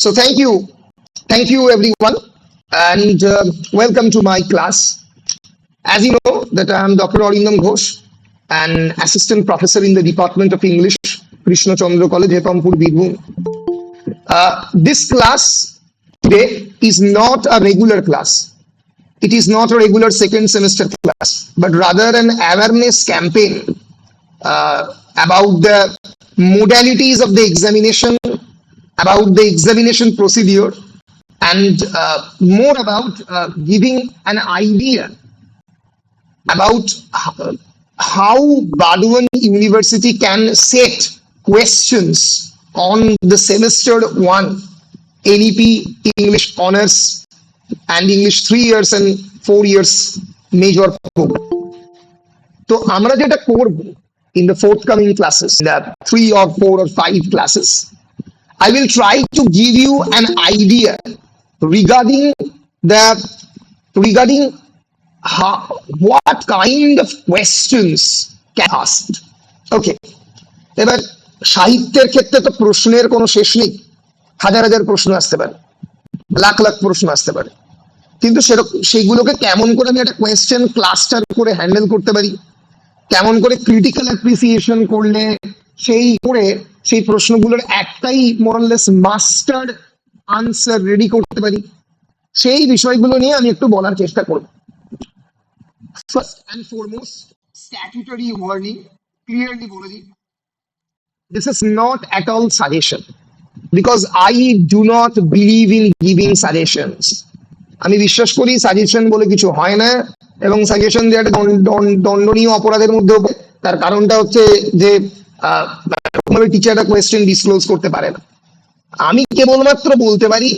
So thank you everyone, and welcome to my class. As you know that I am Dr. Arindam Ghosh, an assistant professor in the Department of English, Krishna Chandra College, Hetampur, Birbhum. This class today is not a regular class. It is not a regular second semester class, but rather an awareness campaign about the modalities of the examination, about the examination procedure, and more about giving an idea about how Burdwan University can set questions on the semester 1 NEP English Honours and English 3 years and 4 years major program. তো আমরা যেটা করব in the forthcoming classes, the 3 or 4 or 5 classes, I will try to give you an idea regarding how, what kind of questions can be asked. Okay, এবার সাহিত্যের ক্ষেত্রে তো প্রশ্নের কোনো শেষ নেই, হাজার হাজার প্রশ্ন আসতে পারে, লাখ লাখ প্রশ্ন আসতে পারে, কিন্তু সেইগুলোকে কেমন করে আমি একটা কোয়েশ্চেন ক্লাস্টার করে হ্যান্ডেল করতে পারি, কেমন করে ক্রিটিক্যাল অ্যাপ্রিসিয়েশন করলে সেই প্রশ্নগুলোর একটাই মোরাললেস মাস্টার্ড আনসার রেডি করতে পারি, সেই বিষয়গুলো নিয়ে আমি একটু বলার চেষ্টা করব। First and foremost, statutory warning, clearly বলে দিই, this is not at all suggestion, because I do not believe in giving suggestions. আমি বিশ্বাস করি সাজেশন বলে কিছু হয় না, এবং সাজেশন দেওয়াটা দণ্ডনীয় অপরাধের মধ্যে। তার কারণটা হচ্ছে যে টিচাররা কোয়েশ্চেন ডিসক্লোজ করতে পারে না। আমি কেবলমাত্র বলতে পারি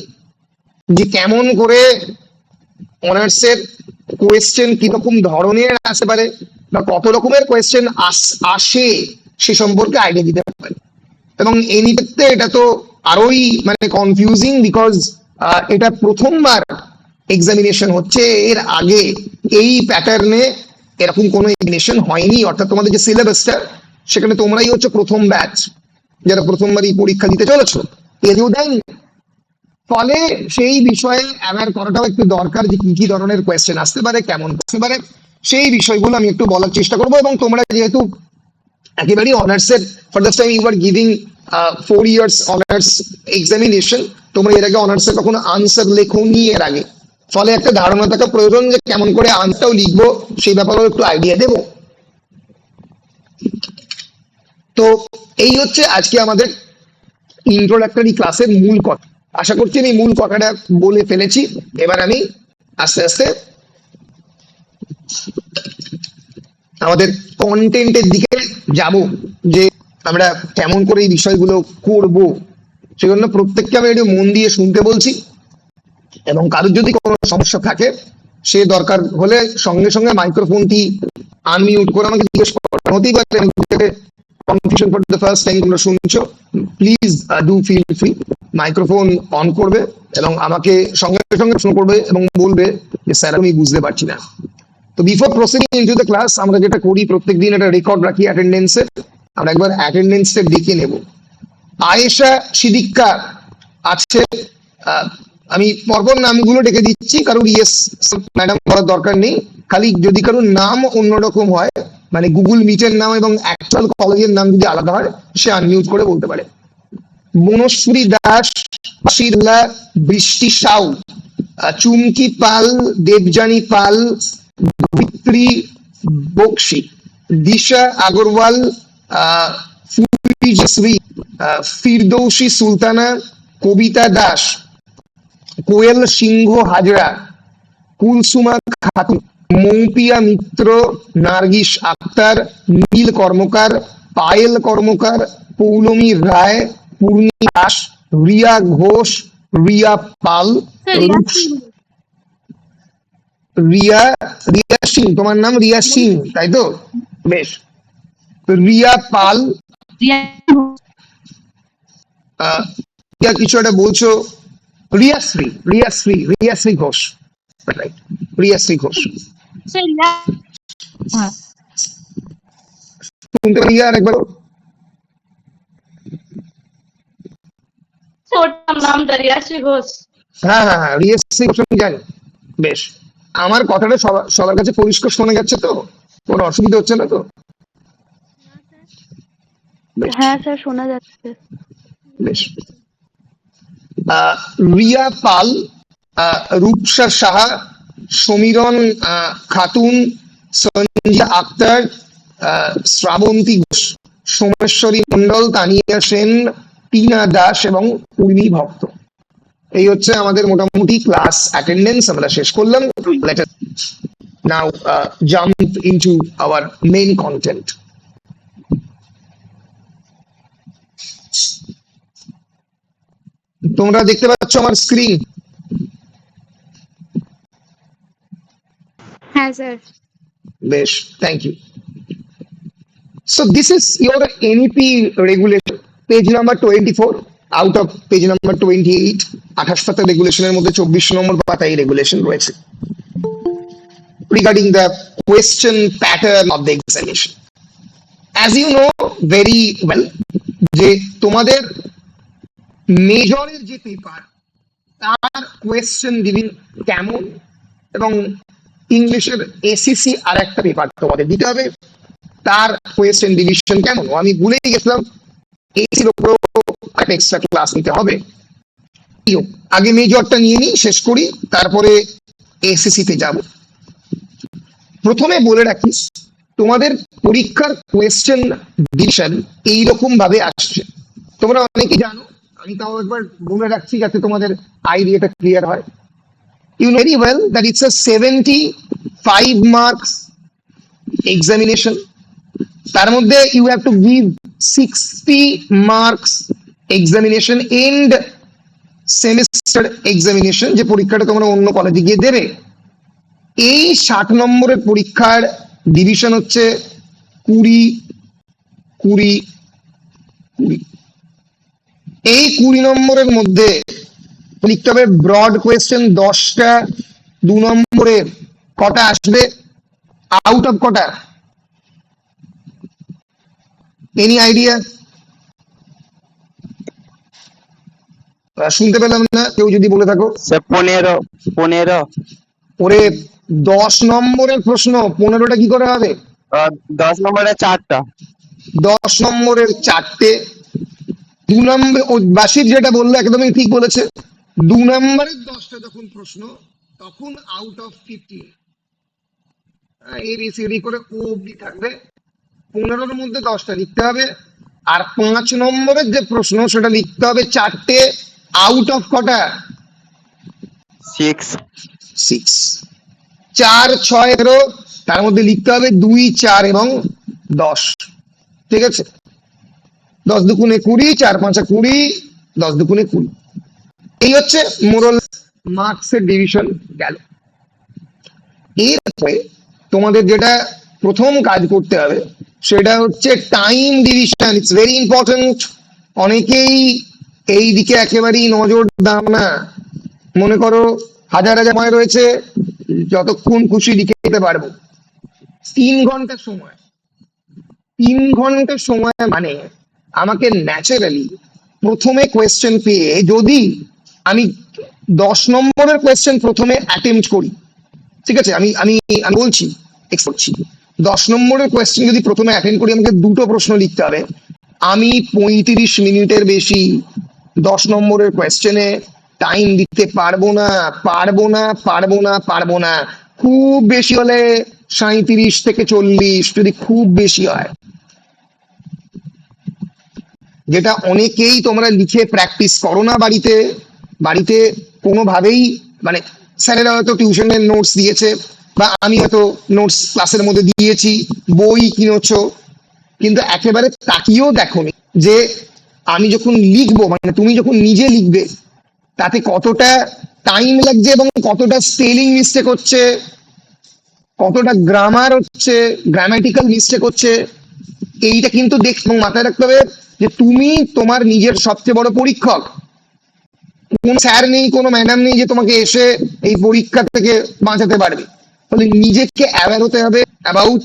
যে কেমন করে অনার্সের কোয়েশ্চেন কিরকম ধরনের আসতে পারে বা কত রকমের কোয়েশ্চেন আসে সে সম্পর্কে আইডিয়া দিতে পারে। এবং এই ক্ষেত্রে এটা তো আরোই মানে কনফিউজিং, বিকজ এটা প্রথমবার এক্সামিনেশন হচ্ছে, এর আগে এই প্যাটার্নে এরকম কোনো এক্সামিনেশন হয়নি। অর্থাৎ তোমাদের যে সিলেবাসটা, সেখানে তোমরাই হচ্ছে প্রথম ব্যাচ যারা প্রথমবারই পরীক্ষা দিতে চলেছো, কেউ দেয়নি। ফলে সেই বিষয়ে অ্যাওয়্যার করাটাও একটু দরকার যে কি কি ধরনের কোয়েশ্চেন আসতে পারে, কেমন আসতে পারে, সেই বিষয়গুলো আমি একটু বলার চেষ্টা করবো। এবং তোমরা যেহেতু একেবারেই অনার্সের first time you are giving 4 years honours examination, তোমরা এর আগে অনার্সের কখনো আনসার লেখোনি এর আগে, ফলে একটা ধারণা থাকা প্রয়োজন যে কেমন করে আনসারটাও লিখবো, সেই ব্যাপারেও একটু আইডিয়া দেবো। তো এই হচ্ছে আজকে আমাদের ইন্ট্রোডাক্টরি ক্লাসের মূল কথা। আশা করছি আমি মূল কথাটা বলে ফেলেছি। এবার আমি আস্তে আস্তে আমাদের কন্টেন্টের দিকে যাব, যে আমরা কেমন করে এই বিষয়গুলো করব। সেজন্য প্রত্যেককে আমি একটু মন দিয়ে শুনতে বলছি, এবং কারোর যদি কোনো সমস্যা থাকে সে দরকার হলে সঙ্গে সঙ্গে মাইক্রোফোনটি আনমিউট করে আমাকে জিজ্ঞেস করেন। হতেই পারে confusion for the first time তোমরা শুনছো, please do feel free, microphone on করবে এবং আমাকে সঙ্গে সঙ্গে প্রশ্ন করবে এবং বলবে যে স্যার আমি বুঝতে পারছি না। তো before proceeding into the class, আমরা যেটা করি প্রত্যেকদিন একটা রেকর্ড রাখি অ্যাটেন্ডেন্সের, আমরা একবার অ্যাটেন্ডেন্সটা দেখে নেব। আয়েশা সিদ্দিকা আছে, আমি পরপর নামগুলো ডেকে দিচ্ছি, কারোর ইয়েস ম্যাডাম করার দরকার নেই, খালি যদি কারোর নাম অন্যরকম হয়, মানে গুগল মিটের নাম এবং অ্যাকচুয়াল কলেজের নাম যদি আলাদা হয়, সে আনমিউট করে বলতে পারে। বনশ্রী দাস, বাশিরুল্লাহ, বৃষ্টি সাউ, চুমকি পাল, দেবজানী পাল, ভিত্রি বক্সি, দিশা আগরওয়াল, ফিরদৌসী সুলতানা, কবিতা দাস, কোয়েল সিংহ হাজরা, কুলসুমা খাতুন, মৌপিয়া মিত্র, নার্গিস আক্তার, নীল কর্মকার, পায়েল কর্মকার, পৌলমী রায়, পূর্ণি দাস, রিয়া ঘোষ, রিয়া পাল, রিয়া সিং, তোমার নাম রিয়া সিং তাই তো? বেশ, রিয়া পাল, কিছু একটা বলছো, রিয়াশ্রী ঘোষ, রিয়াশ্রী ঘোষ, শুনতে পারি আর একবার? ওটার নামটা রিয়াসী ঘোষ। হ্যাঁ হ্যাঁ হ্যাঁ, রিএসসি কোশ্চেন জানি। বেশ, আমার কথাটা সবার কাছে পরিষ্কার শোনা যাচ্ছে তো? কোনো অসুবিধা হচ্ছে না তো? বেশ হ্যাঁ স্যার, শোনা যাচ্ছে। বেশ। রিয়া পাল, রূপসা সাহা, সমীরণ খাতুন, সঞ্জিয়া আক্তার, শ্রাবন্তী ঘোষ, সোমেশ্বরী মন্ডল, তানিয়া সেন, টিনা দাস এবং উর্মি ভক্ত। এই হচ্ছে আমাদের মোটামুটি ক্লাস অ্যাটেন্ডেন্স। আমরা শেষ করলাম। Let us now jump into our main content. তোমরা দেখতে পাচ্ছ আমার স্ক্রিন? হ্যাঁ স্যার। বেশ, thank you. So this is your NEP regulation, page number 24 out of page number 28. 28 পাতা রেগুলেশনের মধ্যে 24 নম্বর পাতায় রেগুলেশন রয়েছে regarding the question pattern of the examination. As you know very well, যে তোমাদের মেজরের যে পেপার তার কোয়েশ্চেন ডিভিশন কেমন, এবং ইংলিশের এসিসি আর একটা পেপার তোমাদের দিতে হবে, তার কোয়েশ্চেন ডিভিশন কেমন। আমি ভুলেই গেছিলাম, এসির উপর একটা এক্সট্রা ক্লাস নিতে হবে। আগে মেজরটা নিয়ে নিই, শেষ করি, তারপরে এসিসি তে যাব। প্রথমে বলে রাখি, তোমাদের পরীক্ষার কোয়েশ্চেন ডিভিশন এইরকম ভাবে আসছে। তোমরা অনেকে জানো, আমি তাও একবার বলে রাখছি যাতে তোমাদের আইডিয়াটা ক্লিয়ার হয়। You know very well that it's a 75 marks examination. তার মধ্যে you have to give 60 marks examination and semester examination, যে পরীক্ষাটা তোমরা অন্য কলেজে গিয়ে দেবে। এই 60 নম্বরের পরীক্ষার ডিভিশন হচ্ছে 20 20 20। এই 20 নম্বরের মধ্যে লিখতে হবে ব্রড কোয়েশ্চেন 10টা, 2 নম্বরের কটা আসবে, আউট অফ কটা? Any idea? শুনতে পেলাম না, কেউ যদি বলে থাকো। 15 ওরে 10 নম্বরের প্রশ্ন 15টা কি করে হবে? 10 নম্বরে 4টা। 10 নম্বরের 4টে। 2 নম্বর বাসির যেটা বললো একদমই ঠিক বলেছে। 2 নম্বরের 10টা যখন প্রশ্ন, তখন আউট অফ 15 এবিসিডি করে ও অব্দি থাকবে। 15-র মধ্যে 10টা লিখতে হবে। আর 5 নম্বরের যে প্রশ্ন সেটা লিখতে হবে 4টে, আউট অফ কটা? 6। 4 6 13, তার মধ্যে লিখতে হবে 2 4 এবং 10। ঠিক আছে? 10 দুগুণে 20, 4 5 20, 10 দুগুণে 20। এই হচ্ছে মোরাল মার্কসের ডিভিশন গেল। এরপরে তোমাদের যেটা প্রথম কাজ করতে হবে সেটা হচ্ছে time division. It's very important. অনেকেই এই দিকে একেবারেই নজর দাও না। মনে করো হাজার হাজার সময় রয়েছে, যতক্ষণ খুশি লিখে দিতে পারবো। 3 ঘন্টা সময়, 3 ঘন্টা সময় মানে আমাকে ন্যাচারালি প্রথমে কোয়েশ্চেন পেয়ে, যদি আমি 10 নম্বরের কোয়েশ্চেন প্রথমে অ্যাটেম্প্ট করি, ঠিক আছে, আমি আমি আমি বলছি, করছি, 10 নম্বরের কোয়েশ্চেন যদি প্রথমে অ্যাটেন্ড করি, আমাকে 2টো প্রশ্ন লিখতে হবে। আমি 35 মিনিটের বেশি 10 নম্বরের কোয়েশ্চেনে টাইম দিতে পারবো না, পারবো না, পারবো না, পারবো না। খুব বেশি হলে 37 থেকে 40, যদি খুব বেশি হয়। যেটা অনেকেই তোমরা লিখে প্র্যাকটিস করো না বাড়িতে। বাড়িতে কোনোভাবেই, মানে স্যারেরা হয়তো টিউশনের নোটস দিয়েছে, বা আমি হয়তো নোটস ক্লাসের মধ্যে দিয়েছি, বই কিনেছো, কিন্তু একেবারে তাকিয়েও দেখোনি যে আমি যখন লিখবো, মানে তুমি যখন নিজে লিখবে, তাতে কতটা টাইম লাগছে এবং কতটা স্পেলিং মিস্টেক হচ্ছে, কতটা গ্রামার হচ্ছে, গ্রামাটিক্যাল মিস্টেক হচ্ছে। এইটা কিন্তু দেখ এবং মাথায় রাখতে হবে যে তুমি তোমার নিজের সবচেয়ে বড় পরীক্ষক। কোন স্যার নেই, কোনো ম্যাডাম নেই যে তোমাকে এসে এই পরীক্ষা থেকে বাঁচাতে পারবে। তাহলে নিজেকে অ্যাওয়্যার হতে হবে about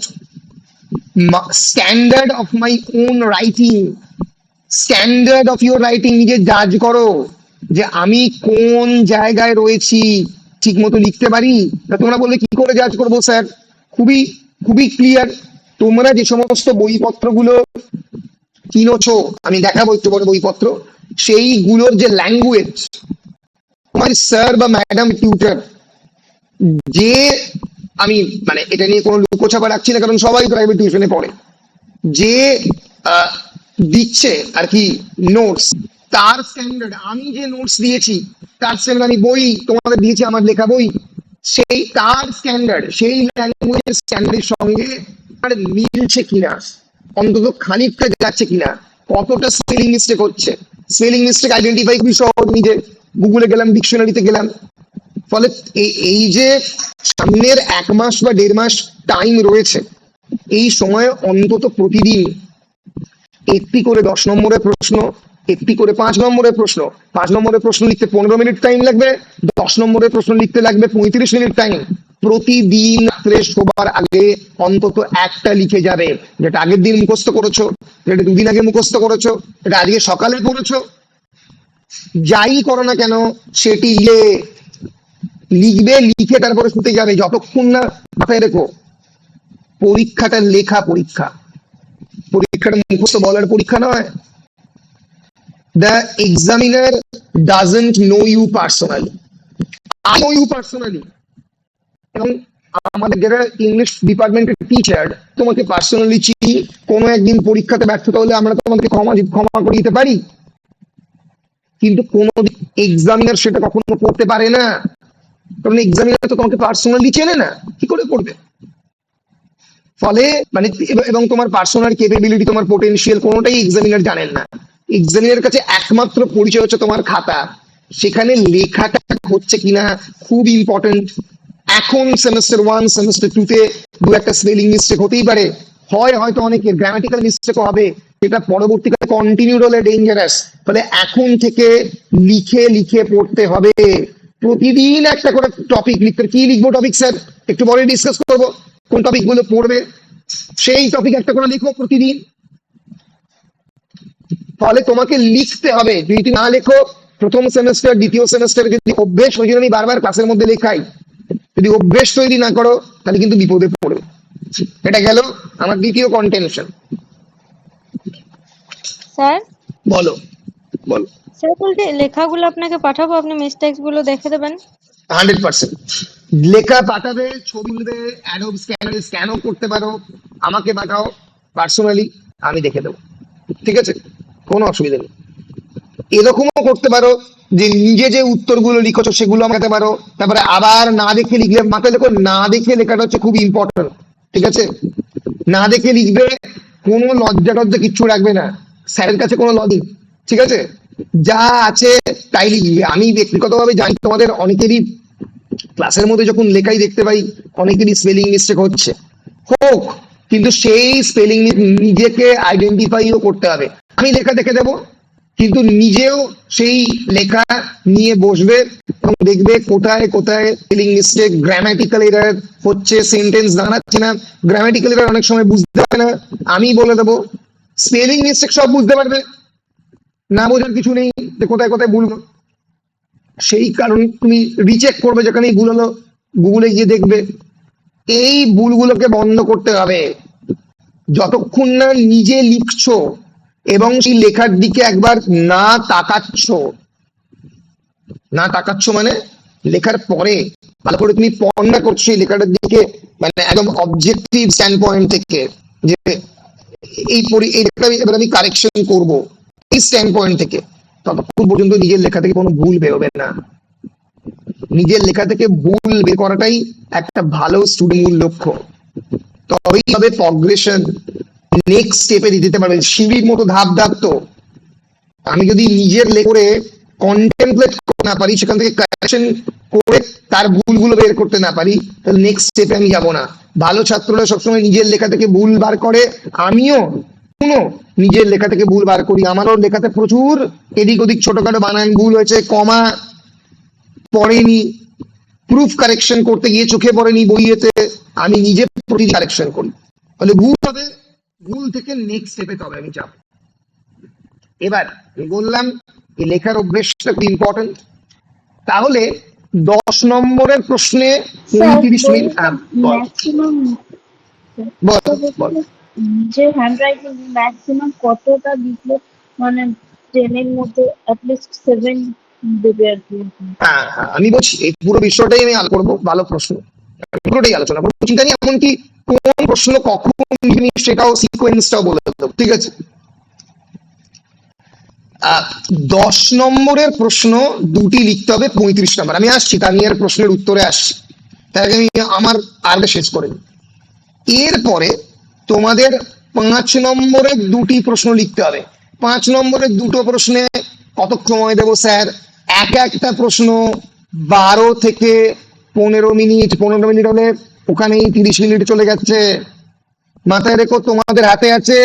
standard of my own writing, standard of your writing নিজে জাজ করো যে আমি কোন জায়গায় রয়েছি, ঠিক মতো লিখতে পারি। তা তোমরা বললে কি করে জাজ করবো স্যার? খুবই খুবই ক্লিয়ার। তোমরা যে সমস্ত বইপত্রগুলো কিনোছো, আমি দেখাবো একটু বড় বইপত্র, সেইগুলোর যে ল্যাঙ্গুয়েজ, তোমার স্যার বা ম্যাডাম টিউটার যে, আমি মানে এটা নিয়ে কোনো লুকোছাপা রাখছি না, কারণ সবাই প্রাইভেট টিউশনে পড়ে, যে আহ, দিচ্ছে আর কি নোটস, তার স্ট্যান্ডার্ড, আমি যে নোটস দিয়েছি তার স্ট্যান্ডার্ড, আমি বই তোমাদের দিয়েছি আমার লেখা বই, সেই তার স্ট্যান্ডার্ড, সেই ল্যাঙ্গুয়েজ স্ট্যান্ডার্ডের সঙ্গে আর মিলছে কিনা, অন্তত খানিকটা যাচ্ছে কিনা, কতটা স্পেলিং মিস্টেক হচ্ছে। স্পেলিং মিস্টেক আইডেন্টিফাই খুবই সহজ, নিজে গুগলে গেলাম, ডিকশনারিতে গেলাম। ফলে এই যে সামনের 1 মাস বা 1.5 মাস টাইম রয়েছে, এই সময়ে অন্তত প্রতিদিন একটি করে 10 নম্বরের প্রশ্ন, একটি করে 5 নম্বরের প্রশ্ন, 5 নম্বরের প্রশ্ন লিখতে 15 মিনিট টাইম লাগবে, 10 নম্বরের প্রশ্ন লিখতে লাগবে 35 মিনিট টাইম। প্রতিদিন রাত্রে শোবার আগে অন্তত একটা লিখে যাবে, যেটা আগের দিন মুখস্থ করেছো, যেটা 2 দিন আগে মুখস্থ করেছো, এটা আজকে সকালে পড়েছো, যাই করো না কেন সেটি লিখবে, লিখে তারপরে শুতে যাবে। যতক্ষণ না, মাথায় রেখো, পরীক্ষাটা লেখা পরীক্ষা, পরীক্ষাটা মুখস্থ বলার পরীক্ষা নয়। The examiner doesn't know you personally. I know you personally. এবং আমাদের যারা ইংলিশ ডিপার্টমেন্টের টিচার, তোমাকে পার্সোনালি চিনি, কোনো একদিন পরীক্ষাতে ব্যর্থতা হলে আমরা তোমাকে ক্ষমা করে দিতে পারি, কিন্তু কোনো এক্সামিনার সেটা কখনো করতে পারে না, কারণ এক্সামিনার তো তোমাকে পার্সোনালি চেনে না, কি করে করবে? ফলে মানে, এবং তোমার পার্সোনাল ক্যাপাবিলিটি, তোমার পোটেনশিয়াল কোনোটাই এক্সামিনার জানেন না। এক্সামিনারের কাছে একমাত্র পরিচয় হচ্ছে তোমার খাতা, সেখানে লেখাটা হচ্ছে কিনা খুব ইম্পর্টেন্ট। এখন সেমেস্টার 1 সেমেস্টার 2 তে 2-একটা স্পেলিং মিস্টেক হতেই পারে, হয়তো অনেকের গ্রামাটিক্যাল মিস্টেকও হবে, সেটা পরবর্তীকালে কন্টিনিউড হলে ডেঞ্জারাস। ফলে এখন থেকে লিখে লিখে পড়তে হবে, প্রতিদিন একটা করে টপিক লিখতে। কি লিখবো টপিক স্যার? একটু পরে ডিসকাস করবো, কোন টপিক গুলো পড়বে, সেই টপিক একটা করে লিখো প্রতিদিন। ফলে তোমাকে লিখতে হবে, যদি না লেখো, প্রথম সেমেস্টার দ্বিতীয় সেমেস্টার যদি অভ্যেস, ওই জন্য আমি বারবার ক্লাসের মধ্যে লেখাই, যদি অভ্যেস তৈরি না করো তাহলে কিন্তু বিপদে পড়বে। এটা গেল আমার দ্বিতীয় কন্টেনশন। স্যার, বলো বলো। স্যার বলতে লেখাগুলো আপনাকে পাঠাবো, আপনি মিস্টেক্স গুলো দেখে দেবেন। 100% লেখা পাঠাবে, ছবি তুলবে, অ্যাডোব স্ক্যানারে স্ক্যানও করতে পারো, আমাকে পাঠাও পার্সোনালি, আমি দেখে দেবো, ঠিক আছে, কোনো অসুবিধা নেই। এরকমও করতে পারো যে নিজে যে উত্তরগুলো লিখেছো সেগুলো আমাকে পারো, তারপরে আবার না দেখে লিখলে, মাথায় দেখো না দেখে লেখাটা হচ্ছে খুব ইম্পর্টেন্ট, ঠিক আছে? না দেখে লিখবে, কোনো লজ্জা টজ্জা কিচ্ছু রাখবে না, স্যারের কাছে কোনো লজ্জা, ঠিক আছে? যা আছে তাই লিখবে। আমি ব্যক্তিগতভাবে জানি তোমাদের অনেকেরই ক্লাসের মধ্যে যখন লেখাই দেখতে পাই, অনেকেরই স্পেলিং মিস্টেক হচ্ছে, হোক, কিন্তু সেই স্পেলিং নিজেকে আইডেন্টিফাইও করতে হবে। আমি লেখা দেখে দেবো, কিন্তু নিজেও সেই লেখা নিয়ে বসবে এবং দেখবে কোথায় কোথায় স্পেলিং মিস্টেক, গ্রামাটিক্যাল এরর হচ্ছে, সেন্টেন্স দাঁড়াচ্ছে না। গ্রামাটিক্যাল এরর অনেক সময় বুঝতে পারে না, আমি বলে দেবো। স্পেলিং মিস্টেক সব বুঝতে পারবে, না বোঝার কিছু নেই যে কোথায় কোথায় ভুল। সেই কারণে তুমি রিচেক করবে, যেখানেই ভুল হলো গুগলে গিয়ে দেখবে। এই ভুলগুলোকে বন্ধ করতে হবে। যতক্ষণ না নিজে লিখছো এবং সেই লেখার দিকে একবার না তাকাচ্ছ, না তাকাচ্ছ মানে লেখার পরে ভালো করে তুমি পড়া করছো এই লেখাটার দিকে, মানে একদম অবজেক্টিভ স্ট্যান্ড পয়েন্ট থেকে, যে এই লেখাটা এবার আমি কারেকশন করব, এই স্ট্যান্ড পয়েন্ট থেকে, ততক্ষণ পর্যন্ত নিজের লেখা থেকে কোনো ভুল বেরোবে না। নিজের লেখা থেকে ভুল বের করাটাই একটা ভালো স্টুডেন্ট লক্ষ্য, তবেই হবে প্রগ্রেশন, নেক্সট স্টেপে দিতে পারবে। সিঁড়ির মতো ধাপ ধাপ, তো আমি যদি নিজের করে কন্টেমপ্লেট করতে না পারি, সেখান থেকে কারেকশন করে তার ভুলগুলো বের করতে না পারি, তাহলে নেক্সট স্টেপে আমি যাব না। ভালো ছাত্ররা সবসময় নিজের লেখা থেকে ভুল বার করে, আমিও নিজের লেখা থেকে ভুল বার করি। আমারও লেখাতে প্রচুর এদিক ওদিক ছোটখাটো বানান ভুল হয়েছে, কমা পড়েনি, প্রুফ কারেকশন করতে গিয়ে চোখে পড়েনি বইয়েতে, আমি নিজে প্রতি কারেকশন করি। তাহলে ভুল হবে, ভুল থেকে নেক্সট স্টেপে তবে আমি যাব। এবার আমি বললাম এই লেখার অভ্যেসটা খুব ইম্পর্টেন্ট। তাহলে 10 নম্বরের প্রশ্নে স্যার 29 মিনিট। বললাম বল ম্যাক্সিমাম বল বল। নিজের হ্যান্ড রাইটিং ম্যাক্সিমাম কতটা লিখলে মানে 10 এর মধ্যে অ্যাটলিস্ট 7 দেবে আর কি। হ্যাঁ হ্যাঁ, আমি বলছি এই পুরো বিষয়টাই আমি আলোচনা করবো। ভালো প্রশ্ন, পুরোটাই আলোচনা করবো, চিন্তা নেই। এমনকি কোন প্রশ্ন কখন লিখবি সেটাও সিকোয়েন্সটাও বলে দেবো, ঠিক আছে? 10 নম্বরের প্রশ্ন দুটি লিখতে হবে 35 নম্বর। আমি আসছি তানিয়ার প্রশ্নের উত্তরে আসছি, তার আগে আমি আমার আগে শেষ করে নিই। এরপরে তোমাদের 5 নম্বরের দুটি প্রশ্ন লিখতে হবে। 5 নম্বরের দুটো প্রশ্নে কত সময় দেবো স্যার? একটা প্রশ্ন 12 থেকে 15 মিনিট। 15 মিনিট হলে ওখানেই 30 মিনিট চলে যাচ্ছে। মাথায় রেখো তোমাদের হাতে আছে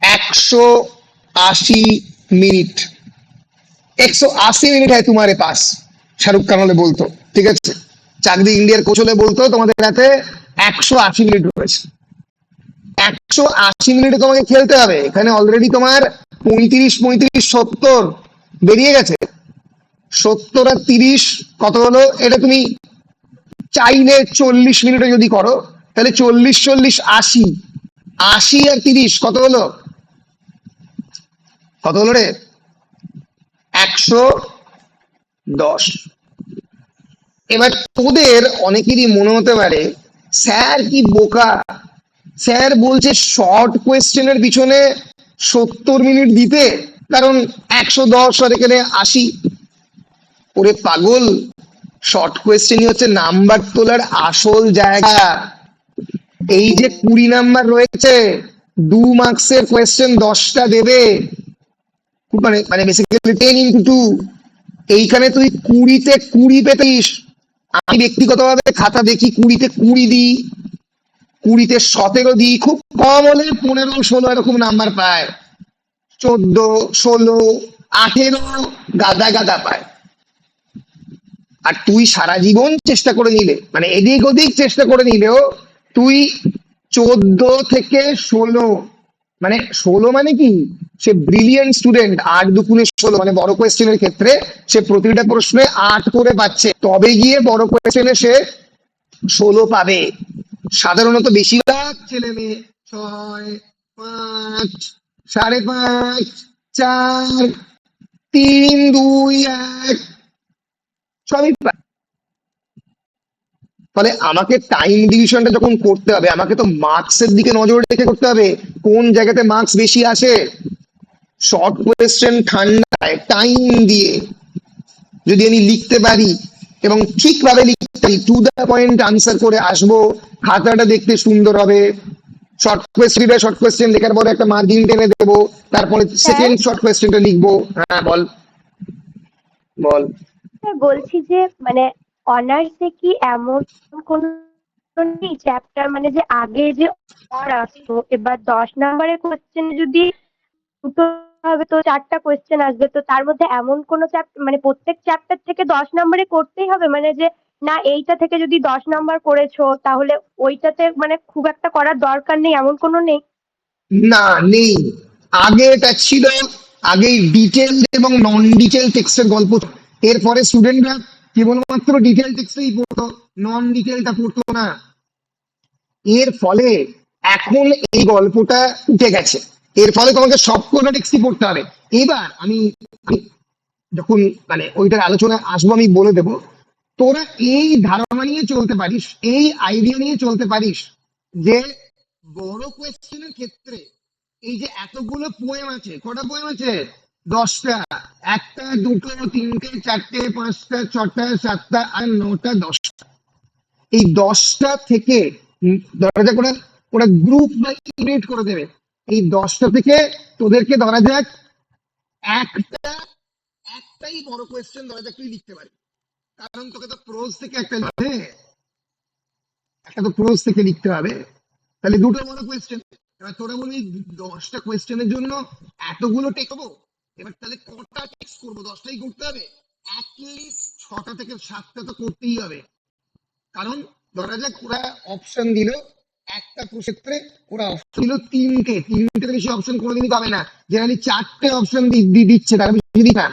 180 মিনিট। 180 মিনিট হ্যাঁ তোমারে পাস, শাহরুখ খান হলে বলতো, ঠিক আছে? চাকরি ইন্ডিয়ার কোচ হলে বলতো তোমাদের হাতে 180 মিনিট রয়েছে। 180 মিনিটে তোমাকে খেলতে হবে। এখানে অলরেডি তোমার 35, 35, 70 বেরিয়ে গেছে। 70 আর 30 কত হলো? এটা তুমি চাইলে 40 মিনিটে যদি করো তাহলে 40, 40, 80। 80 আর 30 কত হলো? কত হলো রে? 110। এবার তোদের অনেকেরই মনে হতে পারে স্যার কি বোকা, স্যার বলছে শর্ট কোয়েশ্চেনের পিছনে 70 মিনিট দিতে, কারণ 110 আর এখানে 80। ওরে পাগল, শর্ট কোয়েশ্চেনই হচ্ছে নাম্বার তোলার আসল জায়গা। এই যে 20 নাম্বার রয়েছে, 2 মার্কসের কোয়েশ্চেন 10টা দেবে, মানে মানে বেসিক্যালি 10 × 2। এইখানে তুই 20-তে 20 পেতিস। আমি ব্যক্তিগতভাবে খাতা দেখি 20-তে 20 দিই, 20-তে 17 দিই, খুব কম হলে 15, 16 এরকম নাম্বার পায়। 14, 16, 18 গাদা গাদা পায়। আর তুই সারা জীবন চেষ্টা করে নিলে, মানে এদিক ওদিক চেষ্টা করে নিলেও তুই 14 থেকে 16, মানে 16 মানে কি, সে ব্রিলিয়েন্ট স্টুডেন্ট। 8 × 2 = 16, মানে বড় কোয়েশ্চেনের ক্ষেত্রে সে প্রতিটা প্রশ্নে 8 করে পাচ্ছে, তবে গিয়ে বড় কোয়েশ্চেনে সে 16 পাবে। সাধারণত বেশিরভাগ ছেলে মেয়ে 6, 5, 5.5, 4, 3, 2, 1 সবই পায়। ফলে আমাকে টাইম ডিভিশনটা যখন করতে হবে, আমাকে তো মার্কসের দিকে নজর রেখে করতে হবে, কোন জায়গাতে মার্কস বেশি আসে। শর্ট কোয়েশ্চেন ঠান্ডায় টাইম দিয়ে যদি আমি লিখতে পারি এবং ঠিকভাবে লিখতে পারি, টু দা পয়েন্ট আনসার করে আসবো, খাতাটা দেখতে সুন্দর হবে। শর্ট কোয়েশ্চেন লেখার পরে একটা মার্জিন টেনে দেবো, তারপরে স্যার সেকেন্ড শর্ট কোয়েশ্চেনটা লিখবো। হ্যাঁ বল বল। স্যার বলছি যে মানে অনার্সে কি এমন কোন চ্যাপ্টার মানে যে আগে যে অর আসতো, এবার 10 নম্বরের কোশ্চেন যদি দুটো হবে তো 4টা কোশ্চেন আসবে, তো তার মধ্যে এমন কোনো চ্যাপ্টার মানে প্রত্যেক চ্যাপ্টার থেকে 10 নম্বরে করতেই হবে, মানে যে না এইটা থেকে যদি 10 নম্বর করেছো তাহলে ওইটাতে মানে খুব একটা করার দরকার নেই, এমন কোনো নেই? না, নেই। আগে এটা ছিল, আগে ডিটেল এবং নন ডিটেল টেক্সটের গল্প। এরপরে স্টুডেন্টরা কেবলমাত্র ডিটেল টেক্সটই পড়তো, নন ডিটেলটা পড়তো না। এর ফলে এখন এই গল্পটা উঠে গেছে। এর ফলে তোমাকে সবকটা টেক্সটই পড়তে হবে। এবার আমি যখন মানে ওইটার আলোচনা আসবো আমি বলে দেব, তোরা এই ধারণা নিয়ে চলতে পারিস, এই আইডিয়া নিয়ে চলতে পারিস যে বড় কোয়েশ্চেনের ক্ষেত্রে এই যে এতগুলো পোয়েম আছে, কটা পোয়েম আছে? 10টা। 1টা, 2টো, 3টে, 4টে, 5টা, 6টা, 7টা আর 9টা, 10টা। এই 10টা থেকে ধরা যাক ওরা গ্রুপ বা ইউনিট করে দেবে। এই 10টা থেকে তোদেরকে ধরা যাক একটা একটাই বড় কোয়েশ্চেন ধরা যাক তুই লিখতে পারবি, কারণ তোকে তো প্রোজ থেকে একটা তো প্রোজ থেকে লিখতে হবে। তাহলে দুটো বড় কোয়েশ্চেন। এবার তোরা বলবি 10টা কোয়েশ্চেনের জন্য এতগুলো টেক্সট হবো, এবার তাহলে কটা টেক্সট করবো? 10টাই করতে হবে। অ্যাটলিস্ট 6টা থেকে 7টা তো করতেই হবে। কারণ ধরা যাক ওরা অপশন দিল একটা ক্ষেত্রে ওরা অপশন দিল তিনটে বেশি অপশন কোনোদিনই পাবে না। জেনারেলি 4টে অপশন দিচ্ছে, তার বেশি দিই না।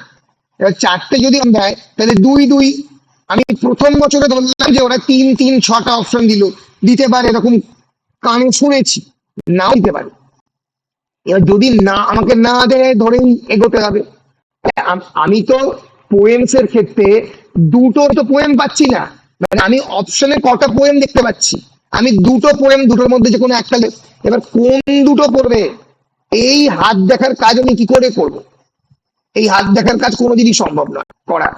এবার 4টে যদি দেয় তাহলে 2-2। আমি প্রথম বছরে ধরলাম যে ওরা 3-3-6টা অপশন দিতে পারে, এরকম কানে শুনেছি, নাও দিতে পারে। এবার যদি না আমাকে না দেয় ধরেই এগোতে হবে। আমি তো পোয়েমস এর ক্ষেত্রে দুটো তো পোয়েম পাচ্ছি না, মানে আমি অপশনে কটা পোয়েম দেখতে পাচ্ছি, আমি দুটো পোয়েম, দুটোর মধ্যে যে কোনো একটা এবার কোন দুটো পড়বে এই হাত দেখার কাজ আমি কি করে করব? এই হাত দেখার কাজ কোনোদিনই সম্ভব নয় করা।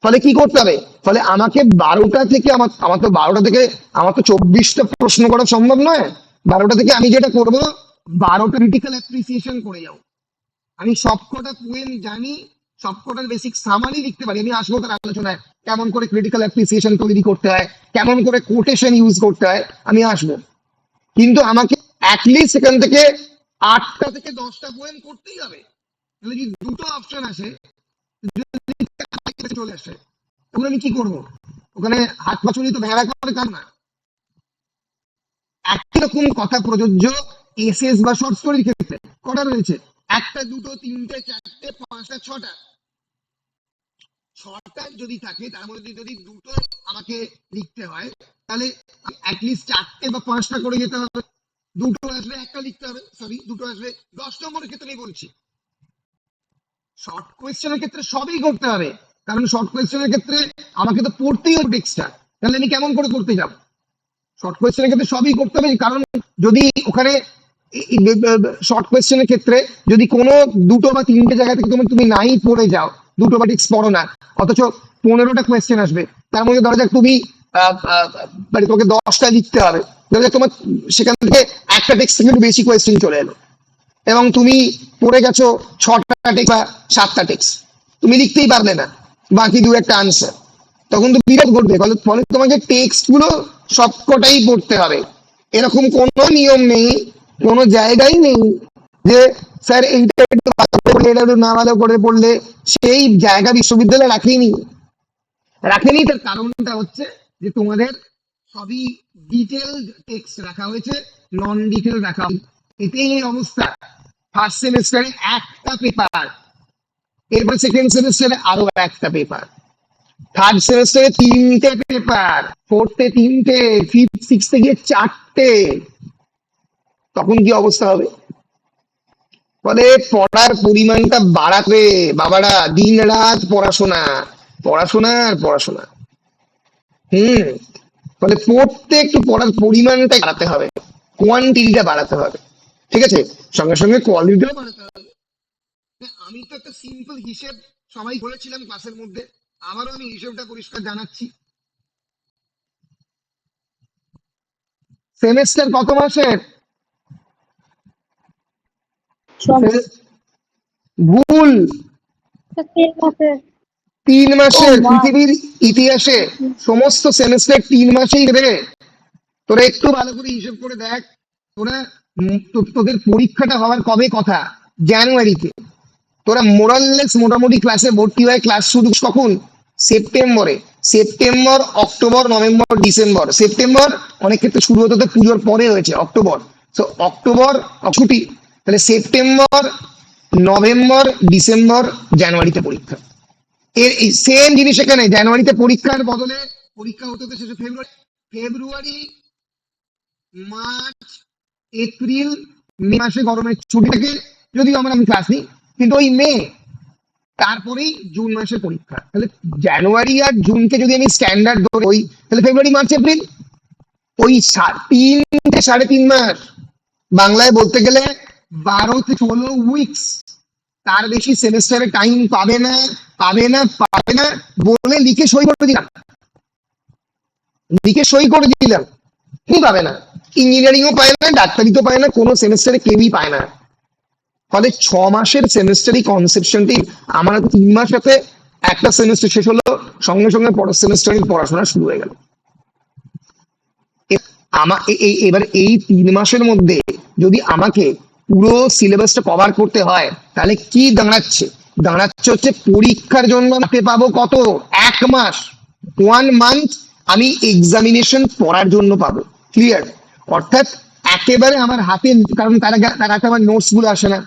ফলে কি করতে হবে? ফলে আমাকে 12টা থেকে আমার তো 12টা থেকে আমার তো 24টা প্রশ্ন করা সম্ভব নয়। 12টা থেকে আমি যেটা করব, 12টা ক্রিটিক্যাল অ্যাপ্রিসিয়েশন করে যাও। আমি সবকটা পোয়েম জানি, সবকটার বেসিক সামারি লিখতে পারি। আমি আসবো তার আলোচনায়, কেমন করে ক্রিটিক্যাল অ্যাপ্রিসিয়েশন তৈরি করতে হয়, কেমন করে কোটেশন ইউজ করতে হয়, আমি আসবো। কিন্তু আমাকে অ্যাটলিস্ট এখান থেকে 8টা থেকে 10টা পোয়েম করতেই হবে। তাহলে যদি দুটো অপশন আসে, চলে আসে, তখন আমি কি করবো? ওখানে হাত পাচুরি তো ভেড়া করে কার না। একই রকম কথা প্রযোজ্য এসএস বা শর্ট স্টোরির ক্ষেত্রে। কটা রয়েছে? 1টা, 2টো, 3টে, 4টে, 5টা, 6টা। 6টা যদি থাকে, তার মধ্যে যদি দুটো আমাকে লিখতে হয়, তাহলে অ্যাটলিস্ট 4টে বা 5টা করে যেতে হবে। দুটো আসবে, একটা লিখতে হবে, সরি দুটো আসবে। 10 নম্বরের ক্ষেত্রে আমি বলছি, শর্ট কোয়েশ্চেনের ক্ষেত্রে সবই করতে হবে, কারণ শর্ট কোয়েশ্চেনের ক্ষেত্রে আমাকে তো পড়তেই হবে টেক্সটটা, তাহলে আমি কেমন করে করতে যাব? শর্ট কোয়েশ্চেনের ক্ষেত্রে সবই করতে হবে, কারণ যদি ওখানে শর্ট কোয়েশ্চেনের ক্ষেত্রে যদি কোনো দুটো বা 3টে জায়গা থেকে তুমি নাই পড়ে যাও, দুটো বা টিক্স পড়ো না, অথচ 15টা কোয়েশ্চেন আসবে, তার মধ্যে ধরা যাক তুমি মানে তোমাকে 10টা লিখতে হবে, ধরা যাক তোমার সেখান থেকে একটা টেক্সট থেকে একটু বেশি কোয়েশ্চেন চলে এলো, এবং তুমি পড়ে গেছো 6টা টেক্সট বা 7টা টেক্সট, তুমি লিখতেই পারলে না বাকি 2-1টা আনসার, তখন তো বিরোধ ঘটবে। ফলে তোমাকে টেক্সট গুলো সবকটাই পড়তে হবে। এরকম কোনো নিয়ম নেই, কোনো জায়গায় নেই যে স্যার এইটা একটু ভালো করে পড়লে, এটা একটু না ভালো করে পড়লে সেই জায়গা বিশ্ববিদ্যালয় রাখেনি। তার কারণটা হচ্ছে যে তোমাদের সবই ডিটেলড টেক্সট রাখা হয়েছে, নন ডিটেল রাখা হয়েছে। এতেই এই অবস্থা। ফার্স্ট সেমিস্টারে একটা পেপার, এরপর সেকেন্ড সেমিস্টারে আরো একটা পেপার, থার্ড সেমিস্টারে 3টে পেপার, ফোর্থে 3টে, ফিফথ সিক্সথে গিয়ে 4টে, তখন কি অবস্থা হবে? ফলে পড়ার পরিমাণটা বাড়াতে বাবারা, দিন রাত পড়াশোনা, পড়াশোনা আর পড়াশোনা। ফলে পড়তে একটু পড়ার পরিমাণটা বাড়াতে হবে, কোয়ান্টিটিটা বাড়াতে হবে, ঠিক আছে, সঙ্গে সঙ্গে কোয়ালিটিও বাড়াতে হবে। আমি তো একটা সিম্পল হিসেব সবাই করেছিলাম ক্লাসের মধ্যে, আবারও আমি হিসেবটা পরিষ্কার জানাচ্ছি। সেমেস্টার কত মাসের? ভুল, 3 মাসের। পৃথিবীর ইতিহাসে সমস্ত সেমেস্টার 3 মাসেই দেবে। তোরা একটু ভালো করে হিসেব করে দেখ, তোরা তোদের পরীক্ষাটা হওয়ার কবে কথা? জানুয়ারিতে। তোরা মোরাললেস মোটামুটি ক্লাসে ভর্তি হয়, ক্লাস শুরু কখন? সেপ্টেম্বরে। September, October, November, December. September অনেক ক্ষেত্রে শুরু হতে হতে পুজোর পরে হয়েছে, অক্টোবর। তো অক্টোবর ছুটি, তাহলে সেপ্টেম্বর, নভেম্বর, ডিসেম্বর, জানুয়ারিতে পরীক্ষা। এর সেম জিনিস এখানে, জানুয়ারিতে পরীক্ষার বদলে পরীক্ষা হতে হতে শেষে ফেব্রুয়ারি, মার্চ, এপ্রিল, মে মাসে গরমের ছুটি থাকে, যদিও আমরা ক্লাস নিই, কিন্তু ওই মে, তারপরেই জুন মাসের পরীক্ষা। তাহলে জানুয়ারি আর জুনকে যদি আমি স্ট্যান্ডার্ড ধরি, ওই তাহলে ফেব্রুয়ারি, মার্চ, এপ্রিল, ওই 3.5 মাস, বাংলায় বলতে গেলে 12 থেকে 16 উইকস। তার বেশি সেমিস্টারে টাইম পাবে না বলে লিখে সই করে দিলাম, কি পাবে না। ইঞ্জিনিয়ারিংও পায় না, ডাক্তারি তো পায় না, কোনো সেমিস্টারে কেউই পায় না। ফলে 6 মাসের সেমিস্টারি কনসেপশনটি আমার 3 মাস সাথে একটা সেমিস্টার শেষ হলো, সঙ্গে সঙ্গে পরের সেমিস্টারের পড়াশোনা শুরু হয়ে গেল। এবার এই 3 মাসের মধ্যে যদি আমাকে পুরো সিলেবাসটা কভার করতে হয়, তাহলে কি দাঁড়াচ্ছে হচ্ছে পরীক্ষার জন্য হাতে পাবো কত? 1 মাস, 1 মান্থ আমি এক্সামিনেশন পড়ার জন্য পাবো। ক্লিয়ার? অর্থাৎ একেবারে আমার হাতে, কারণ তার হাতে আমার নোটস গুলো আসে না,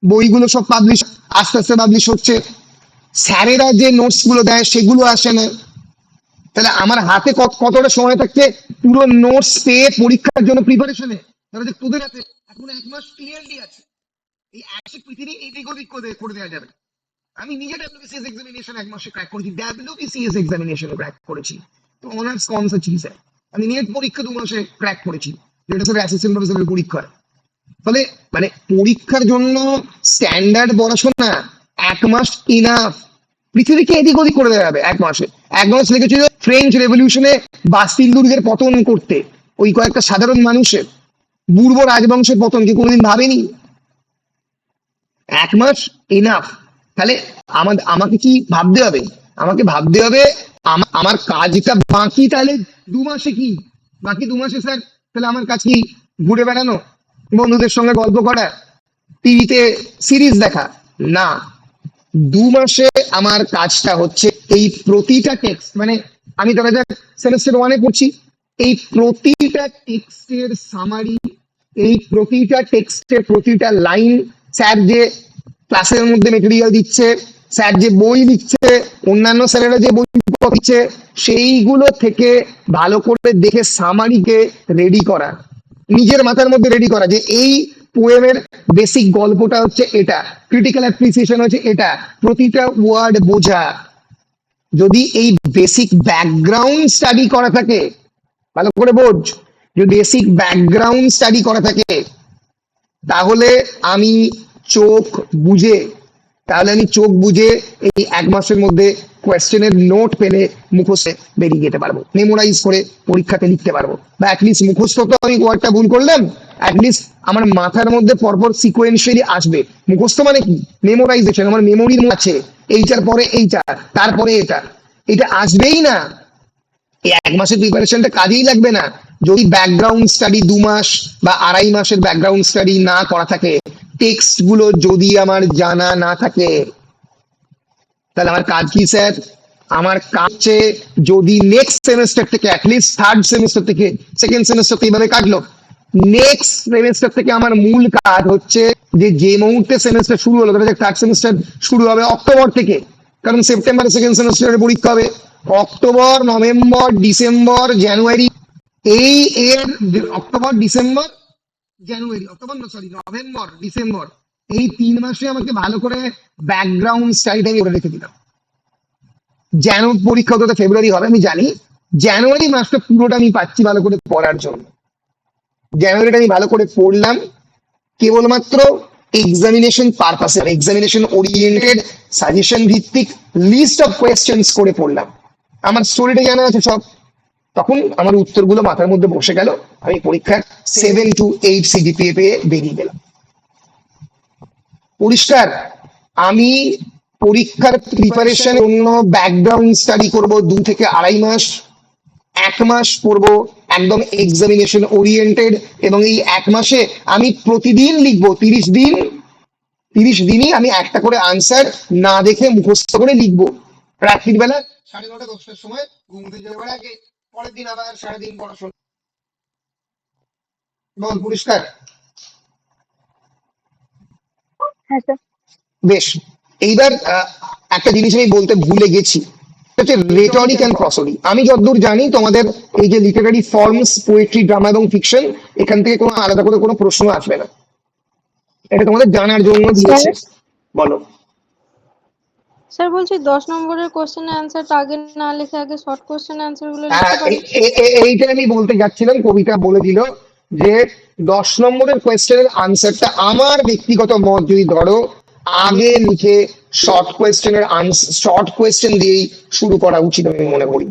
বইগুলো সব পাবলিশ আস্তে আস্তে পাবলিশ হচ্ছে, স্যারেরা যে নোটস গুলো দেয় সেগুলো আসে না। তাহলে আমার হাতে কতটা সময় থাকছে পুরো নোটস পেয়ে পরীক্ষার জন্য প্রিপারেশনে? ধরো যে তোদের হাতে এখন 1 মাস ক্লিয়ারলি আছে, এই একশো পৃথিবী এইদিক ওদিক করে দেওয়া যাবে। আমি নিজে ডাব্লিউবিসিএস এক্সামিনেশন 1 মাসে ক্র্যাক করেছি, ডাব্লিউবিসিএস এক্সামিনেশন ক্র্যাক করেছি, তো অনার্স কনসা চিজ আমি নেট পরীক্ষা 2 মাসে ক্র্যাক করেছি, যেটা স্যার অ্যাসিস্ট্যান্ট প্রফেসরের পরীক্ষা। ফলে মানে পরীক্ষার জন্য স্ট্যান্ডার্ড পড়াশোনা 1 মাস ইনাফ, পৃথিবীকে এদিক ওদিক করে দেওয়া যাবে 1 মাসে। 1 মাস লেগেছিল ফ্রেঞ্চ রেভলিউশনে বাস্তিল দুর্গের পতন করতে, ওই কয়েকটা সাধারণ মানুষের, পূর্ব রাজবংশের পতন কি কোনোদিন ভাবেনি? 1 মাস ইনাফ। তাহলে আমাকে কি ভাবতে হবে? আমাকে ভাবতে হবে আমার কাজটা বাকি, তাহলে 2 মাসে কি বাকি 2 মাসে স্যার তাহলে আমার কাজ কি? ঘুরে বেড়ানো, বন্ধুদের সঙ্গে গল্প করা, টিভিতে সিরিজ দেখা? না, 2 মাসে আমার কাজটা হচ্ছে এই প্রতিটা টেক্সট, মানে আমি ধরা যাক সেমিস্টার 1-এ পড়ছি, এই প্রতিটা টেক্সটের সামারি, এই প্রতিটা টেক্সটের প্রতিটা লাইন, স্যার যে ক্লাসের মধ্যে মেটেরিয়াল দিচ্ছে, স্যার যে বই লিখছে, অন্যান্য স্যারেরা যে বই দিচ্ছে, সেইগুলো থেকে ভালো করে দেখে সামারিকে রেডি করা, নিজের মাথার মধ্যে রেডি করা, যে এই পোয়েমের বেসিক গল্পটা হচ্ছে এটা, ক্রিটিক্যাল অ্যাপ্রিসিয়েশন হচ্ছে এটা, প্রতিটা ওয়ার্ড বোঝা। যদি এই বেসিক ব্যাকগ্রাউন্ড স্টাডি করা থাকে, ভালো করে বোঝ, যদি বেসিক ব্যাকগ্রাউন্ড স্টাডি করা থাকে, তাহলে আমি চোখ বুঝে এই 1 মাসের মধ্যে কোয়েশ্চেনের নোট পেলে মুখস্থে বেরিয়ে যেতে পারবো, মেমোরাইজ করে পরীক্ষাতে লিখতে পারবো, বা অ্যাটলিস্ট মুখস্থ তো আমি ওয়ার্ডটা ভুল করলাম, অ্যাটলিস্ট আমার মাথার মধ্যে পরপর সিকোয়েন্সিয়ালি আসবে। মুখস্থ মানে কি? মেমোরাইজেশন, আমার মেমোরির আছে, এইটার পরে এইটা, তারপরে এটা আসবেই না। এই 1 মাসের প্রিপারেশনটা কাজেই লাগবে না যদি ব্যাকগ্রাউন্ড স্টাডি 2 মাস বা 2.5 মাসের ব্যাকগ্রাউন্ড স্টাডি না করা থাকে, টেক্সট গুলো যদি আমার জানা না থাকে। তাহলে আমার কাজ কি স্যার? আমার কাজ হচ্ছে, যদি নেক্সট সেমিস্টার থেকে, অ্যাটলিস্ট 3rd সেমিস্টার থেকে, 2nd সেমিস্টার এইভাবে কাটলো, নেক্সট সেমিস্টার থেকে আমার মূল কাজ হচ্ছে যে মুহূর্তে সেমিস্টার শুরু হলো, 3rd সেমিস্টার শুরু হবে অক্টোবর থেকে, কারণ সেপ্টেম্বরে 2nd সেমিস্টারের পরীক্ষা হবে, অক্টোবর, নভেম্বর, ডিসেম্বর, জানুয়ারি, অক্টোবর, ডিসেম্বর, জানুয়ারি, নভেম্বর, ডিসেম্বর, এই 3 মাসে আমাকে ভালো করে ব্যাকগ্রাউন্ড স্টাডিটা আমি করে রেখে দিলাম। পরীক্ষা তো ফেব্রুয়ারি হবে আমি জানি, জানুয়ারি মাসটা পুরোটা আমি পাচ্ছি ভালো করে পড়ার জন্য। জানুয়ারিটা আমি ভালো করে পড়লাম কেবলমাত্র এক্সামিনেশন পারপাসে, এক্সামিনেশন ওরিয়েন্টেড সাজেশন ভিত্তিক লিস্ট অফ কোয়েশ্চেন্স করে পড়লাম, আমার স্টোরিটা জানা আছে সব, তখন আমার উত্তরগুলো মাথার মধ্যে বসে গেল, আমি পরীক্ষার 7 to 8 CGPA পেয়ে বেরিয়ে গেলাম। পরিষ্কার? আমি পরীক্ষার প্রিপারেশনের জন্য ব্যাকগ্রাউন্ড স্টাডি করব 2 থেকে 2.5 মাস, 1 মাস পড়বো একদম এক্সামিনেশন ওরিয়েন্টেড, এবং এই 1 মাসে আমি প্রতিদিন লিখবো 30 দিনই আমি একটা করে আনসার না দেখে মুখস্থ করে লিখবো। রাত্রির বেলা 9:30 10টার সময় ঘুমতে যাওয়ার আগে পরের দিন আবার 3.5 পড়াশোনা। বল পরিষ্কার? হ্যাঁ স্যার। বেশ, এইবার একটা জিনিস আমি বলতে ভুলে গেছি, হচ্ছে রেটরিক অ্যান্ড প্রসোডি। আমি যতদূর জানি তোমাদের এই যে লিটারারি ফর্মস, পোয়েট্রি, ড্রামা এবং ফিকশন, এখান থেকে কোনো আলাদা করে কোনো প্রশ্ন আসবে না, এটা তোমাদের জানার জন্য দিয়েছে। বলো স্যার বলছি 10 নম্বরের কোশ্চেন অ্যান্সারটা আগে না লিখে আগে শর্ট কোশ্চেন অ্যান্সার গুলো লিখতে পারি? এইটা আমি বলতে যাচ্ছিলাম, কবিতা বলে দিল যে 10 নম্বরের কোয়েশ্চেনের আনসারটা আমার ব্যক্তিগত মত যদি ধরো আগে লিখে শর্ট কোয়েশ্চেন দিয়েই শুরু করা উচিত আমি মনে করি।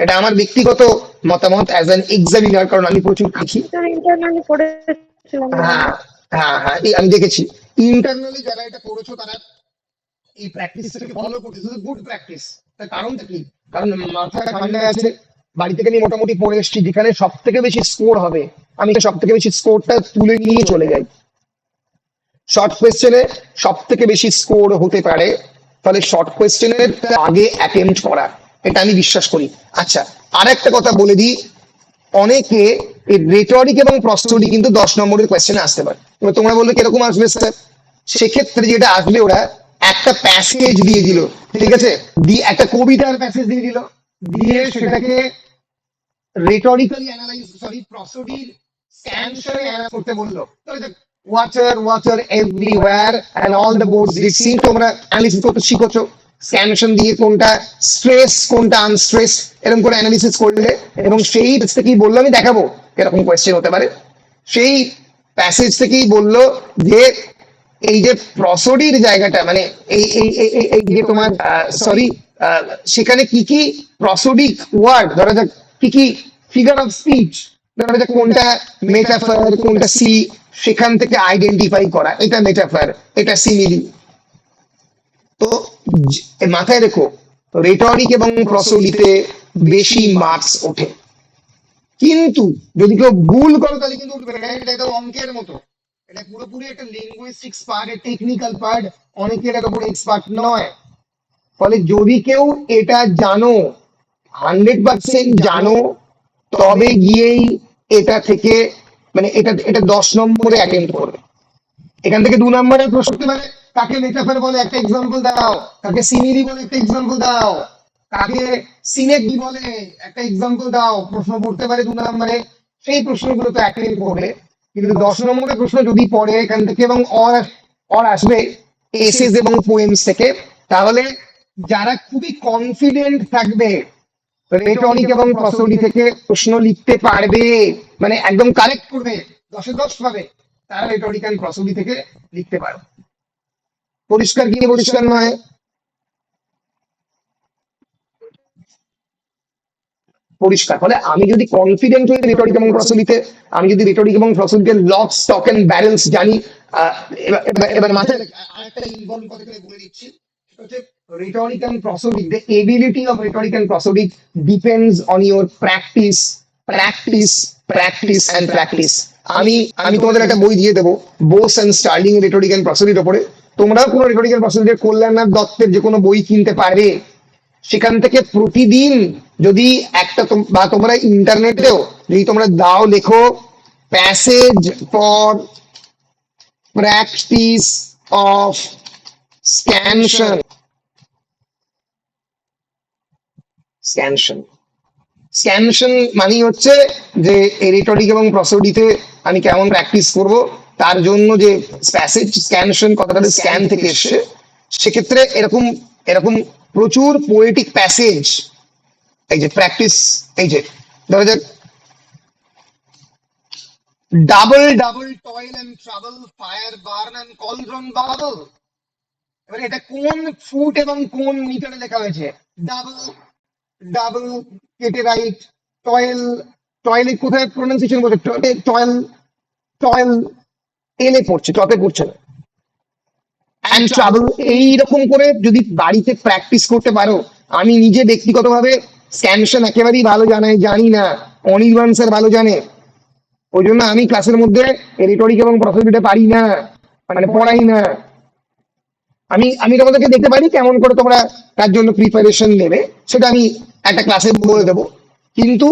এটা আমার ব্যক্তিগত মতামত অ্যাজ অ্যান এক্সামিনার, কারণ আমি প্রচুর লিখি। ইন্টারনালি পড়েছিলাম। হ্যাঁ, আমি দেখেছি ইন্টারনালি যারা এটা করেছো তারা এই প্র্যাকটিসটাকে ফলো করতেছে, গুড প্র্যাকটিস। তার কারণটা কি? কারণ মাথাটা ঠান্ডা আছে, বাড়ি থেকে আমি মোটামুটি পড়ে এসেছি, যেখানে সব থেকে বেশি স্কোর হবে আমি সব থেকে বেশি স্কোরটা তুলে নিয়ে চলে যাই। শর্ট কোয়েশ্চেনে সব থেকে বেশি স্কোর হতে পারে, তাহলে শর্ট কোয়েশ্চেনের আগে অ্যাটেম্প্ট করা, এটা আমি বিশ্বাস করি। আচ্ছা, আর একটা কথা বলে দিই, অনেকে এই রেটরিক এবং প্রস্তুতি কিন্তু 10 নম্বরের কোয়েশ্চেনে আসতে পারে। এবার তোমরা বললে কিরকম আসবে স্যার? সেক্ষেত্রে যেটা আসবে, ওরা একটা প্যাসেজ দিয়ে দিল, ঠিক আছে, দিয়ে একটা কবিতার প্যাসেজ দিয়ে দিল, দিয়ে সেটাকে রেটরিক্যালি অ্যানালাইজ, সরি প্রসোডির স্ক্যানশনে অ্যানালাইজ করতে বললো। Water water everywhere and all the boards did sing, তোমরা অ্যানালিসিস করতে শিখেছো স্ক্যানশন দিয়ে, কোনটা স্ট্রেস কোনটা আনস্ট্রেস, এরকম করে অ্যানালিসিস করলে, এবং সেই থেকেই বললো, আমি দেখাবো এরকম কোয়েশ্চেন হতে পারে, সেই প্যাসেজ থেকেই বললো যে এই যে প্রসোডির জায়গাটা, মানে এই এই এই- এই- এই যে তোমার সরি সেখানে কি কি প্রসোডিক ওয়ার্ড, ধরা যাক কি কি ফিগার অফ স্পিচ, ধরা যাক কোনটা মেটাফার কোনটা সি, সেখান থেকে আইডেন্টিফাই করা এটা মেটাফার এটা সিমিলি। তো মাথায় রেখো, রেটরিক এবং প্রসোডিতে বেশি মার্কস ওঠে, কিন্তু যদি কেউ ভুল করো তাহলে কিন্তু উঠবে না। এটা একটা অঙ্কের মতো, এটা পুরোপুরি একটা লিঙ্গুইস্টিক্স পার্ট, টেকনিক্যাল পার্ট, অনেকে এটার উপরে এক্সপার্ট নয়। ফলে যদি কেউ এটা জানো, 100% জানো, তবে গিয়েই এটা থেকে, মানে এটা এটা 10 নম্বরে অ্যাটেম্প্ট করবে। এখান থেকে 2 নম্বরের প্রশ্ন হতে পারে, কাকে মেটাফর বলে একটা এক্সাম্পল দাও, কাকে সিমিলি বলে একটা এক্সাম্পল দাও, কাকে সিনেকি বলে একটা এক্সাম্পল দাও, প্রশ্ন পড়তে পারে 2 নম্বরে। সেই প্রশ্নগুলো তো অ্যাটেম্প্ট করবে, কিন্তু 10 নম্বরের প্রশ্ন যদি পড়ে এখান থেকে, এবং অর আসবে এসেস এবং পোয়েমস থেকে, তাহলে যারা খুবই কনফিডেন্ট থাকবে রেটরিক এবং প্রসোডি থেকে প্রশ্ন লিখতে পারবে, মানে একদম কারেক্ট করবে, 10-এ 10 পাবে, তারা রেটরিক এন্ড প্রসোডি থেকে লিখতে পারবে। পরিষ্কার কি পরিষ্কার নয়? পরিষ্কার। ফলে আমি যদি কনফিডেন্ট হই রেটরিক এবং প্রসোডিতে, আমি যদি রেটরিক এবং প্রসোডিতে লক স্টক এন্ড ব্যারেলস জানি, এবার মাথায় আরেকটা ইনভলভ কথা করে বলে দিচ্ছি, সেটা হচ্ছে rhetoric and prosodic, the ability of rhetoric and prosodic depends on your practice, practice, practice and practice. আমি আমি তোমাদের একটা বই দিয়ে দেবো, Bose and Sterling rhetoric and প্রসোডির উপরে। তোমরাও কোনো রেটরিক এন্ড প্রসোডির, কল্যাণনাথ দত্তের যে কোনো বই কিনতে পারবে, সেখান থেকে প্রতিদিন যদি একটা বা তোমরা ইন্টারনেটেও যদি তোমরা দাও, লেখো প্যাসেজ ফর প্র্যাকটিস অফ স্ক্যানশন, স্ক্যানশন মানে হচ্ছে যে রেটরিক এবং প্রসোডিতে আমি কেমন প্র্যাকটিস করব, তার জন্য যে প্যাসেজ স্ক্যানশন কথাটা স্ক্যান থেকে এসে, সেক্ষেত্রে এরকম এরকম প্রচুর পোয়েটিক প্যাসেজ, এই যে প্র্যাকটিস, এই যে ধরা যাক double double toil and trouble, fire burn and cauldron bubble. এবার এটা কোন ফুট এবং কোন মিটারে লেখা হয়েছে? ডাবল ডাবল কেটে রাইট, টয়েল, টয়েলে কোথায় প্রোনাউন্সিয়েশন বলছে? টয়েল, টয়েল এলে পড়ছে, টপে পড়ছে না। অ্যান্ড ট্রাভেল, এইরকম করে যদি বাড়িতে প্র্যাকটিস করতে পারো। আমি নিজে ব্যক্তিগতভাবে স্ক্যানশন একেবারেই ভালো জানি না, অনির্বাণ স্যার ভালো জানে, ওই জন্য আমি ক্লাসের মধ্যে রেটরিক এবং প্রসোডিটা পারি না, মানে পড়াই না। আমি আমি তোমাদেরকে দেখতে পারি কেমন করে তোমরা তার জন্য প্রিপারেশন নেবে, সেটা আমি একটা ক্লাসে বলে দেবো। কিন্তু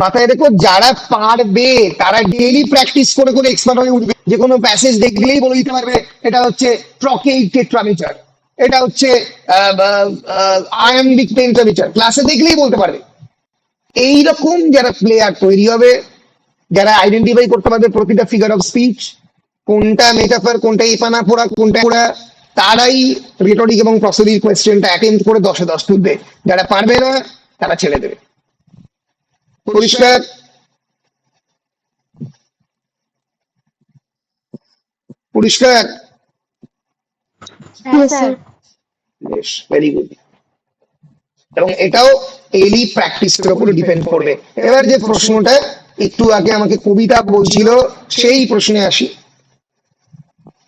মাথায় রেখো, যারা পারবে তারা ডেইলি প্র্যাকটিস করে করে এক্সপার্ট হয়ে উঠবে। যে কোনো প্যাসেজ দেখলেই বলে দিতে পারবে এটা হচ্ছে ট্রকেইড টেট্রামিটার, এটা হচ্ছে আয়াম্বিক পেন্টামিটার, ক্লাসে দেখলেই বলতে পারবে। এইরকম যারা প্লেয়ার তৈরি হবে, যারা আইডেন্টিফাই করতে পারবে প্রতিটা ফিগার অফ স্পিচ, কোনটা মেটাফার কোনটা এপানা ফোড়া কোনটা ওরা, তারাই রেটরিক এবং প্রসোডির কোয়েশ্চেনটা অ্যাটেম্প্ট করে 10-এ 10 তুলবে। যারা পারবে না তারা ছেড়ে দেবে। পরিষ্কার? পরিষ্কার? হ্যাঁ স্যার। বেশ, ভেরি গুড। এবং এটাও ডেইলি প্র্যাকটিসের উপর ডিপেন্ড করবে। এবার যে প্রশ্নটা একটু আগে আমাকে কবিতা বলছিল, সেই প্রশ্নে আসি।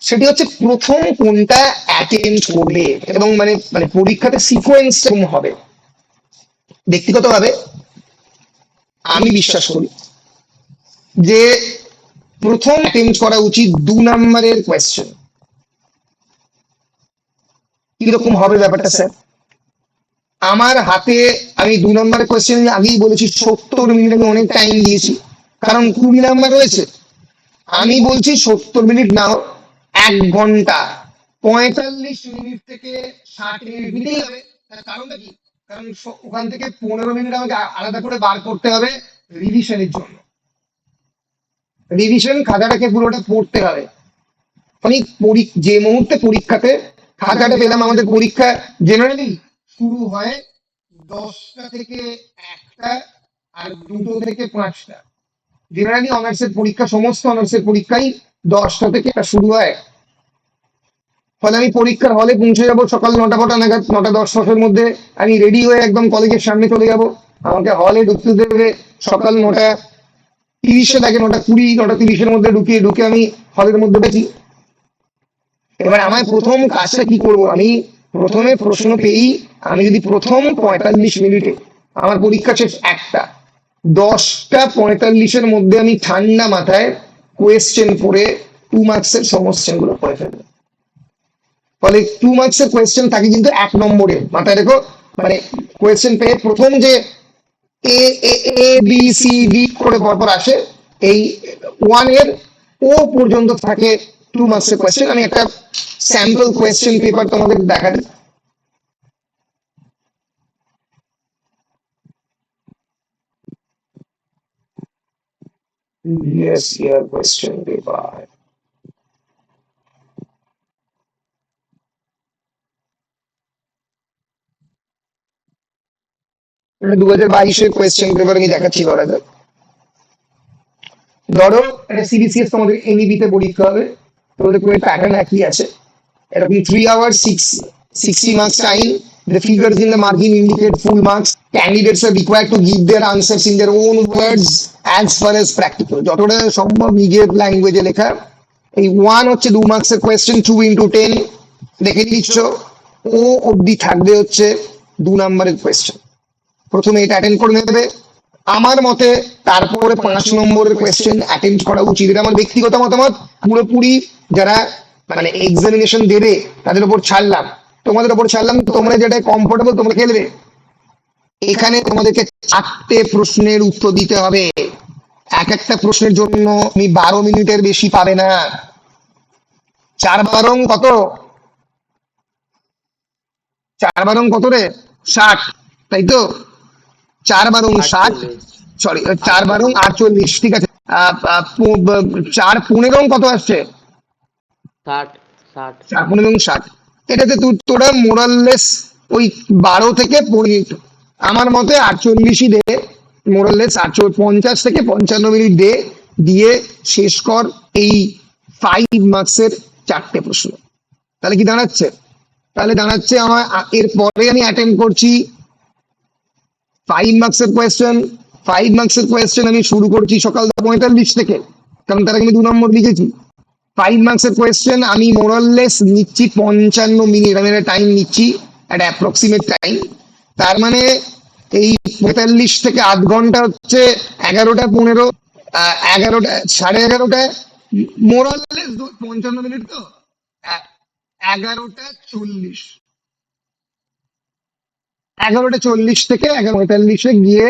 সেটি হচ্ছে প্রথম কোনটা অ্যাটেম্প্ট করবে, এবং মানে মানে পরীক্ষাতে সিকোয়েন্স কম হবে। ব্যক্তিগতভাবে আমি বিশ্বাস করি যে প্রথম অ্যাটেম্প্ট করা উচিত 2 নম্বরের কোয়েশ্চেন। কিরকম হবে ব্যাপারটা স্যার? আমার হাতে, আমি 2 নম্বরের কোয়েশ্চেন আগেই বলেছি 70 মিনিট আমি অনেক টাইম দিয়েছি, কারণ 20 নাম্বার রয়েছে। আমি বলছি 70 মিনিট না হোক, 1 ঘন্টা 45 মিনিট থেকে 60 মিনিট নিতেই হবে। তার কারণটা কি? কারণ ওখান থেকে 15 মিনিট আমাকে আলাদা করে বার করতে হবে রিভিশনের জন্য। রিভিশন খাতাটাকে পুরোটা পড়তে হবে। মানে যে মুহূর্তে পরীক্ষাতে খাতাটা পেলাম, আমাদের পরীক্ষা জেনারেলি শুরু হয় 10টা থেকে 1টা আর 2টো থেকে 5টা। জেনারেলি অনার্সের পরীক্ষা, সমস্ত অনার্সের পরীক্ষাই 10টা থেকে শুরু হয়। ফলে আমি পরীক্ষার হলে পৌঁছে যাবো সকাল 9টা নাগাদ, 9টা-10 মধ্যে আমি রেডি হয়ে একদম কলেজের সামনে চলে যাব। আমাকে হলে ঢুকতে দেবে সকাল 9টা 30 থাকে, 9টা 20, 9টা 30 মধ্যে ঢুকে আমি হলের মধ্যে দেখি। এবার আমার প্রথম কাজটা কি করব? আমি প্রথমে প্রশ্ন পেয়েই আমি যদি প্রথম 45 মিনিটে, আমার পরীক্ষা শেষ 1টা, 10টা 45 মধ্যে আমি ঠান্ডা মাথায় কোয়েশ্চেন পড়ে 2 মার্কসের সমস্যা গুলো পড়ে ফেলবো। ফলে 2 মার্কসের কোয়েশ্চেন থাকে কিন্তু 1 নম্বরে, মাথায় রেখো। মানে কোয়েশ্চেন পেয়ে প্রথম যে এ এ বি সি ডি করে পরপর আসে, এই 1 এর ও পর্যন্ত থাকে 2 মার্কসের কোয়েশ্চেন। আমি একটা স্যাম্পল কোয়েশ্চেন পেপার তোমাদের দেখাই। Yes, your question paper. এটা 2022-এর কোয়েশ্চেন পেপার আমি দেখাচ্ছি। ধরো এটা সিবিসিএস, তোমাদের এমইবি তে পরীক্ষা হবে, তোমাদের পুরো প্যাটার্ন একই আছে। এরকম 3 hours 60 marks time. The figures in the margin indicate full marks. Candidates are required to give their answers in their own words as far as practical. যতটা সম্ভব নিজের ল্যাঙ্গুয়েজে লেখা। এই 1 হচ্ছে 2 মার্কসের কোয়েশ্চেন, 2 into 10 দেখে দিচ্ছ। ও অবধি থাকবে হচ্ছে 2 নম্বরের কোয়েশ্চেন। প্রথমে এটা অ্যাটেন্ড করে নেবে আমার মতে, তারপরে 5 নম্বরের কোয়েশ্চেন অ্যাটেন্ড করা উচিত। এটা আমার ব্যক্তিগত মতামত। পুরোপুরি যারা মানে এক্সামিনেশন দেবে তাদের উপর ছাড়লাম, তোমাদের উপর ছাড়লাম, তোমরা যেটা কমফোর্টেবল তোমরা খেলবে। এখানে তোমাদেরকে 4টে প্রশ্নের উত্তর দিতে হবে। একটা প্রশ্নের জন্য তুমি 12 মিনিটের বেশি পাবে না। 4 কত? 4 কত রে? 60, তাই তো? 4 60, সরি 4 48, ঠিক আছে। 4 কত আসছে? 4 এটাতে তোরা মোরাললেস ওই 12 থেকে 15, আমার মতে 48ই দে, মোরাললেস 50 থেকে 55 মিনিট দিয়ে শেষ কর এই 5 মার্কসের 4টে প্রশ্ন। তাহলে কি দাঁড়াচ্ছে? তাহলে দাঁড়াচ্ছে আমার এরপরে আমি অ্যাটেন্ড করছি 5 মার্কসের কোয়েশ্চেন। 5 মার্কসের কোয়েশ্চেন আমি শুরু করছি সকাল 45 থেকে, কারণ তার আগে আমি 2 নম্বর লিখেছি। 5 মার্কসের কোয়েশ্চেন আমি মোরাললেস নিচ্ছি 55 মিনিট। আমি একটা টাইম নিচ্ছি, একটা অ্যাপ্রক্সিমেট টাইম। তার মানে এই 45 থেকে আধ ঘন্টা হচ্ছে 11টা 15, 11টা 11:30, মোরাললেস 55 মিনিট তো 11টা 40, 11টা 40 থেকে 11:45 গিয়ে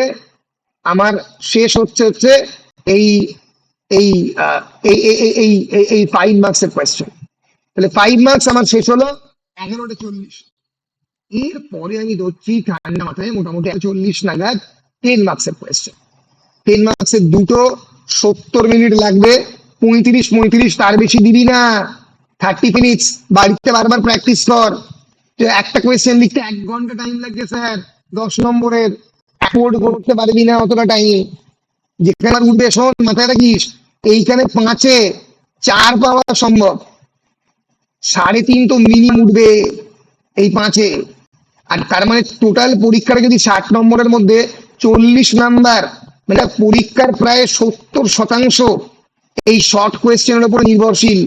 আমার শেষ হচ্ছে এই এই এই 5 মার্কসের কোয়েশ্চেন। তাহলে 5 মার্কস আমার শেষ হলো 11টা 40। এরপরে আমি ধরছি ঠান্ডা মাথায় মোটামুটি 40 নাগাদ 10 মার্কসের কোয়েশ্চেন। 10 মার্কসের দুটো 70 মিনিট লাগবে। 35 তার বেশি দিবি না। 30 মিনিটস বাড়িতে বারবার প্র্যাকটিস কর। একটা কোয়েশ্চেন লিখতে 1 ঘন্টা টাইম লাগছে স্যার, 10 নম্বরের। অ্যাফোর্ড করতে পারবি না অতটা টাইম। যেখানে উঠবে, শোন মাথায় রাখিস, এইখানে 5-এ 4 পাওয়া সম্ভব, 3.5 তো মিনিমাম উঠবে এই 5-এ। আর তার মানে টোটাল পরীক্ষাটা যদি 60 নম্বরের মধ্যে 40 নাম্বার, মানে পরীক্ষার প্রায় 70% এই শর্ট কোয়েশ্চেনের উপর নির্ভরশীল।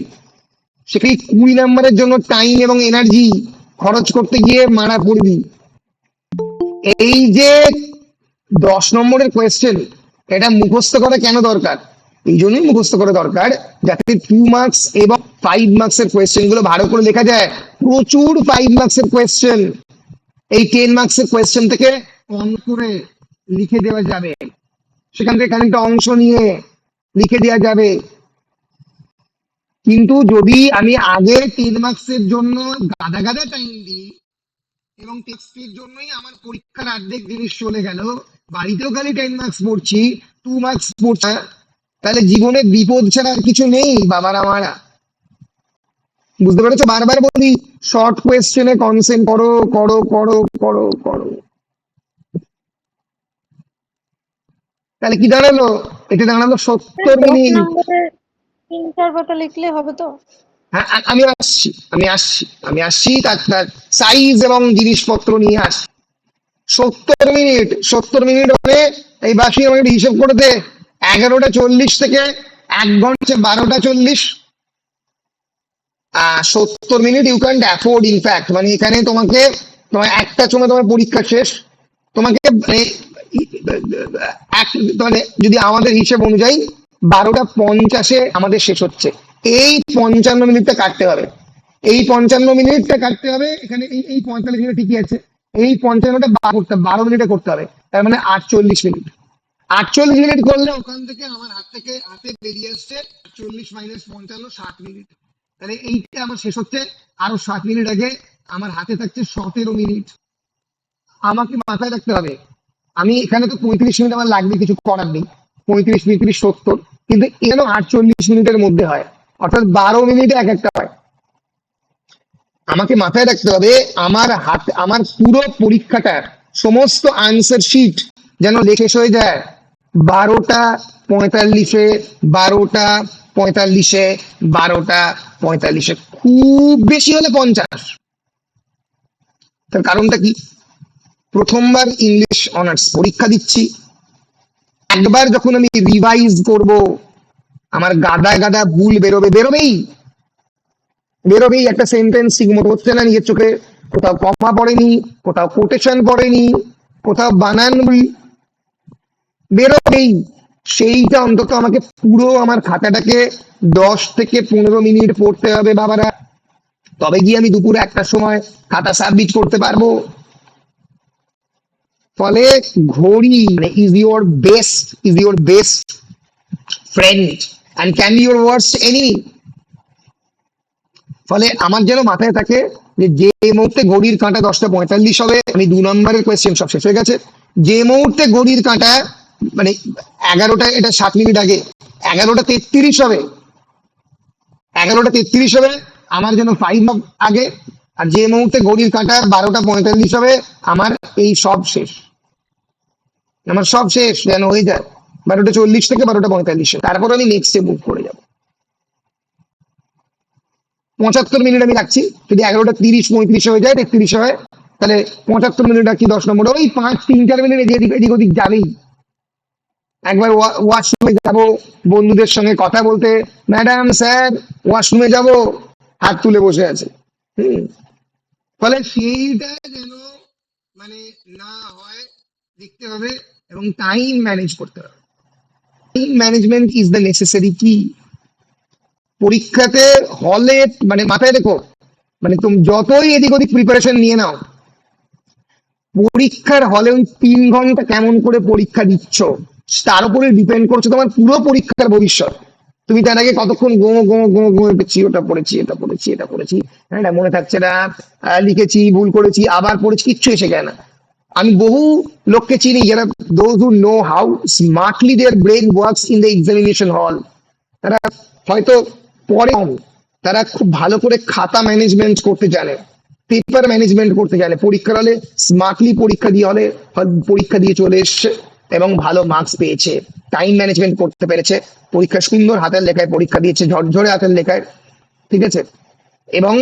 সেখানে 20 নাম্বারের জন্য টাইম এবং এনার্জি খরচ করতে গিয়ে মারা পড়বি। এই যে 10 নম্বরের কোয়েশ্চেন, এটা মুখস্থ করা কেন দরকার? এই জন্যই মুখস্থ করা দরকার যাতে 2 মার্কস এবং 5 মার্কসের কোয়েশ্চেন গুলো ভালো করে লেখা যায়। প্রচুর 5 মার্কসের কোয়েশ্চেন এই 10 মার্কসের কোয়েশ্চেন থেকে অন করে লিখে দেওয়া যাবে। সেখান থেকে খানিকটা অংশ নিয়ে লিখে দেওয়া যাবে। কিন্তু যদি আমি আগে 10 মার্কসের জন্য গাদা গাদা টাইম দিই এবং টেক্সটের জন্যই আমার পরীক্ষার অর্ধেক জিনিস চলে গেল, বাড়িতেও খালি 10 মার্কস পড়ছি, 2 মার্কস পড়ছি, তাহলে জীবনে বিপদ ছাড়া আর কিছু নেই বাবার আমারা। বুঝতে পেরেছো? বারবার বলি শর্ট কোয়েশ্চেনে কনসেন্ট করো করো করো করো করো। তাহলে কি দাঁড়ালো? এটা দাঁড়ালো 70 10 মিনিট। নম্বরের 3-4 লিখলে হবে তো? হ্যাঁ, আমি আসছি তার সাইজ এবং জিনিসপত্র নিয়ে আসছি। 70 মিনিট হলে এই বাসি আমাকে একটু হিসেব করে দে। 11:40 থেকে 1 ঘন্টা 12:40, 70 minute you can't afford. In fact মানে এখানে তোমাকে, তোমার একটার সময় তোমার পরীক্ষা শেষ, তোমাকে মানে মানে যদি আমাদের হিসেব অনুযায়ী 12:50 আমাদের শেষ হচ্ছে, এই 55 মিনিটটা কাটতে হবে। এই 55 মিনিটটা কাটতে হবে। এখানে এই 45 মিনিট ঠিকই আছে, এই 55টা 12 মিনিটে করতে হবে। তার মানে 48 মিনিট। 48 মিনিট করলে ওখান থেকে আমার হাতে বেরিয়ে আসছে 40 মাইনাস 55 60 মিনিট। তাহলে এইটা আমার শেষ হচ্ছে, আরো 60 মিনিট আগে আমার হাতে থাকছে 17 মিনিট। আমাকে মাথায় রাখতে হবে আমি এখানে তো 35 মিনিট আমার লাগবে, কিছু করার নেই। 35, 35, 70, কিন্তু এখানে 48 মিনিটের মধ্যে হয়, অর্থাৎ 12 মিনিটে এক একটা হয়। আমাকে মাথায় রাখতে হবে আমার পুরো পরীক্ষাটার সমস্ত আনসার শিট যেন শেষ হয়ে যায় 12:45, 12:45, 12:45, খুব বেশি হলে 50। তার কারণটা কি? প্রথমবার ইংলিশ অনার্স পরীক্ষা দিচ্ছি, একবার যখন আমি রিভাইজ করব আমার গাদা গাদা ভুল বেরোবেই। একটা সেন্টেন্স ঠিক মতো হচ্ছে না নিজের চোখে, কোথাও কমা পড়েনি, কোথাও কোটেশন পড়েনি, কোথাও বানান বেরোবেই। সেইটা অন্তত আমাকে পুরো আমার খাতাটাকে 10 থেকে 15 মিনিট পড়তে হবে বাবারা, তবে গিয়ে আমি দুপুরে 1টার সময় খাতা সাবমিট করতে পারবো। ফলে ঘড়ি is your best friend and can be your worst enemy. ফলে আমার যেন মাথায় থাকে যে মুহূর্তে ঘড়ির কাঁটা 10:45 হবে, আমি 2 নম্বরের কোয়েশ্চেন সব শেষ হয়ে গেছে। যে মুহূর্তে ঘড়ির কাঁটা মানে 11টা, এটা 7 মিনিট আগে 11:33 হবে, 11:33 হবে আমার যেন 5 আগে। আর যে মুহূর্তে ঘড়ির কাঁটা 12:45 হবে আমার এই সব শেষ, আমার সব শেষ যেন হয়ে যায় 12:40 থেকে 12:45। তারপর আমি নেক্সটে মুভ করে যাব। 75 মিনিট আমি রাখছি, যদি 11:30, 35 হয়ে যায়, 33 হয়, তাহলে 75 মিনিট রাখছি 10 নম্বর। ওই 5-3-4 মিনিট এদিক ওদিক যাবেই। একবার ওয়াশরুমে যাব, বন্ধুদের সঙ্গে কথা বলতে, ম্যাডাম স্যার ওয়াশরুমে যাব, হাত তুলে বসে আছে। ফলে সেইটা যেন মানে না হয় দেখতে হবে, এবং টাইম ম্যানেজ করতে হবে। Time management is the necessary কি। পরীক্ষাতে হলে মানে মাথায় রেখো, মানে তুমি যতই এদিক ওদিক প্রিপারেশন নিয়ে নাও, পরীক্ষার হলে ওই 3 ঘন্টা কেমন করে পরীক্ষা দিচ্ছ তার উপরে ডিপেন্ড করছে তোমার পুরো পরীক্ষার ভবিষ্যৎ। তুমি তার আগে কতক্ষণ গো পেয়েছি, ওটা পড়েছি, এটা পড়েছি, হ্যাঁ এটা মনে থাকছে না, লিখেছি, ভুল করেছি, আবার পড়েছি, কিচ্ছু এসে যায় না। আমি বহু লোককে চিনি যারা those who know how smartly there brain works in the examination হল, তারা হয়তো পরে তারা খুব ভালো করে খাতা ম্যানেজমেন্ট করতে জানে, পেপার ম্যানেজমেন্ট করতে জানে, পরীক্ষার হলে স্মার্টলি পরীক্ষা দিয়ে চলে এসছে এবং ভালো মার্কস পেয়েছে, টাইম ম্যানেজমেন্ট করতে পেরেছে, পরীক্ষা সুন্দর হাতের লেখায় পরীক্ষা দিয়েছে, ঝরঝরে হাতের লেখায়, ঠিক আছে, এবং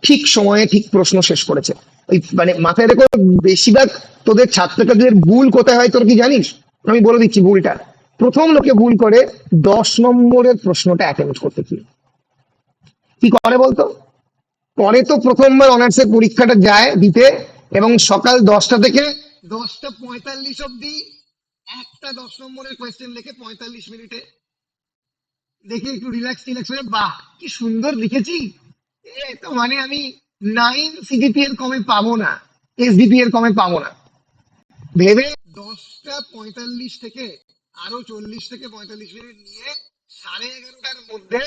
ঠিক সময়ে ঠিক প্রশ্ন শেষ করেছে। ওই মানে মাথায় রেখো, বেশিরভাগ তোদের ছাত্রছাত্রীদের ভুল কোথায় হয় তোর কি জানিস? আমি বলে দিচ্ছি ভুলটা। প্রথম লোকে ভুল করে 10 নম্বরের প্রশ্নটা অ্যাটেম্প্ট করতে কি করে বলতো? পরে তো প্রথমবার অনার্সের পরীক্ষাটা যায় দিতে, এবং সকাল 10টা থেকে 10:45 অব্দি একটা 10 নম্বরের কোয়েশ্চেন লিখে 45 মিনিটে দেখে একটু রিল্যাক্স হয়ে, বাহ কি সুন্দর লিখেছি, এ তো মানে আমি 9 সিজিপি এর কমে পাবো না, এসডিপি এর কমে পাবো না ভেবে 10:45 থেকে আরো 40 থেকে 45 মিনিট নিয়ে 11:30টার মধ্যে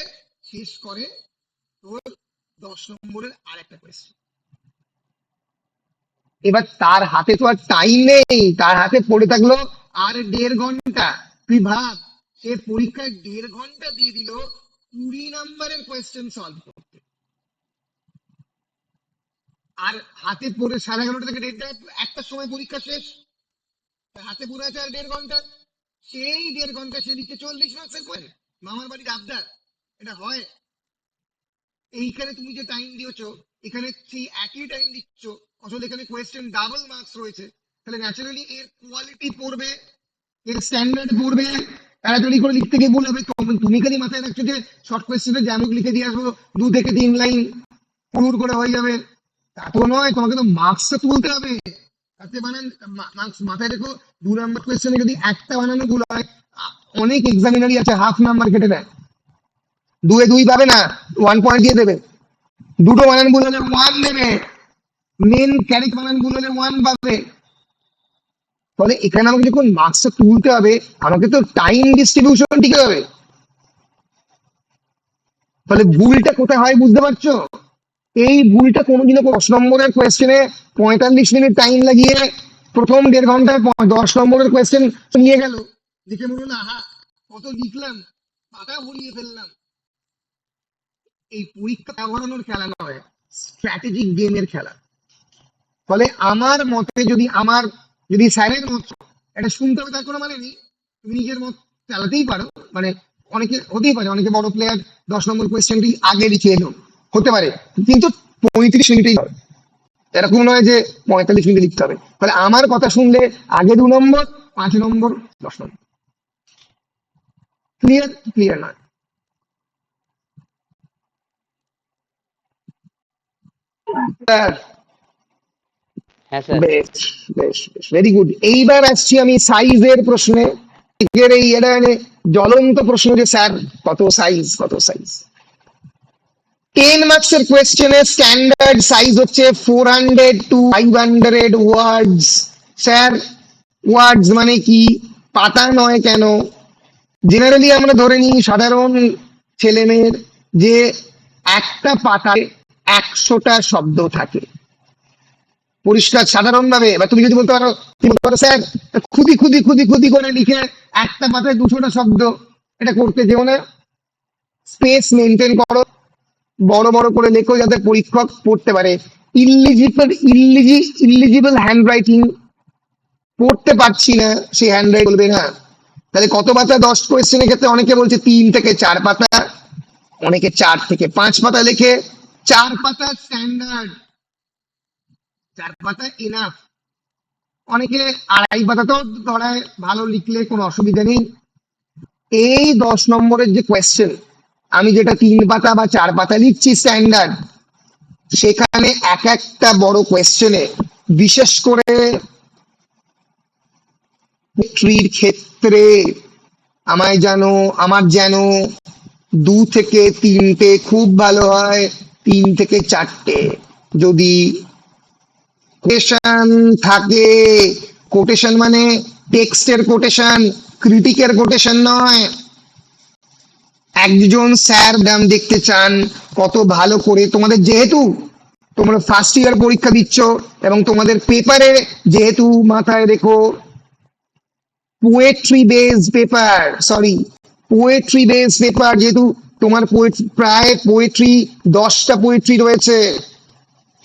শেষ করে তোর 10 নম্বরের আর একটা কোয়েশ্চেন। এবার তার হাতে তো আর টাইম নেই, তার হাতে পড়ে থাকলো আর 1.5 ঘন্টা। তুই ভাব, সে পরীক্ষায় 1.5 ঘন্টা দিয়ে দিল 20 নম্বরের কোয়েশ্চেন সলভ করতে, আর হাতে পড়ে 11:30 থেকে 1:30টার সময় পরীক্ষা শেষ, হাতে পড়ে আছে আর 1.5 ঘন্টা। সেই 1.5 ঘন্টা সে লিখছে 40 মার্কসের কোয়েশ্চেন। মামার বাড়ির আবদার, এটা হয়? এইখানে তুমি যে টাইম দিয়েছো, এখানে সেই একই টাইম দিচ্ছ, আসলে এখানে কোয়েশ্চেন ডাবল মার্কস রয়েছে, তাহলে ন্যাচারালি এর কোয়ালিটি পড়বে, এর স্ট্যান্ডার্ড পড়বে। তাড়াতাড়ি করে লিখতে গিয়ে বলবে, তুমি খালি মাথায় রাখছো যে শর্ট কোয়েশ্চেনে যেমন লিখে দিয়ে আসবো 2 থেকে 3 লাইন পুরুর করে হয়ে যাবে, তা তো নয়, তোমাকে তো মার্কসটা তুলতে হবে। তাতে বানান মার্কস মাথায় রেখো, 2 নম্বর কোয়েশ্চেনে যদি একটা বানানো ভুল হয়, অনেক এক্সামিনারই আছে হাফ নাম্বার কেটে দেয়, 2 এ 2 পাবে না, 1 পয়েন্ট দিয়ে দেবে। দুটো বানান ভুল হলে 1 দেবে, মেন ক্যারেক্ট বানান ভুল হলে 1 পাবে। ফলে এখানে আমাকে যখন মার্কসটা তুলতে হবে, আমাকে তো টাইম ডিস্ট্রিবিউশন ঠিক হবে। তাহলে ভুলটা কোথায় হয় বুঝতে পারছো? এই ভুলটা কোনোদিনও 10 নম্বরের কোয়েশ্চেনে 45 মিনিট টাইম লাগিয়ে প্রথম 1.5 ঘন্টায় 10 নম্বরের কোয়েশ্চেন নিয়ে গেল, লিখে বলুন আহা কত লিখলাম, পাতা ভরিয়ে ফেললাম। এই পরীক্ষা ব্যবহারানোর খেলা নয়, স্ট্র্যাটেজিক গেমের খেলা। ফলে আমার মতে যদি স্যারের মত এটা শুনতে হবে তার কোনো মানে নেই, তুমি নিজের মত চালাতেই পারো। মানে অনেকে হতেই পারে, অনেকে বড় প্লেয়ার 10 নম্বর কোয়েশ্চেনটি আগে লিখে এলো, হতে পারে, কিন্তু 35 মিনিটেই হবে, এরকম নয় যে 45 মিনিটে লিখতে হবে। তাহলে আমার কথা শুনলে আগে 2 নম্বর, 5 নম্বর, 10 নম্বর। ক্লিয়ার? ক্লিয়ার নয়? হ্যাঁ স্যার। বেশ বেশ বেশ, ভেরি গুড। এইবার আসছি আমি সাইজের প্রশ্নে। এই এটা মানে জ্বলন্ত প্রশ্ন যে স্যার কত সাইজ, কত সাইজ। 10 মার্কসের কোয়েশ্চেনের স্ট্যান্ডার্ড সাইজ হচ্ছে 400 to 500 ওয়ার্ডস। স্যার ওয়ার্ডস মানে কি? পাতা নয় কেন? জেনারেলি আমরা ধরে নিই সাধারণ ছেলে মেয়ের যে একটা পাতায় 100টা শব্দ থাকে, পরিষ্কার সাধারণ ভাবে। এবার তুমি যদি বলতে পারো, স্যার খুদি খুদি খুদি খুদি করে লিখে একটা পাতায় 200টা শব্দ, এটা করতে যেও না, স্পেস মেনটেন করো, বড় বড় করে লেখো যাতে পরীক্ষক পড়তে পারে। ইলিজিবল হ্যান্ড রাইটিং, পড়তে পারছি না সেই হ্যান্ড রাইটিং বলবে না। তাহলে কত পাতা? 10 কোয়েশ্চেনের ক্ষেত্রে অনেকে বলছে 3 থেকে 4 পাতা, অনেকে 4 থেকে 5 পাতা লেখে। 4 পাতা স্ট্যান্ডার্ড, 4 পাতা এনাফ। অনেকে 2.5 পাতাতেও ধরায়, ভালো লিখলে কোনো অসুবিধা নেই। এই 10 নম্বরের যে কোয়েশ্চেন, আমি যেটা 3 পাতা বা 4 পাতা লিখছি স্ট্যান্ডার্ড, সেখানে একটা বড় কোয়েশ্চেনে, বিশেষ করে ট্রির ক্ষেত্রে আমার যেন 2 থেকে 3টে খুব ভালো হয়, 3 থেকে 4টে যদি কোটেশন থাকে। কোটেশন মানে টেক্সটের কোটেশন, ক্রিটিকের কোটেশন নয়। একজন স্যার ম্যাম দেখতে চান কত ভালো করে তোমাদের, যেহেতু তোমরা ফার্স্ট ইয়ার পরীক্ষা দিচ্ছ এবং তোমাদের পেপারে যেহেতু মাথায় রেখো পোয়েট্রি বেসড পেপার, যেহেতু তোমার প্রায় পোয়েট্রি 10টা পোয়েট্রি রয়েছে,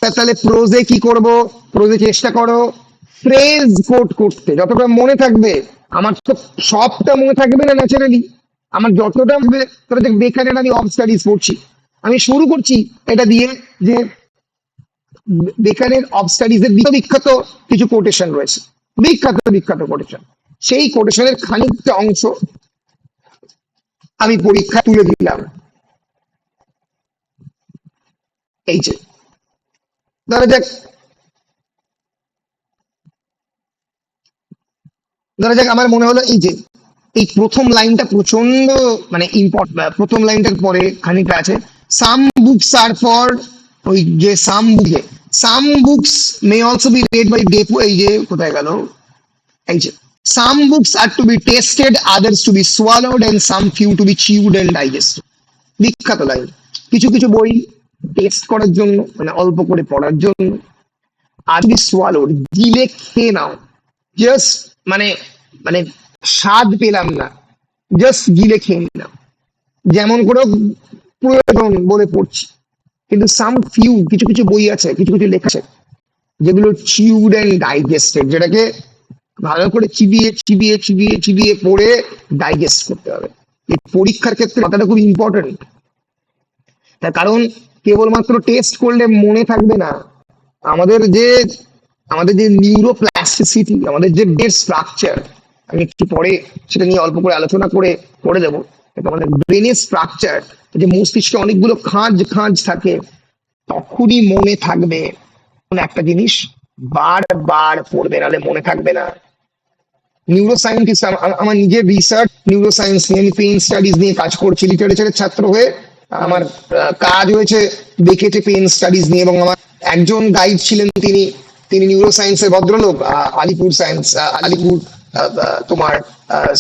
তাহলে প্রোজে কি করব? প্রোজে চেষ্টা করো ফ্রেজ কোট করতে, যতটা মনে থাকবে। আমার তো সবটা মনে থাকবে না ন্যাচারালি, আমার যতটা হবে, তোরা দেখ বেকারের আমি অফ স্টাডিজ পড়ছি, আমি শুরু করছি এটা দিয়ে যে বেকারের অফ স্টাডিজ এর বিখ্যাত কিছু কোটেশন রয়েছে, বিখ্যাত কোটেশন। সেই কোটেশনের খানিকটা অংশ আমি পরীক্ষা তুলে দিলাম। এই যে ধরা যাক আমার মনে হলো এই যে এই প্রথম লাইনটা প্রচন্ড মানে ইম্পর্টেন্ট। প্রথম লাইনটার পরে খানিকটা আছে, সাম বুকস আর ফর, ওই যে some books may also be read by day. এই যে কোথায় গেল? এই যে Some books are to be tasted, others to be swallowed, and some few to be chewed and digested. বিখ্যাত লাইন। কিছু কিছু বই টেস্ট করার জন্য, মানে অল্প করে পড়ার জন্য, আর বি সোয়ালোড, গিলে খেয়ে নাও। জাস্ট মানে মানে স্বাদ পেলাম না, জাস্ট গিলে খেয়ে নিলাম, যেমন করে প্রয়োজন বলে পড়ছি। কিন্তু সাম ফিউ, কিছু কিছু বই আছে, কিছু কিছু লেখা আছে যেগুলো চিউড অ্যান্ড ডাইজেস্টেড, যেটাকে ভালো করে চিবিয়ে চিবিয়ে চিবিয়ে চিবিয়ে পড়ে ডাইজেস্ট করতে হবে। এই পরীক্ষার ক্ষেত্রে কথাটা খুব ইম্পর্টেন্ট। তার কারণ কেবলমাত্র টেস্ট করলে মনে থাকবে না। আমাদের যে নিউরোপ্লাস্টিসিটি, আমাদের যে ব্রেন স্ট্রাকচার, আমি একটু পরে সেটা নিয়ে অল্প করে আলোচনা করে দেবো। আমাদের ব্রেনের স্ট্রাকচার, যে মস্তিষ্কে অনেকগুলো খাঁজ খাঁজ থাকে, তখনই মনে থাকবে। একটা জিনিস বারবার পড়বে, নাহলে মনে থাকবে না। নিউরো সায়েন্টিস্ট, আমার নিজের রিসার্চ নিউরো সায়েন্স নিয়ে, আমি পেন স্টাডিজ নিয়ে কাজ করছি লিটারেচারের ছাত্র হয়ে। আমার কাজ হয়েছে দেখেছে পেন স্টাডিজ নিয়ে, এবং আমার একজন গাইড ছিলেন, তিনি নিউরো সায়েন্সের ভদ্রলোক, আলিপুর তোমার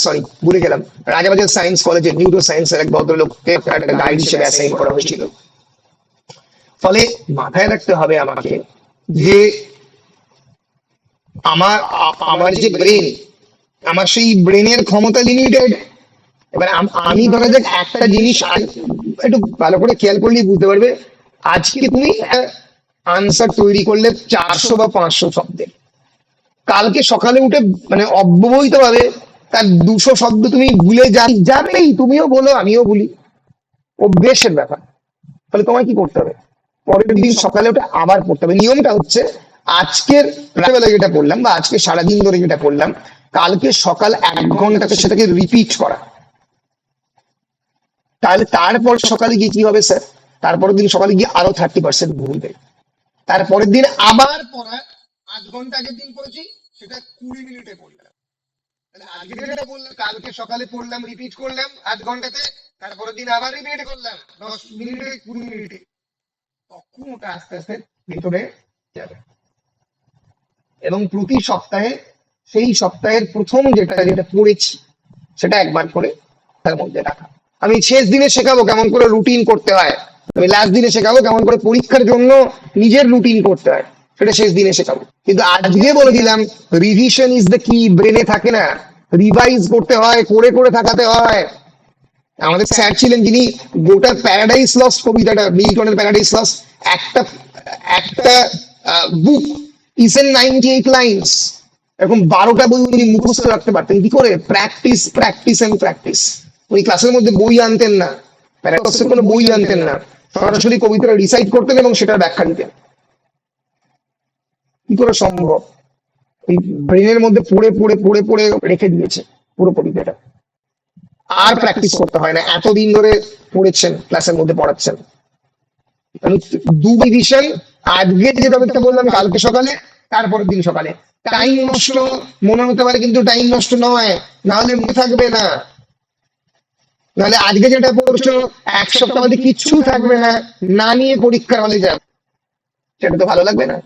সরি ভুলে গেলাম, রাজাবাজার সায়েন্স কলেজের নিউরো সায়েন্সের এক ভদ্রলোককে একটা গাইড হিসেবে অ্যাসাইন করা হয়েছিল। ফলে মাথায় রাখতে হবে আমাকে যে আমার যে ব্রেন, আমার সেই ব্রেনের ক্ষমতা লিমিটেড। এবার আমি ধরা যাক একটা জিনিস একটু ভালো করে খেয়াল করলেই বুঝতে পারবে। আজকে তুমি আনসার তৈরি করলে 400 বা 500 শব্দের, কালকে সকালে উঠে মানে অব্যবহিত ভাবে তার 200 শব্দ তুমি ভুলে যাবেই। তুমিও বলো, আমিও বলি, অভ্যেসের ব্যাপার। ফলে তোমায় কি করতে হবে, পরের দিন সকালে উঠে আবার পড়তে হবে। নিয়মটা হচ্ছে আজকের রাতেবেলা যেটা পড়লাম বা আজকে সারাদিন ধরে যেটা পড়লাম, কালকে সকাল 1 ঘন্টাতে সেটাকে রিপিট করা। তাহলে তারপর সকালে গিয়ে কি হবে স্যার, তারপরের দিন সকালে গিয়ে আরো 30% ভুলবে। তারপরের দিন আবার পড়া, 8 ঘন্টা আগের দিন পড়েছি সেটা 20 মিনিটে পড়লাম। তাহলে আজকে যেটা বললাম কালকে সকালে পড়লাম, রিপিট করলাম 8 ঘন্টাতে, তারপরের দিন আবার রিপিট করলাম 10 মিনিটে 20 মিনিটে, তখন ওটা আস্তে আস্তে ভেতরে যাবে। এবং প্রতি সপ্তাহে সেই সপ্তাহের প্রথম যেটা পড়েছি সেটা একবার করে তার মধ্যে রাখা। আমি শেষ দিনে শেখাবো কেমন করে রুটিন করতে হয়, আমি লাস্ট দিনে শেখাবো কেমন করে পরীক্ষার জন্য নিজের রুটিন করতে হয়, সেটা শেষ দিনে শেখাবো। কিন্তু আজকে বলে দিলাম রিভিশন ইজ দ্য কি। ব্রেনে থাকে না, রিভাইজ করতে হয়, করে করে থাকাতে হয়। আমাদের স্যার ছিলেন যিনি গোটা প্যারাডাইস লস্ট কবিতাটা, মিল্টনের প্যারাডাইস লস্ট, একটা একটা বুক ইজ এন 98 লাইনস, এরকম 12টা বই উনি মুখস্থ রাখতে পারতেন। কি করে? Practice practice and practice. উনি ক্লাসের মধ্যে বই আনতেন না, প্যারাডক্সের কোনো বই আনতেন না, সরাসরি কবিতাটা রিসাইট করতেন এবং সেটার ব্যাখ্যা দিতেন। কি করে সম্ভব? এই ব্রেনের মধ্যে পড়ে পড়ে পড়ে পড়ে রেখে দিয়েছে পুরো কবিতাটা। আর প্র্যাকটিস করতে হয় না, এতদিন ধরে পড়েছেন, ক্লাসের মধ্যে পড়াচ্ছেন। দু রিভিশন, আজকে যে টপিকটা বললাম কালকে সকালে, তারপরের দিন সকালে। টাইম নষ্ট মনে হতে পারে, কিন্তু টাইম নষ্ট নয়, নাহলে মনে থাকবে না। নাহলে আজকে যেটা পড়ছো 1 সপ্তাহ বাদে কিচ্ছু থাকবে না, না নিয়ে পরীক্ষার হলে যাবে, সেটা তো ভালো লাগবে না।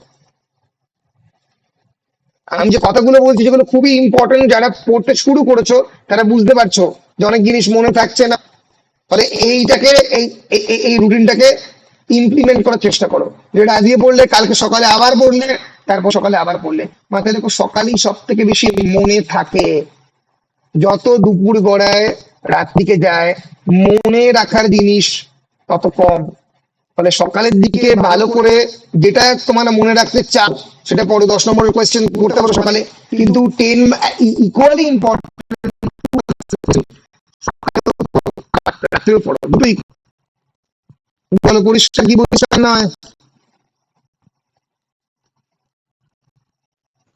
আমি যে কথাগুলো বলছি সেগুলো খুবই ইম্পর্টেন্ট। যারা পড়তে শুরু করেছো তারা বুঝতে পারছো যে অনেক জিনিস মনে থাকছে না। ফলে এইটাকে এই রুটিনটাকে ইমপ্লিমেন্ট করার চেষ্টা করো, যেটা আজকে পড়লে কালকে সকালে আবার পড়লে, তারপর সকালে আবার পড়লে। মাথায় দেখো সকালেই সব থেকে বেশি মনে থাকে। যত দুপুর গড়ায় রাত্রিকে যায়, মনে রাখার জিনিস তত কম। ফলে সকালের দিকে ভালো করে যেটা তোমার মনে রাখতে চাও সেটা পরে 10 নম্বরের কোয়েশ্চেন করতে পারো সকালে। কিন্তু 10 ইকুয়ালি ইম্পর্টেন্ট রাত্রেও পড়ো, দুটোই ভালো পরিষ্কার। কি পরিষ্কার নয়?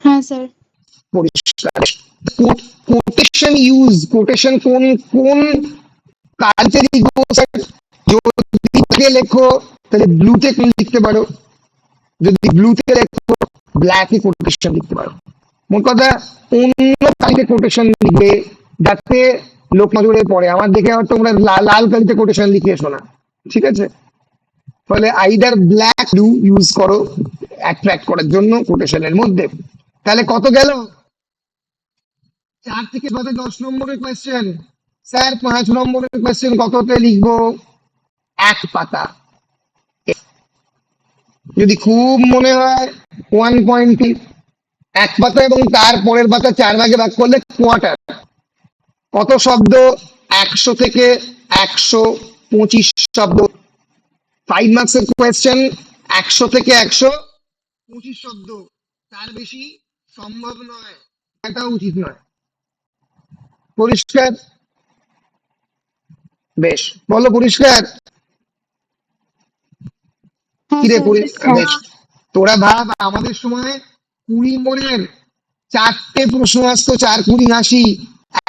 হ্যাঁ স্যার। পরিষ্কার। কোটেশন ইউজ, কোটেশন কোন কোন কালচারি যদি লেখো তাহলে ব্লুতে লিখতে পারো, যদি ব্লুতে লেখো ব্ল্যাকে কোটেশন লিখতে পারো। মোট কথা অন্য কালিতে কোটেশন লিখবে যাতে লোক নজরে পড়ে। আমার দেখে আবার তোমরা লাল কালিতে কোটেশন লিখে এসো না, ঠিক আছে? ফলে আইদার ব্ল্যাক ব্লু ইউজ করো অ্যাট্রাক্ট করার জন্য কোটেশনের মধ্যে। তাহলে কত গেল? 4 থেকে 10 নম্বরের কোয়েশ্চেন, স্যার 5 নম্বরের কোয়েশ্চেন কততে লিখবো? 1 পাতা। যদি খুব মনে হয় 1.3, 1 পাতা এবং তার পরের পাতা 4 ভাগে ভাগ করলে কোয়ার্টার। কত শব্দ? 100 থেকে 125 শব্দ। 5 মার্কসের কোয়েশ্চেন 100 থেকে 125 শব্দ, তার বেশি সম্ভব নয়, এটা উচিত নয়। পরিষ্কার? বেশ, বলো পরিষ্কার? কিরে বেশ, তোরা ভাব আমাদের সময় 20 নম্বরের 4টে প্রশ্ন আসতো, 4 20 80,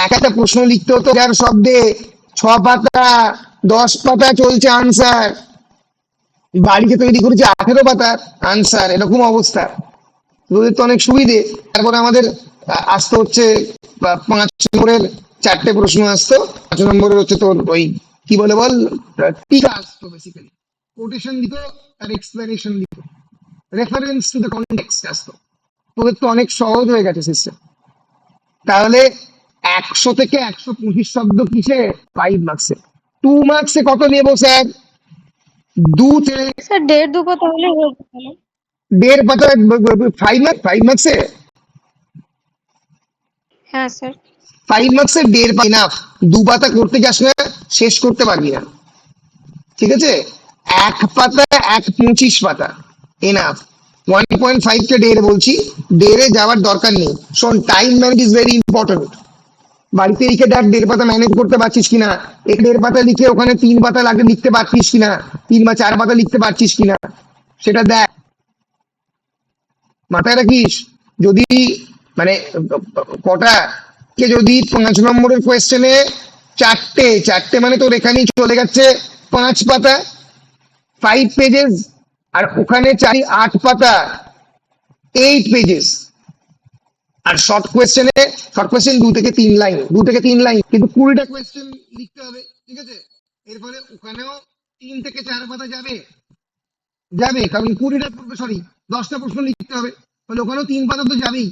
একটা প্রশ্ন লিখতে হতো 1000 শব্দে, 6 পাতা, 10 পাতা চলছে আনসার। বাড়িতে তৈরি করেছে 18 পাতা আনসার, এরকম অবস্থা। তোদের তো অনেক সুবিধে। তারপরে আমাদের আসতো হচ্ছে 5 নম্বরের 4টে প্রশ্ন আসতো, 5 নম্বরের হচ্ছে তোর ওই কি বলে বল, টিকা আসতো, বেসিক্যালি কোটেশন দিত, তার এক্সপ্লেনেশন দিত, রেফারেন্স টু দ্য কনটেক্সট আসতো। তোদের তো অনেক সহজ হয়ে গেছে সিস্টেম। তাহলে 100 থেকে 125 শব্দ কিসে? 5 মার্কসে। 2 মার্কসে কত নেব স্যার? 2 থেকে স্যার 1.5-2 পাতা হলেই হয়ে যাবে। 1.5 পাতা 5 মার্কসে। হ্যাঁ স্যার। 5 মার্কসের 1.5 পাতা এনাফ। 2 পাতা করতে যাস না, শেষ করতে পারবি না, ঠিক আছে? 1 পাতা 1.25 পাতা এনাফ। 1.5 কে 1.5 বলছি, 1.5 যাওয়ার দরকার নেই। শোন, time manage is very important. বাড়িতে লিখে দেখ 1.5 পাতা ম্যানেজ করতে পারছিস কিনা, 1.5 পাতা লিখে ওখানে 3 পাতা লাগে লিখতে পারছিস কিনা, 3 বা 4 পাতা লিখতে পারছিস কিনা, সেটা দেখ, মাথায় রাখিস। যদি মানে কটা কে যদি 5 নম্বরের কোয়েশ্চেনে 4টে মানে তোর এখানেই চলে যাচ্ছে 5 পাতা, 5 পেজেস, আর ওখানে 8 পাতা, 8 পেজেস। আর শর্ট কোয়েশ্চেন 2 থেকে 3 লাইন, 2 থেকে 3 লাইন, কিন্তু 20টা কোয়েশ্চেন লিখতে হবে, ঠিক আছে? এর ফলে ওখানেও 3 থেকে 4 পাতা যাবে, কারণ 20টা, সরি 10টা প্রশ্ন লিখতে হবে, তাহলে ওখানেও 3 পাতা তো যাবেই।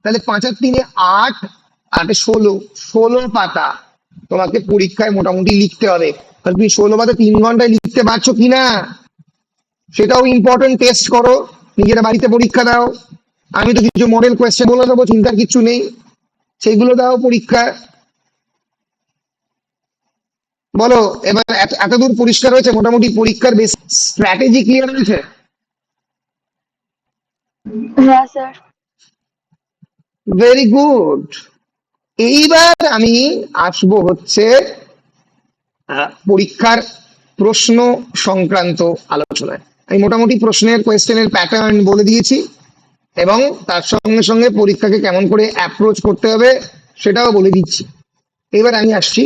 তাহলে 5 আর 3 8, 8 16 পাতা তোমাকে পরীক্ষায় মোটামুটি লিখতে হবে। তাহলে তুমি 16 পাতা 3 ঘন্টায় লিখতে পারছো কিনা সেটাও ইম্পর্টেন্ট। টেস্ট করো, নিজেরা বাড়িতে পরীক্ষা দাও। আমি তো কিছু মডেল কোয়েশ্চেন বলে দেবো, চিন্তার কিছু নেই, সেইগুলো দাও পরীক্ষা। বলো এবার, এতদূর পরিষ্কার হয়েছে? মোটামুটি পরীক্ষার বেশ স্ট্র্যাটেজি ক্লিয়ার হয়েছে? হ্যাঁ স্যার। Very good. এইবার আমি আসবো হচ্ছে পরীক্ষার প্রশ্ন সংক্রান্ত আলোচনায়। আমি মোটামুটি প্রশ্নের কোয়েশ্চেনের প্যাটার্ন বলে দিয়েছি, এবং তার সঙ্গে সঙ্গে পরীক্ষাকে কেমন করে অ্যাপ্রোচ করতে হবে সেটাও বলে দিচ্ছি। এবার আমি আসছি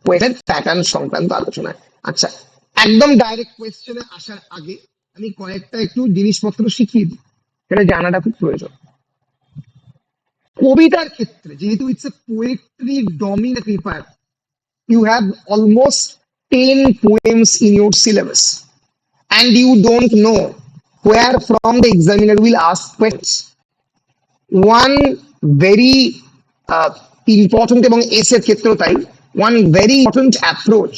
কোয়েশ্চেন প্যাটার্ন সংক্রান্ত আলোচনায়। আচ্ছা, একদম ডাইরেক্ট কোয়েশ্চেনে আসার আগে আমি কয়েকটা একটু জিনিসপত্র শিখিয়ে দিই, সেটা জানাটা খুব প্রয়োজন। কবিতার ক্ষেত্রে যেহেতু it's a poetry dominant paper, you have almost 10 poems in your syllabus, and you don't know where from the examiner will ask questions. One very important, এবং এসের ক্ষেত্রেও তাই, one very important approach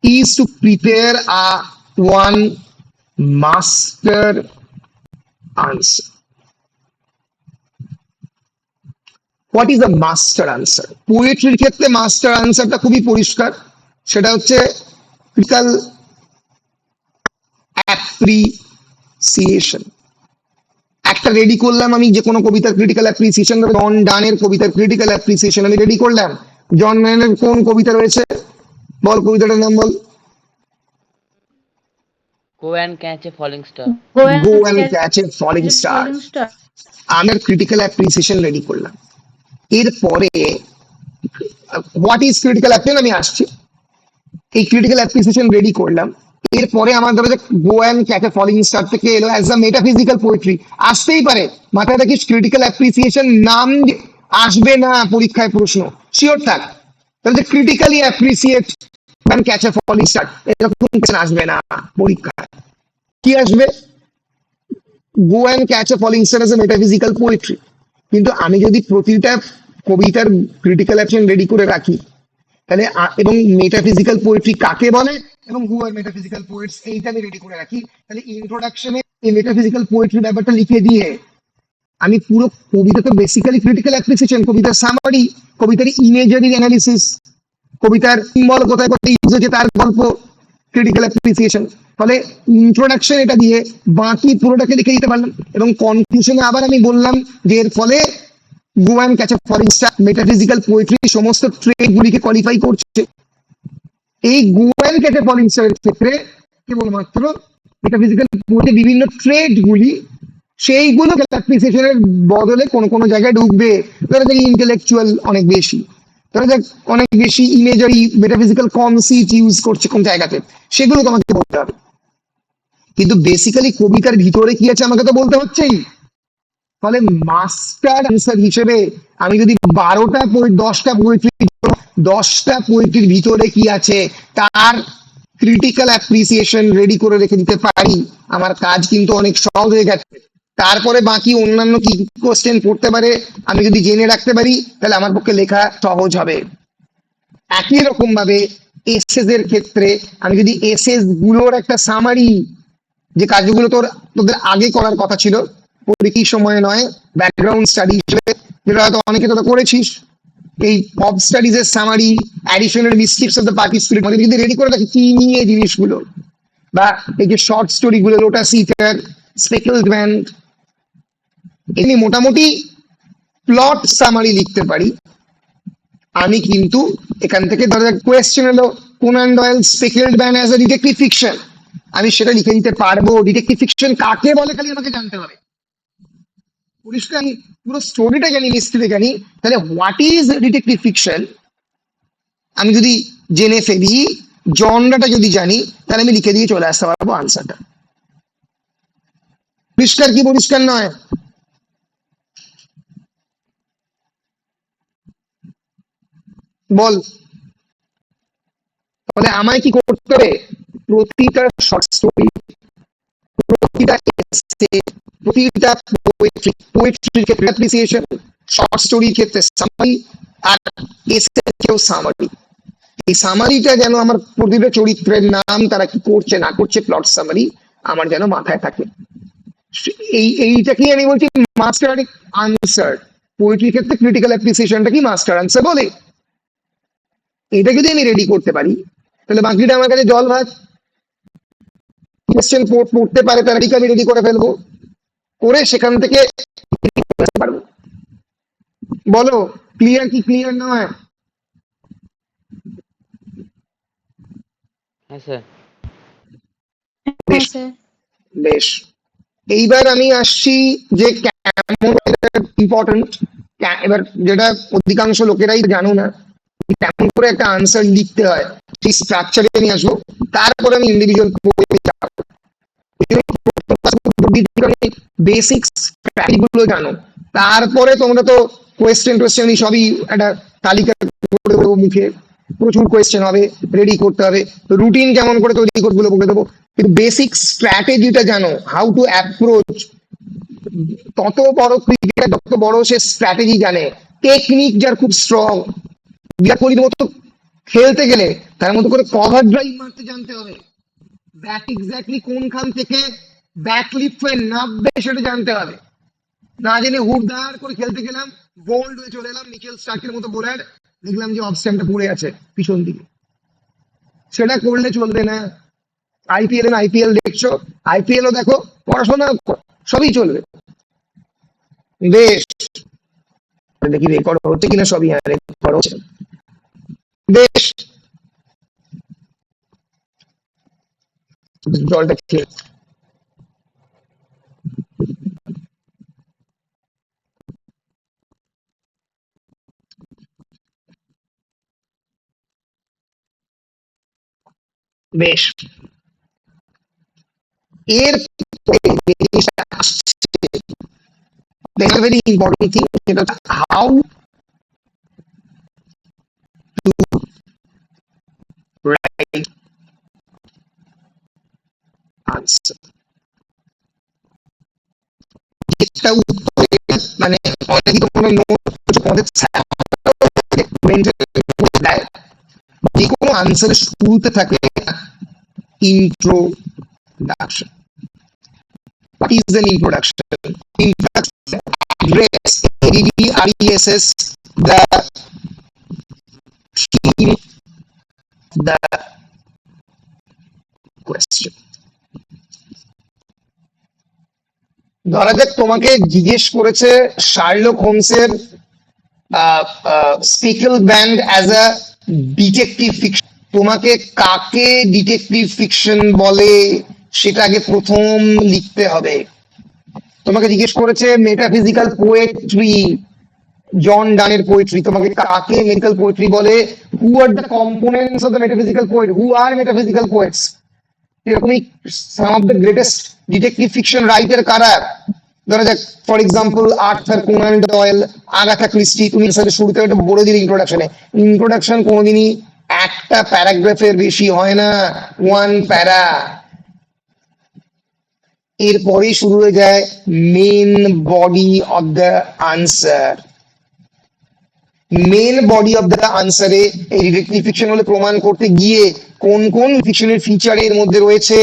is to prepare a one master answer. What is a master answer? পোয়েট্রির ক্ষেত্রে master আনসারটা খুবই পরিষ্কার, সেটা হচ্ছে ক্রিটিক্যাল অ্যাপ্রিসিয়েশন। একটা রেডি করলাম আমি, যে কোনো কবিতার ক্রিটিক্যাল অ্যাপ্রিসিয়েশন, জন ডানের কবিতার ক্রিটিক্যাল অ্যাপ্রিসিয়েশন আমি রেডি করলাম। জন ডানের কোন কবিতা রয়েছে? বল কবিতাটার নাম বল। Go and catch a falling star. Go and catch a falling star. আমি ক্রিটিক্যাল অ্যাপ্রিসিয়েশন রেডি করলাম। এরপরে হোয়াট ইজ ক্রিটিক্যাল অ্যাপ্রিসিয়েশন আমি আসছি। এই ক্রিটিক্যাল অ্যাপ্রিসিয়েশন রেডি করলাম, এরপরে আমার ধরো যে go and catch a falling star থেকে এলো অ্যাজ আ মেটাফিজিক্যাল পোয়েট্রি। আসতেই পারে, মাথায় রাখিস ক্রিটিক্যাল অ্যাপ্রিসিয়েশন নাম আসবে না পরীক্ষায় প্রশ্ন, শিওর থাক। তাহলে যে critically appreciate and catch a falling star, এরকম কোশ্চেন আসবে না পরীক্ষায়। কি আসবে? Go and catch a falling star as a metaphysical poetry. কিন্তু আমি যদি প্রতিটা কবিতার ক্রিটিক্যাল অ্যাপশন রেডি করে রাখি, তাহলে এবং মেটাফিজিক্যাল পোয়েট্রি কাকে বলে এবং হু আর মেটাফিজিক্যাল পোয়েটস এইটা আমি রেডি করে রাখি, তাহলে ইন্ট্রোডাকশনে এই মেটাফিজিক্যাল পোয়েট্রি ব্যাপারটা লিখে দিয়ে আমি পুরো কবিতা তো বেসিক্যালি ক্রিটিক্যাল অ্যাপ্রিসিয়েশন, কবিতার সামারি, কবিতার ইমেজারি অ্যানালিসিস, কবিতার সিম্বল কোথায় কোথায় ইউজ হচ্ছে তার গল্প, ক্রিটিক্যাল অ্যাপ্রিসিয়েশন, ফলে ইন্ট্রোডাকশন এটা দিয়ে বাকি পুরোটাকে লিখে দিতে পারলাম। এবং কনক্লুশনে আবার আমি বললাম যে এর ফলে go and catch a falling star metaphysical poetry সমস্ত ট্রেড গুলিকে কোয়ালিফাই করছে। এই go and catch a falling স্টারের ক্ষেত্রে কেবলমাত্র মেটাফিজিক্যাল পোয়েট্রি বিভিন্ন ট্রেড গুলি সেইগুলো অ্যাপ্রিসিয়েশনের বদলে কোনো কোনো জায়গায় ঢুকবে, ধরা যাক ইন্টেলেকচুয়াল অনেক বেশি, ধরা যাক অনেক বেশি ইমেজারি মেটাফিজিক্যাল কনসিট ইউজ করছে কোন জায়গাতে, সেগুলো তোমাকে বলতে হবে। কিন্তু বেসিক্যালি কবিতার ভিতরে কি আছে আমাকে তো বলতে হচ্ছেই। ফলে মাস্টার অ্যান্সার হিসেবে আমি যদি 12টা 10টা পোয়েট্রির ভিতরে কি আছে তার ক্রিটিক্যাল অ্যাপ্রিসিয়েশন রেডি করে রেখে দিতে পারি, আমার কাজ কিন্তু অনেক সহজ হয়ে গেছে। তারপরে বাকি অন্যান্য কি কোশ্চেন পড়তে পারে আমি যদি জেনে রাখতে পারি তাহলে আমার পক্ষে লেখা সহজ হবে। একই রকম ভাবে এসএস এর ক্ষেত্রে আমি যদি এসএস গুলোর একটা সামারি, যে কাজগুলো তোদের আগে করার কথা ছিল পরীক্ষার সময় নয়, ব্যাকগ্রাউন্ড স্টাডি হিসেবে, যেটা হয়তো অনেকে তোরা করেছিস, এই পপ স্টাডিজ এর summary, additional mistakes of the participant মানে যদি রেডি করে রাখি কি নিয়ে জিনিসগুলো, বা এই যে শর্ট স্টোরি গুলো লোটাস ইটার, স্পেকলড ম্যান, এমনি মোটামুটি প্লট সামারি লিখতে পারি আমি। কিন্তু এখান থেকে ধরো কোয়েশ্চেন হলো Conan Doyle speckled man as a detective fiction, আমি সেটা লিখে দিতে পারবো। ডিটেকটিভ ফিকশন কাকে বলে খালি আমাকে জানতে হবে, পরিষ্কার আমি পুরো স্টোরিটা জানি, মিস্ট্রি জানি, তাহলে হোয়াট ইজ ডিটেকটিভ ফিকশন আমি যদি জেনে ফেলি, জনরাটা যদি জানি, তাহলে আমি লিখে দিয়ে চলে আসতে পারবো আনসারটা। পরিষ্কার কি পরিষ্কার নয়? বল। তাহলে আমায় কি করতে হবে? প্রতিটা শর্ট স্টোরি, প্রতিটা এসে, প্রতিটা পোয়েট্রির ক্ষেত্রে অ্যাপ্রিসিয়েশন, শর্ট স্টোরির ক্ষেত্রে সামারি, আর এসে কেউ সামারি। এই সামারিটা যেন আমার প্রতিটা চরিত্রের নাম, তারা কি করছে না করছে, প্লট সামারি আমার যেন মাথায় থাকে। এইটাকেই আমি বলছি মাস্টার আনসার। পোয়েট্রির ক্ষেত্রে ক্রিটিক্যাল অ্যাপ্রিসিয়েশনটা কি মাস্টার আনসার বলে। এটা যদি আমি রেডি করতে পারি তাহলে বাকিটা আমার কাছে জল ভাত। কোয়েশ্চেন পড়তে পারে তারা ঠিক আমি রেডি করে ফেলবো, করে সেখান থেকে পারবো। বলো ক্লিয়ার কি ক্লিয়ার নয়? হ্যাঁ স্যার। বেশ বেশ, এইবার আমি আসছি যে কেমন ইম্পর্টেন্ট, এবার যেটা অধিকাংশ লোকেরাই জানো না, কেমন করে একটা আনসার লিখতে হয় সেই স্ট্রাকচারে আমি আসবো। তারপরে আমি ইন্ডিভিজুয়াল বেসিক্স গুলো জানো, তারপরে তোমরা তো কোয়েশ্চেন সবই একটা তালিকা করে দেবো মুখে, প্রচুর কোয়েশ্চেন হবে, রেডি করতে হবে, রুটিন কেমন করে তৈরি করবো বলে দেবো। কিন্তু বেসিক স্ট্র্যাটেজিটা জানো, হাউ টু অ্যাপ্রোচ। তত বড় ক্রিকেটার তত বড় সে স্ট্র্যাটেজি জানে, টেকনিক যার খুব স্ট্রং। বিরাট কোহলির মতো খেলতে গেলে তার মতো করে কভার ড্রাইভ মারতে জানতে হবে, ব্যাট এক্স্যাক্টলি কোনখান থেকে ব্যাক লিফট হয়ে নামবে সেটা জানতে হবে। না জেনে হুড়ধাড় করে খেলতে গেলাম, বোল্ড হয়ে চলে এলাম, মিচেল স্টার্কের মতো বোলার, দেখলাম যে অফ স্ট্যাম্পটা পড়ে আছে পিছন দিকে, সেটা করলে চলবে না। আইপিএল দেখছো, আইপিএলও দেখো, পড়াশোনা সবই চলবে। বেশ, দেখি রেকর্ড হচ্ছে কিনা, সবই রেকর্ড হচ্ছে। বেশ, জলটা খেয়ে বেশ, এর ভেরি ইম্পর্টেন্ট থিং, সেটা হচ্ছে হাউ টু রাইট আনসার। মানে অনেকে তোমরা নোট দেয় যে কোনো আনসারের শুরুতে থাকে introduction. What is an introduction? Introduction address, ADDRESS, the theme, the question. ধরা যাক তোমাকে জিজ্ঞেস করেছে শার্লক হোমসের speckled band as a detective fiction. তোমাকে কাকে ডিটেকটিভ ফিকশন বলে সেটা আগে প্রথম লিখতে হবে। তোমাকে জিজ্ঞেস করেছে মেটাফিজিক্যাল পোয়েট্রি, জন ডানের পোয়েট্রি, তোমাকে কাকে মেটাফিজিক্যাল পোয়েট্রি বলে? Who are the components of the metaphysical poet, who are metaphysical poets. এরকমই some of the greatest detective fiction writer কারা? ধরা যাক for example Arthur Conan Doyle, Agatha Christie. তুমি শুরুতে একটা বলে দিলে ইন্ট্রোডাকশনে, ইন্ট্রোডাকশন কোনোদিনই একটা প্যারাগ্রাফের বেশি হয় না, ওয়ান প্যারা। এরপরেই শুরু হয়ে যায় main body of the answer. Main body of the আনসারে এই ডিটেকটিভ ফিকশন হলে প্রমাণ করতে গিয়ে কোন কোন ফিকশনের ফিচার এর মধ্যে রয়েছে।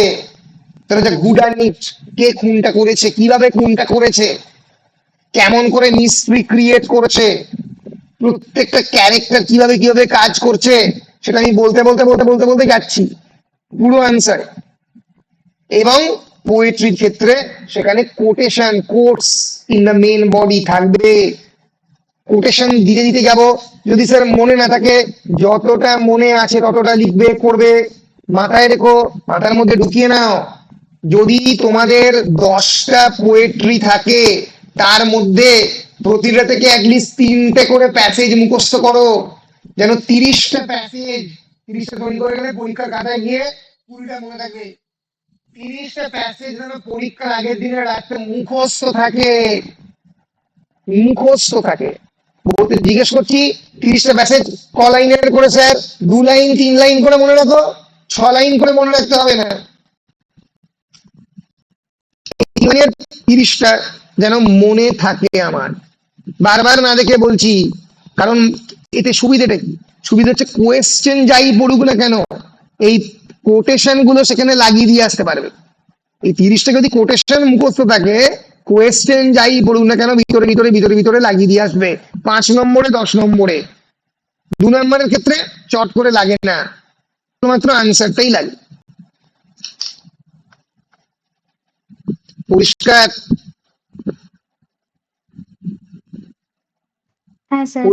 তাহলে হুডানিট, কে খুনটা করেছে, কিভাবে খুনটা করেছে, কেমন করে মিস্ট্রি ক্রিয়েট করেছে, প্রত্যেকটা ক্যারেক্টার কিভাবে কিভাবে কাজ করছে, সেটা আমি বলতে বলতে বলতে বলতে বলতে যাচ্ছি পুরো আনসার। এবং পোয়েট্রির ক্ষেত্রে সেখানে quotation, quotes in the main body থাকবে। কোটেশন দিতে দিতে যাব, যদি স্যার মনে না থাকে যতটা মনে আছে ততটা লিখবে, করবে, মাথায় রেখো, মাথার মধ্যে ঢুকিয়ে নাও। যদি তোমাদের 10টা পোয়েট্রি থাকে তার মধ্যে প্রতিটা থেকে অ্যাটলিস্ট 3টে করে প্যাসেজ মুখস্থ করো, যেন 30টা প্যাসেজ, 30টা তৈরি করে গেলে পরীক্ষার খাতায় গিয়ে 20টা মনে থাকবে। 30টা প্যাসেজ যেন পরীক্ষার আগের দিনের রাতে মুখস্থ থাকে, মুখস্থ থাকে। বলতে জিজ্ঞেস করছি 30টা প্যাসেজ ক লাইনের করে স্যার? 2 লাইন 3 লাইন করে মনে রাখো, 6 লাইন করে মনে রাখতে হবে না। 30টা যেন মনে থাকে আমার, বারবার না দেখে বলছি। কারণ এতে সুবিধাটা কি? সুবিধা হচ্ছে কোয়েশ্চেন যাই পড়ুক না কেন এই কোটেশন গুলো সেখানে লাগিয়ে দিয়ে আসতে পারবে। এই 30টা যদি কোটেশন মুখস্থ থাকে, কোয়েশ্চেন যাই পড়ুক না কেন ভিতরে ভিতরে ভিতরে ভিতরে লাগিয়ে দিয়ে আসবে। 5 নম্বরে 10 নম্বরে, 2 নম্বরের ক্ষেত্রে চট করে লাগে না, শুধুমাত্র আনসারটাই লাগে। পরিষ্কার? হ্যাঁ স্যার।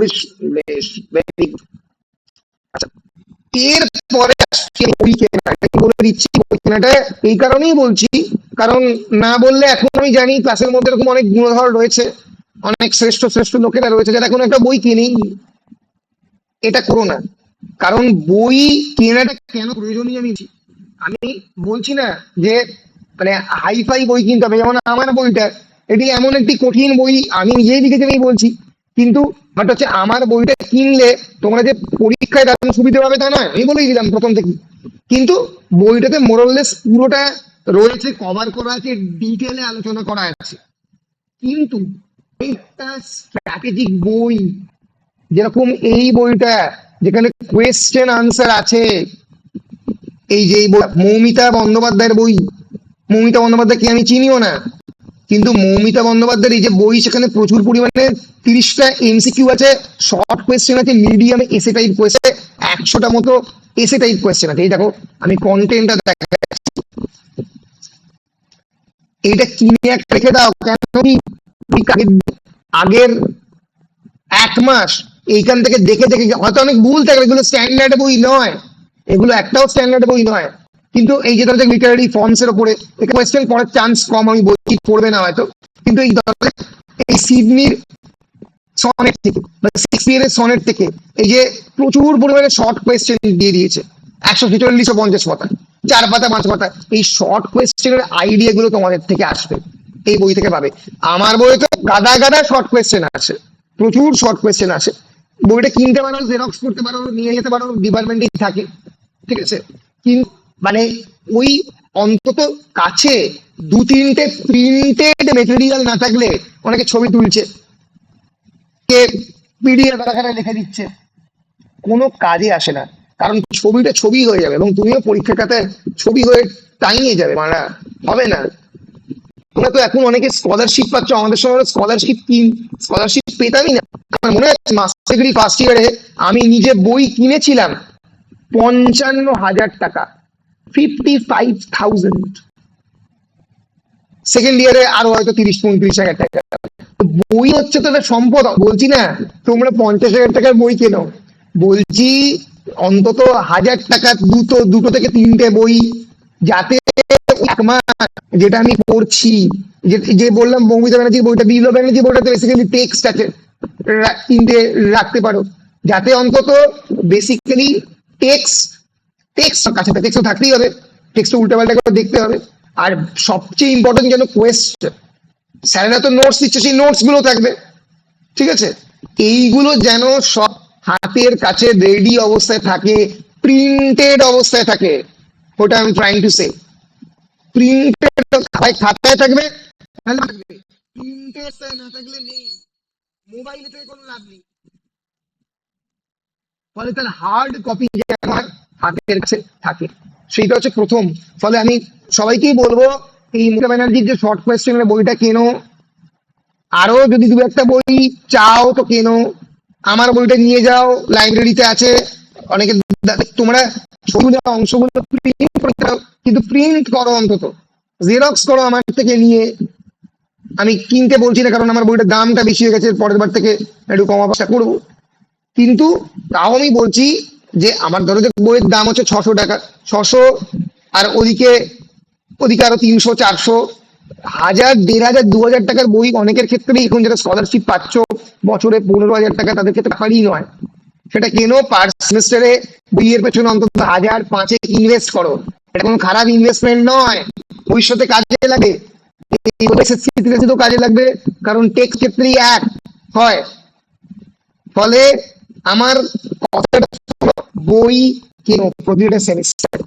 বেশ, very good। আচ্ছা, এরপরে বই কেনাটা বলে দিচ্ছি। বই কেনাটা এই কারণেই বলছি, কারণ না বললে এখন আমি জানি ক্লাসের মধ্যে এরকম অনেক গুণধর রয়েছে, অনেক শ্রেষ্ঠ শ্রেষ্ঠ লোকেরা রয়েছে যারা এখন একটা বই কিনেই। এটা করো না। কারণ বই কেনাটা কেন প্রয়োজনীয় আমি বলছি না যে মানে হাইফাই বই কিনতে হবে। যেমন আমার বইটা, এটি এমন একটি কঠিন বই, আমি নিজেই লিখেছি আমি বলছি, কিন্তু বাট হচ্ছে আমার বইটা কিনলে তোমরা যে পরীক্ষায় দারুণ সুবিধা পাবে তা নয়, আমি বলেই দিলাম প্রথম থেকে। কিন্তু বইটাতে মোরাললেস পুরোটা রয়েছে, কভার করা আছে, ডিটেলে আলোচনা করা আছে। কিন্তু একটা স্ট্র্যাটেজিক বই যেরকম এই বইটা, যেখানে কোয়েশ্চেন আনসার আছে, এই যে মৌমিতা বন্দ্যোপাধ্যায়ের বই, মৌমিতা বন্দ্যোপাধ্যায়কে আমি চিনিও না, কিন্তু মৌমিতা বন্দ্যোপাধ্যায়ের এই যে বই, সেখানে প্রচুর পরিমাণে 30টা এমসিকিউ আছে, শর্ট কোয়েশ্চেন আছে, মিডিয়াম এসে টাইপ কোয়েশ্চেন, 100টা মতো এসে টাইপ কোয়েশ্চেন আছে। এই দেখো আমি কন্টেন্টটা দেখাচ্ছি, এইটা কিনে একটা রেখে দাও। কেন কি আগের 1 মাস এইখান থেকে দেখে দেখে, হয়তো অনেক ভুল থাকে, এগুলো স্ট্যান্ডার্ড বই নয়, এগুলো একটাও স্ট্যান্ডার্ড বই নয়, কিন্তু এই যে ধরনের লিটারারি ফর্মস এর উপরে কোয়েশ্চেন পড়ার চান্স কম, আমি বলছি পড়বে না হয়তো, কিন্তু এই ধরনের এই সিডনির সনেট থেকে বা শেক্সপিয়ারের সনেট থেকে এই যে প্রচুর পরিমাণে শর্ট কোয়েশ্চেন দিয়ে দিয়েছে, 146-150 পাতা, 4 পাতা 5 পাতা। এই শর্ট কোয়েশ্চেনের আইডিয়া গুলো তোমাদের থেকে আসবে, এই বই থেকে পাবে। আমার বইতে গাদা গাদা শর্ট কোয়েশ্চেন আছে, প্রচুর শর্ট কোয়েশ্চেন আছে। বইটা কিনতে পারো, জেরক্স করতে পারো, নিয়ে যেতে পারো, ডিপার্টমেন্টেই থাকে, ঠিক আছে। কিন্তু মানে ওই অন্তত কাছে 2-3টে প্রিন্টেড মেটেরিয়াল না থাকলে, অনেকে ছবি তুলছে, কে পিডিএফ আকারে লিখে দিচ্ছে, কোনো কাজে আসে না, কারণ ছবিটা ছবি হয়ে যাবে এবং তুমিও পরীক্ষার খাতায় ছবি হয়ে টাইনিয়ে যাবে, মারা হবে না। তোমরা তো এখন অনেকে স্কলারশিপ পাচ্ছ, আমাদের সময় স্কলারশিপ পেতামই না। আমার মনে আছে মাস্টার ডিগ্রি ফার্স্ট ইয়ারে আমি নিজে বই কিনেছিলাম 55,000 টাকা, 55,000। সেকেন্ড ইয়ারে আরো হয়তো 30-35,000 টাকা। বই হচ্ছে তো একটা সম্পদ, বলছি না তোমরা 50,000 টাকার বই কেনো, বলছি অন্তত 1,000 টাকা দুটো থেকে 3টে বই, যাতে এক মাস যেটা আমি পড়ছি, যে বললাম মৌমিতা ব্যানার্জির বইটা, বিপ্লব ব্যানার্জির বইটাতে বেসিক্যালি টেক্সট আছে, 3টে রাখতে পারো, যাতে অন্তত বেসিক্যালি টেক্সট কাছে টেক্সট থাকতেই হবে, টেক্সট উল্টাপাল্টা করে দেখতে হবে। আর সবচেয়ে ইম্পর্টেন্ট যেন কোয়েশ্চেন, স্যারেরা তো নোটস দিচ্ছে, সেই নোটস গুলো থাকবে, ঠিক আছে? এইগুলো যেন সব হাতের কাছে রেডি অবস্থায় থাকে, প্রিন্টেড অবস্থায় থাকে, ওটা আমি ট্রাইং টু সে। প্রিন্টেড খাতায় থাকবে, প্রিন্টেড না থাকলে নেই, মোবাইলে থেকে কোনো লাভ নেই। ফলে তার হার্ড কপি আমার হাতের কাছে থাকে, সেইটা হচ্ছে প্রথম। ফলে আমি সবাইকেই বলবো এই মমতা ব্যানার্জির যে শর্ট কোয়েশ্চেনের বইটা কেনো, আরো যদি দু একটা বই চাও তো কেনো, আমার বইটা নিয়ে যাও, লাইব্রেরিতে আছে। অনেকে তোমরা ছবিগুলো অংশগুলো প্রিন্ট করতে পারো, কিন্তু প্রিন্ট করো, অন্তত জেরক্স করো আমার থেকে নিয়ে। আমি কিনতে বলছি না, কারণ আমার বইটার দামটা বেশি হয়ে গেছে, পরের বার থেকে একটু কমাবার চেষ্টা করবো। কিন্তু তাও আমি বলছি যে আমার ধরো যে বইয়ের দাম হচ্ছে 600 টাকা, 600, আর ওদিকে আরো 300, 400, 1000, 1500, 2000 টাকার বই অনেকের ক্ষেত্রেই এখন যেটা স্কলারশিপ পাচ্ছ বছরে 15,000 টাকা, তাদের ক্ষেত্রে টাকারই নয়। সেটা কেন পার সেমিস্টারে বইয়ের পেছনে অন্তত 1,000-5 ইনভেস্ট করো, এটা কোনো খারাপ ইনভেস্টমেন্ট নয়, ভবিষ্যতে কাজে লাগে, কাজে লাগবে, কারণ টেক্সট ক্ষেত্রেই এক হয়। ফলে আমার কথাটা বই কেন প্রতিটা সেমিস্টার,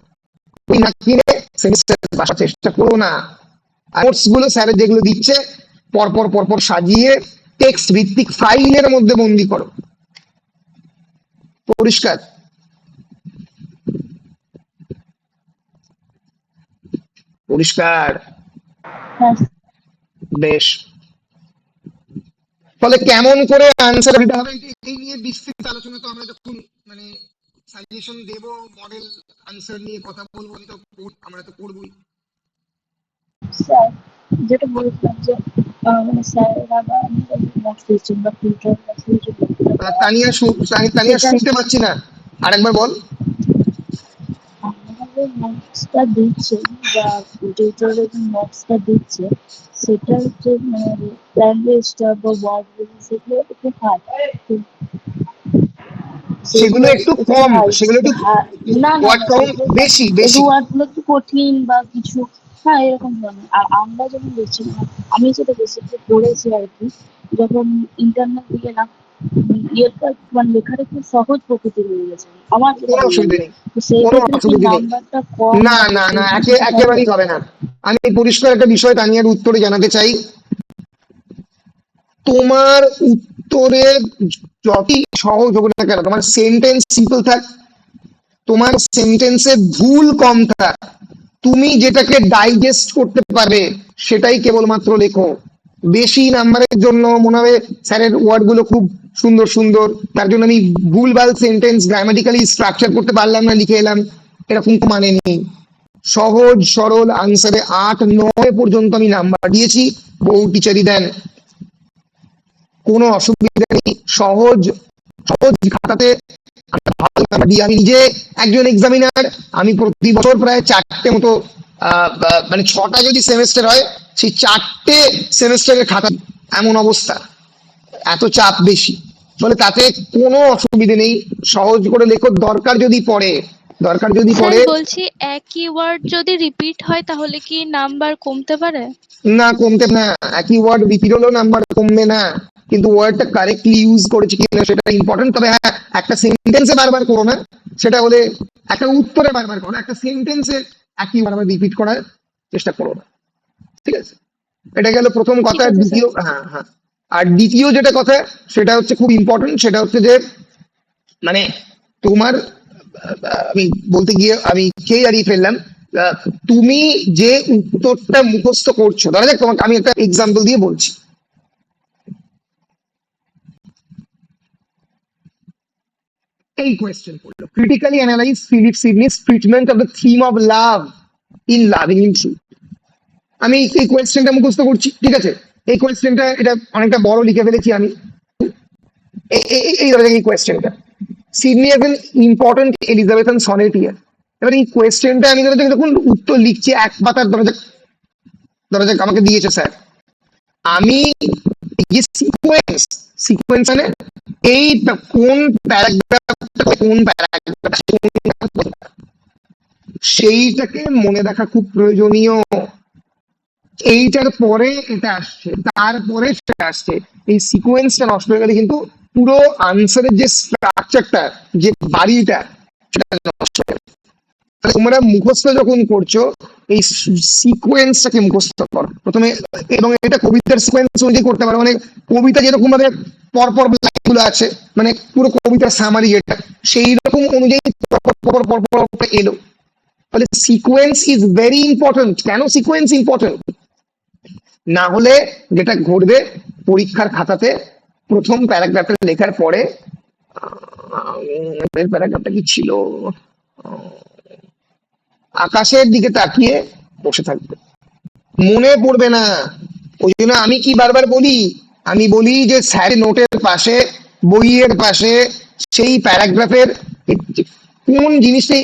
বই না কিনে সেমিস্টার পাশার চেষ্টা করো না। নোটস গুলো স্যারের যেগুলো দিচ্ছে পরপর সাজিয়ে টেক্সট ভিত্তিক ফাইলের মধ্যে বন্দি করো। পরিষ্কার? হ্যাঁ বেশ। ফলে কেমন করে আনসার দিতে হবে এই নিয়ে বিস্তৃত আলোচনা তো আমরা যখন মানে সাজেশন দেব, মডেল আনসার নিয়ে কথা বলবো, আমরা তো করবোই। স্যার, যেটা বলেছিলাম যে মানে স্যারেরা বা নোটস দিচ্ছেন বা টিউটর তানিয়া শুনতে পাচ্ছি না, আরেকবার বল। আমাদের নোটসটা দিচ্ছে বা টিউটরের যে নোটসটা দিচ্ছে, সেটার যে ল্যাঙ্গুয়েজটা বা ওয়ার্ডগুলো সেগুলো একটু হার্ড, সেগুলো একটু কম, সেগুলো একটু না না ওয়ার্ড না কাউন্ট সেগুলো বেশি একটু বেশি। ওয়ার্ডগুলো একটু কঠিন বা কিছু, হ্যাঁ এরকম ধরনের। আর আমরা যখন দেখছি, মানে আমি যেটা বেসিকলি পড়েছি আর কি, যখন ইন্টারনেট দিয়ে না ইয়েটা মানে লেখাটা খুব সহজ প্রকৃতির হয়ে গেছে আমার যেটা কোনো মনে হয়। অসুবিধা নেই, তো সেই কোনো ক্ষেত্রে কি অসুবিধা নেই। নাম্বারটা কম না হবে, না না, সেরকম কিছু হবে? একেবারেই হবে না। আমি পরিষ্কার একটা বিষয় তানিয়ার উত্তরে জানাতে চাই, তোমার উত্তরে যতই সহজ হোক না কেন, তোমার সেন্টেন্স সিম্পল থাক, তোমার সেন্টেন্সে ভুল কম থাক, তুমি যেটাকে ডাইজেস্ট করতে পারবে সেটাই কেবলমাত্র লেখো। বেশি নাম্বারের জন্য মনে হবে স্যারের ওয়ার্ড গুলো খুব সুন্দর সুন্দর, তার জন্য আমি ভুলভাল সেন্টেন্স গ্রামাটিক্যালি স্ট্রাকচার করতে পারলাম না, লিখে এলাম, এরকম তো মানে নেই। সহজ সরল আনসারে 8-9 পর্যন্ত আমি নাম্বার দিয়েছি, বহু টিচারই দেন, কোনো অসুবিধা নেই। সহজ সহজ খাতাতে ভালো নাম্বার দিই। আমি নিজে একজন এক্সামিনার, আমি প্রতি বছর প্রায় 4টে মতো মানে 6টা যদি সেমেস্টার হয়, সেই 4টে সেমেস্টারের খাতা, এমন অবস্থা, এত চাপ বেশি। ফলে তাতে কোনো অসুবিধে নেই, সহজ করে লেখো। দরকার যদি পড়ে স্যার বলছি একই ওয়ার্ড যদি রিপিট হয় তাহলে কি নাম্বার কমতে পারে? না, কমতে না, একই ওয়ার্ড রিপিট হলেও নাম্বার কমবে না, কিন্তু ওয়ার্ডটা কারেক্টলি ইউজ করেছি কিনা সেটা ইম্পর্টেন্ট। তবে হ্যাঁ, একটা সেন্টেন্সে বারবার করো না, সেটা হলে একটা উত্তরে বারবার করো, একটা সেন্টেন্সে একই বারবার রিপিট করার চেষ্টা করো না, ঠিক আছে? এটা গেল প্রথম কথা। ঠিক আছে, দ্বিতীয়, হ্যাঁ হ্যাঁ, আর দ্বিতীয় যেটা কথা সেটা হচ্ছে খুব ইম্পর্টেন্ট, সেটা হচ্ছে যে মানে তোমার আমি বলতে গিয়ে আমি খেয়ে হারিয়ে ফেললাম। তুমি যে উত্তরটা মুখস্থ করছো, ধরা যাক তোমাকে আমি একটা এক্সাম্পল দিয়ে বলছি। এই কোয়েশ্চেন করলো, critically analyse Philip Sidney's treatment of the theme of love in loving in truth. আমি এই কোয়েশ্চেনটা মুখস্থ করছি, ঠিক আছে? এই কোয়েশ্চেনটা এটা অনেকটা বড় লিখে ফেলেছি আমি। এই ধরা যাক এই কোয়েশ্চেনটা, Sidney as an important Elizabethan sonneteer. এবার এই কোয়েশ্চেনটা আমি ধরা যাক যখন উত্তর লিখছি এক পাতার, ধরা যাক আমাকে দিয়েছে স্যার, আমি যে সিকোয়েন্স, সিকোয়েন্স মানে এই কোন প্যারাগ্রাফটা কোন প্যারাগ্রাফ সেইটাকে মনে রাখা খুব প্রয়োজনীয়। এইটার পরে এটা আসছে, তারপরে সেটা আসছে, এই সিকোয়েন্সটা নষ্ট হয়ে গেলে কিন্তু পুরো আনসারের যে স্ট্রাকচারটা, যে বাড়িটা, সেটা নষ্ট হয়ে গেল। তাহলে তোমরা মুখস্থ যখন করছো এই সিকোয়েন্সটাকে মুখস্থ করো প্রথমে, এবং এটা কবিতার সিকোয়েন্স অনুযায়ী করতে পারো। মানে কবিতা যেরকম ভাবে পরপর লাইনগুলো আছে, মানে পুরো কবিতার সামারি যেটা, সেই রকম অনুযায়ী পরপর এলো। তাহলে সিকোয়েন্স ইজ ভেরি ইম্পর্টেন্ট। কেন সিকোয়েন্স ইম্পর্টেন্ট? না হলে যেটা ঘটবে, পরীক্ষার খাতাতে প্রথম প্যারাগ্রাফটা লেখার পরে প্যারাগ্রাফটা কি ছিল, আকাশের দিকে তাকিয়ে বসে থাকবে, মনে পড়বে না। ওই জন্য আমি কি বারবার বলি, আমি বলি যে স্যার নোটের পাশে, বইয়ের পাশে সেই প্যারাগ্রাফের কোন জিনিসটাই,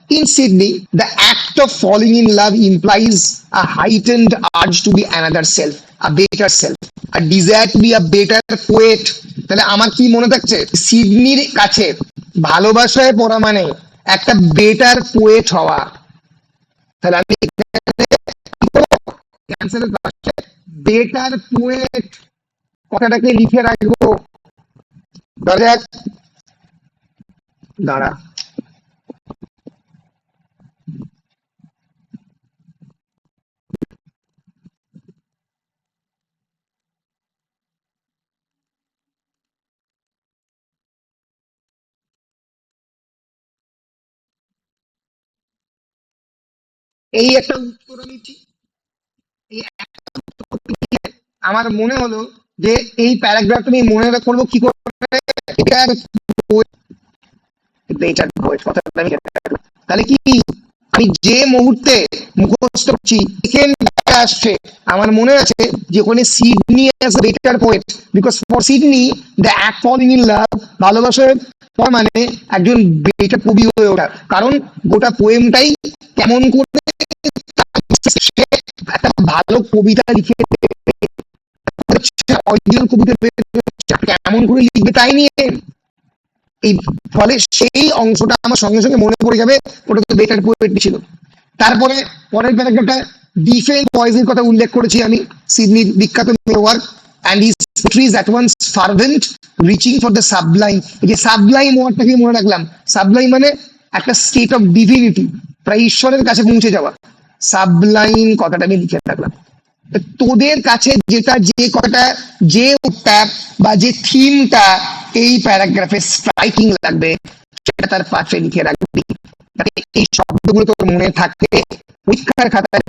in Sydney, the act of falling in love implies a heightened urge to be another self, a better self, a desire to be a better poet. তাহলে আমার কি মনে থাকছে, সিডনির কাছে ভালোবাসায় পড়া মানে একটা বেটার পোয়েট হওয়া। তাহলে আমি বেটার পোয়েট কথাটাকে লিখে রাখবো। দাঁড়া, এই একটা উত্তর আমি আমার মনে হলো যে এই প্যারাগ্রাফটা আমি মনে করবো কি করে, তাহলে কি আমি যে মুহূর্তে মুখস্থ করছি আসছে, আমার মনে আছে যে ওখানে Sidney as a better poet, because for Sidney the act falling in love, ভালোবাসার পর মানে একজন বেটার কবি হয়ে ওঠা। কারণ গোটা পোয়েমটাই কেমন করে একটা ভালো কবিতা লিখে, অরিজিনাল কবিতা কেমন করে লিখবে তাই নিয়ে। এই ফলে সেই অংশটা আমার সঙ্গে সঙ্গে মনে পড়ে যাবে, ওটা তো বেটার পোয়েট ছিল। তারপরে পরের প্যারাগ্রাফটা ডিফেন্ড পয়েজের কথা উল্লেখ করেছি আমি, সিডনির বিখ্যাত work, and his poetry is at once fervent, reaching for the sublime. এই যে সাবলাইম ওয়ার্ডটাকে মনে রাখলাম, সাবলাইম মানে একটা স্টেট অফ ডিভিনিটি, প্রায় ঈশ্বরের কাছে পৌঁছে যাওয়া। সাবলাইম কথাটা আমি লিখে রাখলাম। তোদের কাছে যেটা, যে কথাটা, যে উত্তর বা যে থিমটা এই প্যারাগ্রাফে স্ট্রাইকিং লাগবে, সেটা তার পাশে লিখে রাখবি, এই শব্দগুলো তোর মনে থাকে। পরীক্ষার খাতায়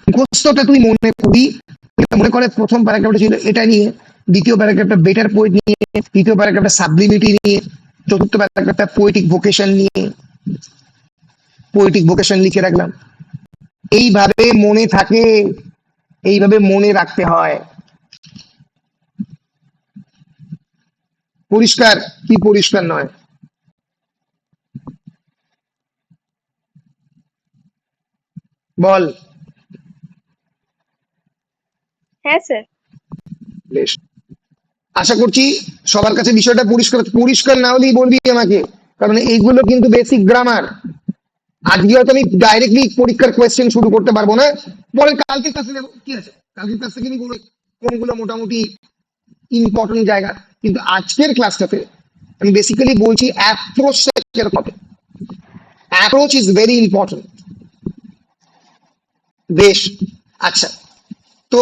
মুখস্থটা তুই মনে করবি, মনে করে প্রথম প্যারাগ্রাফটা ছিল এটা নিয়ে, দ্বিতীয় প্যারাগ্রাফটা বেটার পোয়েট নিয়ে, তৃতীয় প্যারাগ্রাফটা সাবলিমিটি নিয়ে, চতুর্থ প্যারাগ্রাফটা পোয়েটিক ভোকেশন নিয়ে, পোয়েটিক ভোকেশন লিখে রাখলাম। এইভাবে মনে থাকে, এইভাবে মনে রাখতে হয়। পরিষ্কার কি পরিষ্কার নয়? বল। হ্যাঁ স্যার। বেশ, আশা করছি সবার কাছে বিষয়টা পরিষ্কার। পরিষ্কার না হলেই বলবি আমাকে, কারণ এইগুলো কিন্তু বেসিক গ্রামার। আজকে হয়তো আমি ডাইরেক্টলি পরীক্ষার কোয়েশ্চেন শুরু করতে পারবো না, পরে কালকে ক্লাসে নেবো, কি আছে, কালকে ক্লাস থেকে আমি কোনগুলো মোটামুটি ইম্পর্টেন্ট জায়গা। কিন্তু আজকের ক্লাসটাতে আমি বেসিক্যালি বলছি অ্যাপ্রোচটা কিরকম হবে। Approach is very important. বেশ, আচ্ছা, তো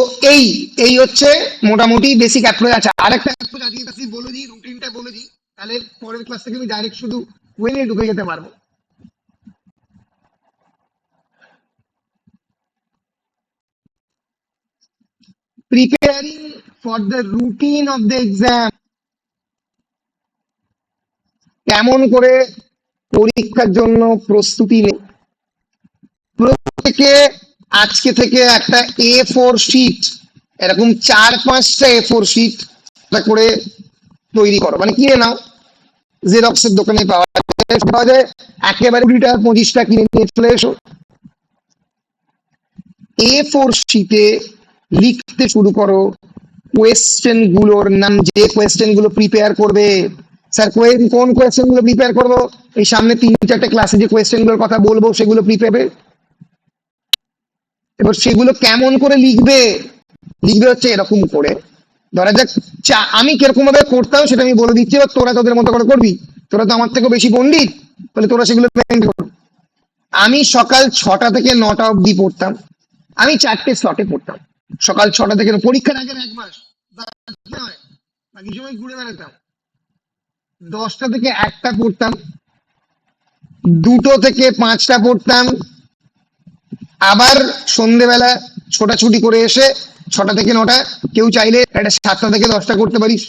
এই হচ্ছে মোটামুটি বেসিক অ্যাপ্রোচ। আচ্ছা, আরেকটা অ্যাপ্রোচ আজকে বলে দিই, রুটিনটা বলে দিই। তাহলে পরের ক্লাস থেকে আমি ডাইরেক্ট শুধু কোয়েনে ঢুকে যেতে পারবো। Preparing for the routine of the exam, কেমন করে পরীক্ষার জন্য প্রস্তুতি নেই। প্রত্যেকে আজকে থেকে একটা A4 শিট, এরকম 4-5টা A4 শিট করে তৈরি করো, মানে কিনে নাও, জেরক্সের দোকানে পাওয়া যায়, একেবারে 20টা 25টা কিনে নিয়ে চলে এসো। A4 শিটে লিখতে শুরু করো কোয়েশ্চেন গুলোর নাম, যে কোয়েশ্চেন গুলো প্রিপেয়ার করবে। স্যার কোন কোয়েশ্চেন গুলো প্রিপেয়ার করবো? এই সামনে 3-4টে ক্লাসে যে কোয়েশ্চেন গুলোর কথা বলবো সেগুলো প্রিপেয়ার। এবার সেগুলো কেমন করে লিখবে? লিখবে হচ্ছে এরকম করে, ধরা যাক আমি কিরকম ভাবে করতাম সেটা আমি বলে দিচ্ছি, এবার তোরা তোদের মতো করে করবি। তোরা তো আমার থেকে বেশি পণ্ডিত, তাহলে তোরা সেগুলো করো। আমি সকাল 6টা থেকে 9টা অবধি পড়তাম, আমি 4টে স্লটে পড়তাম। সকাল 6টা থেকে, পরীক্ষার আগের 1 মাস বাকি সময় ঘুরে বেড়াতাম। 10টা থেকে 1টা পড়তাম, 2টো থেকে 5টা পড়তাম, আবার সন্ধ্যেবেলা ছোটাছুটি করে এসে 6টা থেকে 9টা, কেউ চাইলে একটা 7টা থেকে 10টা করতে পারিস।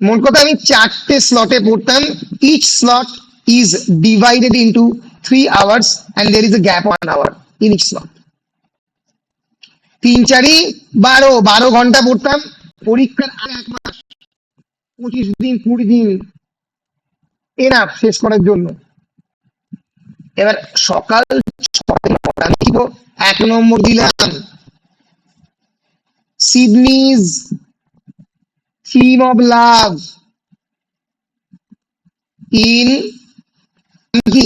মোট কথা আমি 4টে স্লটে পড়তাম। Each slot is divided into 3 hours and there is a gap 1 hour in each slot. 3-4-12 ঘন্টা পড়তাম। পরীক্ষার আগে 1 মাস, 25 দিন 20 দিন এনাফ শেষ করার জন্য। এবার সকাল 6টায় আমি 1 নম্বর দিলাম সিডনিজ থিম অফ লাভ ইন কি